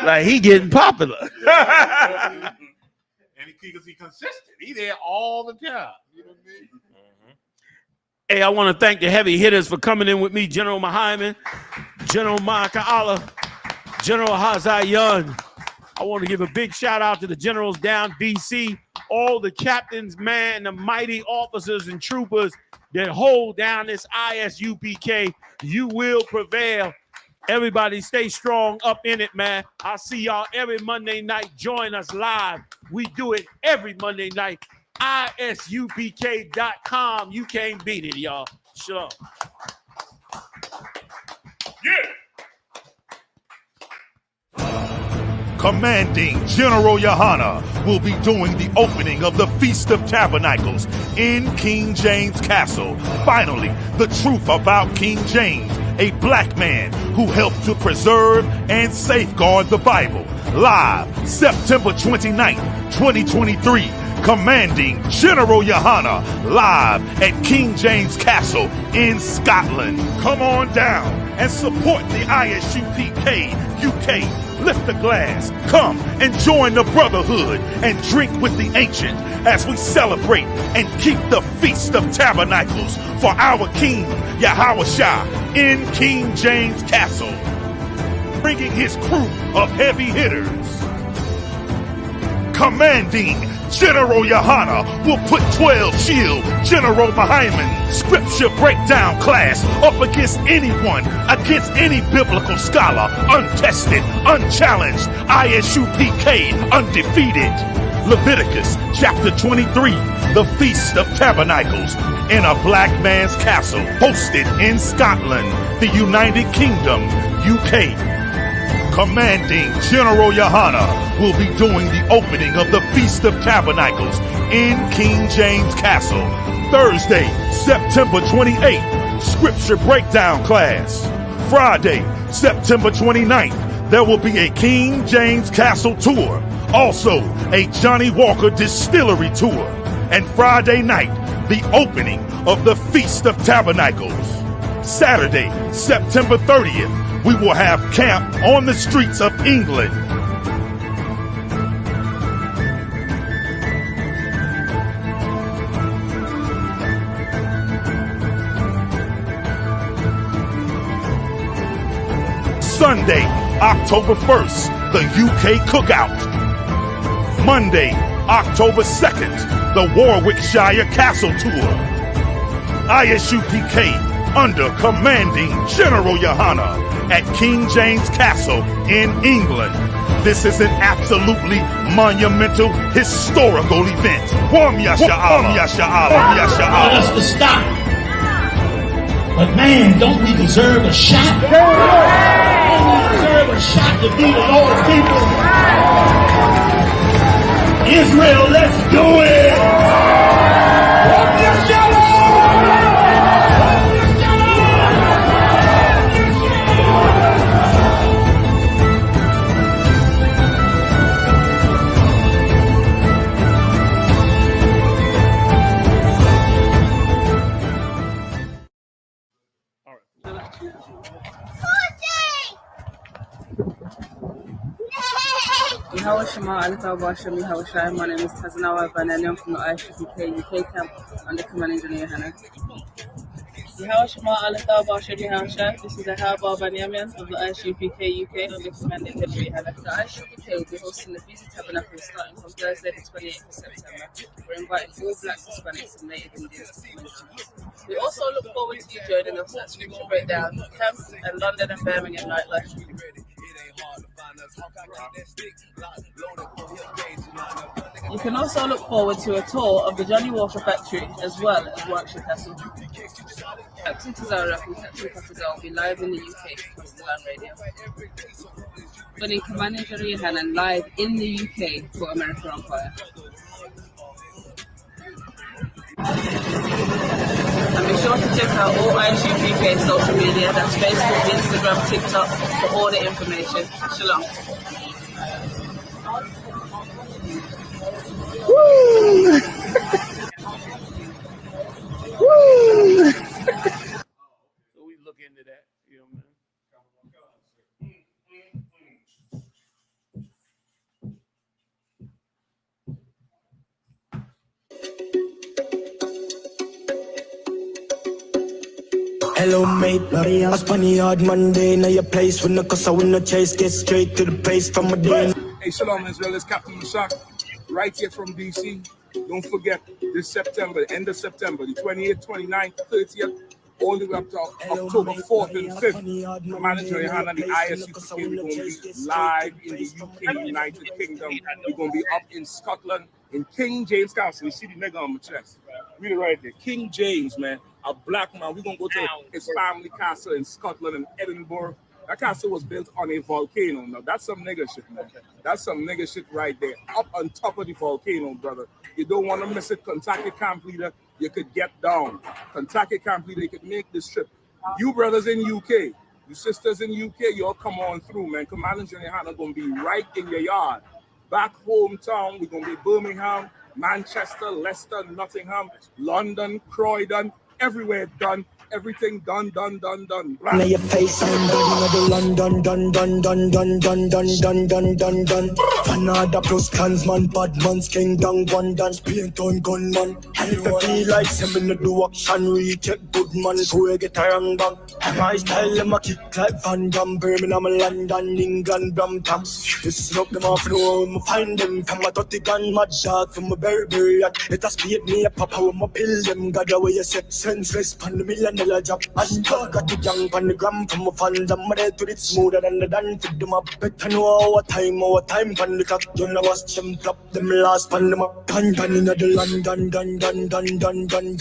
Like he getting popular. And because he consistent. He there all the time. You know what I mean? Hey, I want to thank the heavy hitters for coming in with me. General Mahyman, General Maka'ala, General Hazayan. I want to give a big shout out to the generals down DC, all the captains, man, the mighty officers and troopers that hold down this ISUPK. You will prevail. Everybody stay strong up in it, man. I'll see y'all every Monday night. Join us live. We do it every Monday night. ISUPK.com. You can't beat it, y'all. Shalom. Yeah. Commanding General Yohana will be doing the opening of the Feast of Tabernacles in King James Castle. Finally, the truth about King James, a black man who helped to preserve and safeguard the Bible. Live September 29th, 2023. Commanding General Yohana live at King James Castle in Scotland. Come on down and support the ISUPK UK. Lift a glass, come and join the brotherhood and drink with the ancient as we celebrate and keep the Feast of Tabernacles for our King Yahushua in King James Castle. Bringing his crew of heavy hitters. Commanding General Yohana will put 12 chill General Mahyman scripture breakdown class up against anyone, against any biblical scholar, untested, unchallenged, ISUPK undefeated. Leviticus chapter 23, the Feast of Tabernacles in a black man's castle, hosted in Scotland, the United Kingdom, UK. Commanding General Yohana will be doing the opening of the Feast of Tabernacles in King James Castle, Thursday, September 28th, Scripture Breakdown class. Friday, September 29th, there will be a King James Castle tour, also a Johnny Walker Distillery tour, and Friday night, the opening of the Feast of Tabernacles. Saturday, September 30th, we will have camp on the streets of England. Sunday, October 1st, the UK Cookout. Monday, October 2nd, the Warwickshire Castle Tour. ISUPK under commanding General Yohana at King James Castle in England. This is an absolutely monumental, historical event. Warm Yasha Allah. Yasha Allah. Yasha Allah. Want us to stop. But man, don't we deserve a shot? Don't we deserve a shot to be the Lord's people? Israel, let's do it! My name is Tazanawa Bananian from the ISUPK UK camp under commanding General Yohana. This is Ahaba Banyamin of the ISUPK UK under commanding General Yohana. The ISUPK will be hosting the Feast of Tabernacles starting from Thursday the 28th of September. We're inviting all Blacks, Hispanics, and Native Indians to come. We also look forward to you joining us at Scripture Breakdown, camp, and London and Birmingham nightlife. You can also look forward to a tour of the Johnny Walker factory as well as Warwickshire Castle. Captain Tazara and Captain Katazar will be live in the UK across the land radio. But in Commanding General Yohana live in the UK for American Empire. And be sure to check out all ISUPK social media, that's Facebook, Instagram, TikTok, for all the information. Shalom. Woo! Woo! So we look into that, you know, man. Hello mate, a Spaniard Monday, now your place when the cause I win the chase, get straight to the place from a day. Hey, Shalom Israel, it's Captain Mashak, right here from DC. Don't forget, this September, end of September, the 28th, 29th, 30th, all the way up to October 4th and 5th, Manager Yohana and the ISUPK, we're going to be live in the UK, United Kingdom. We're going to be up in Scotland, in King James Castle. You see the nigga on my chest. Read it right there. King James, man, a black man. We're going to go to his family castle in Scotland and Edinburgh. That castle was built on a volcano. Now, that's some nigga shit, man. That's some nigga shit right there. Up on top of the volcano, brother. You don't want to miss it. Kentucky Camp Leader, you could get down. Kentucky Camp Leader, you could make this trip. You brothers in UK, you sisters in UK, you all come on through, man. Commander General Yohana going to be right in your yard. Back hometown, we're going to be Birmingham, Manchester, Leicester, Nottingham, London, Croydon, everywhere done. Everything done. Now your face and London, done. Fanada plus clansman, bad man's king, down one dance, paint on gunman. And if I feel like sending do action, we take good man, so we get a wrong bang. My style, them a kick like Van Damme, Birmingham, London, England, Brampton. Just knock them off, no, find them from a 30 gun, mad dog, from a berry. Let us beat me a papa with my pill, them got away a set senseless, pan the $1 job. And dog got the young pan the gram from a fans, I'm ready to it smoother than the dance. Fit them up, better know our time pan the clock. You know, watch them flop them last pan them up. Pan in the London, done.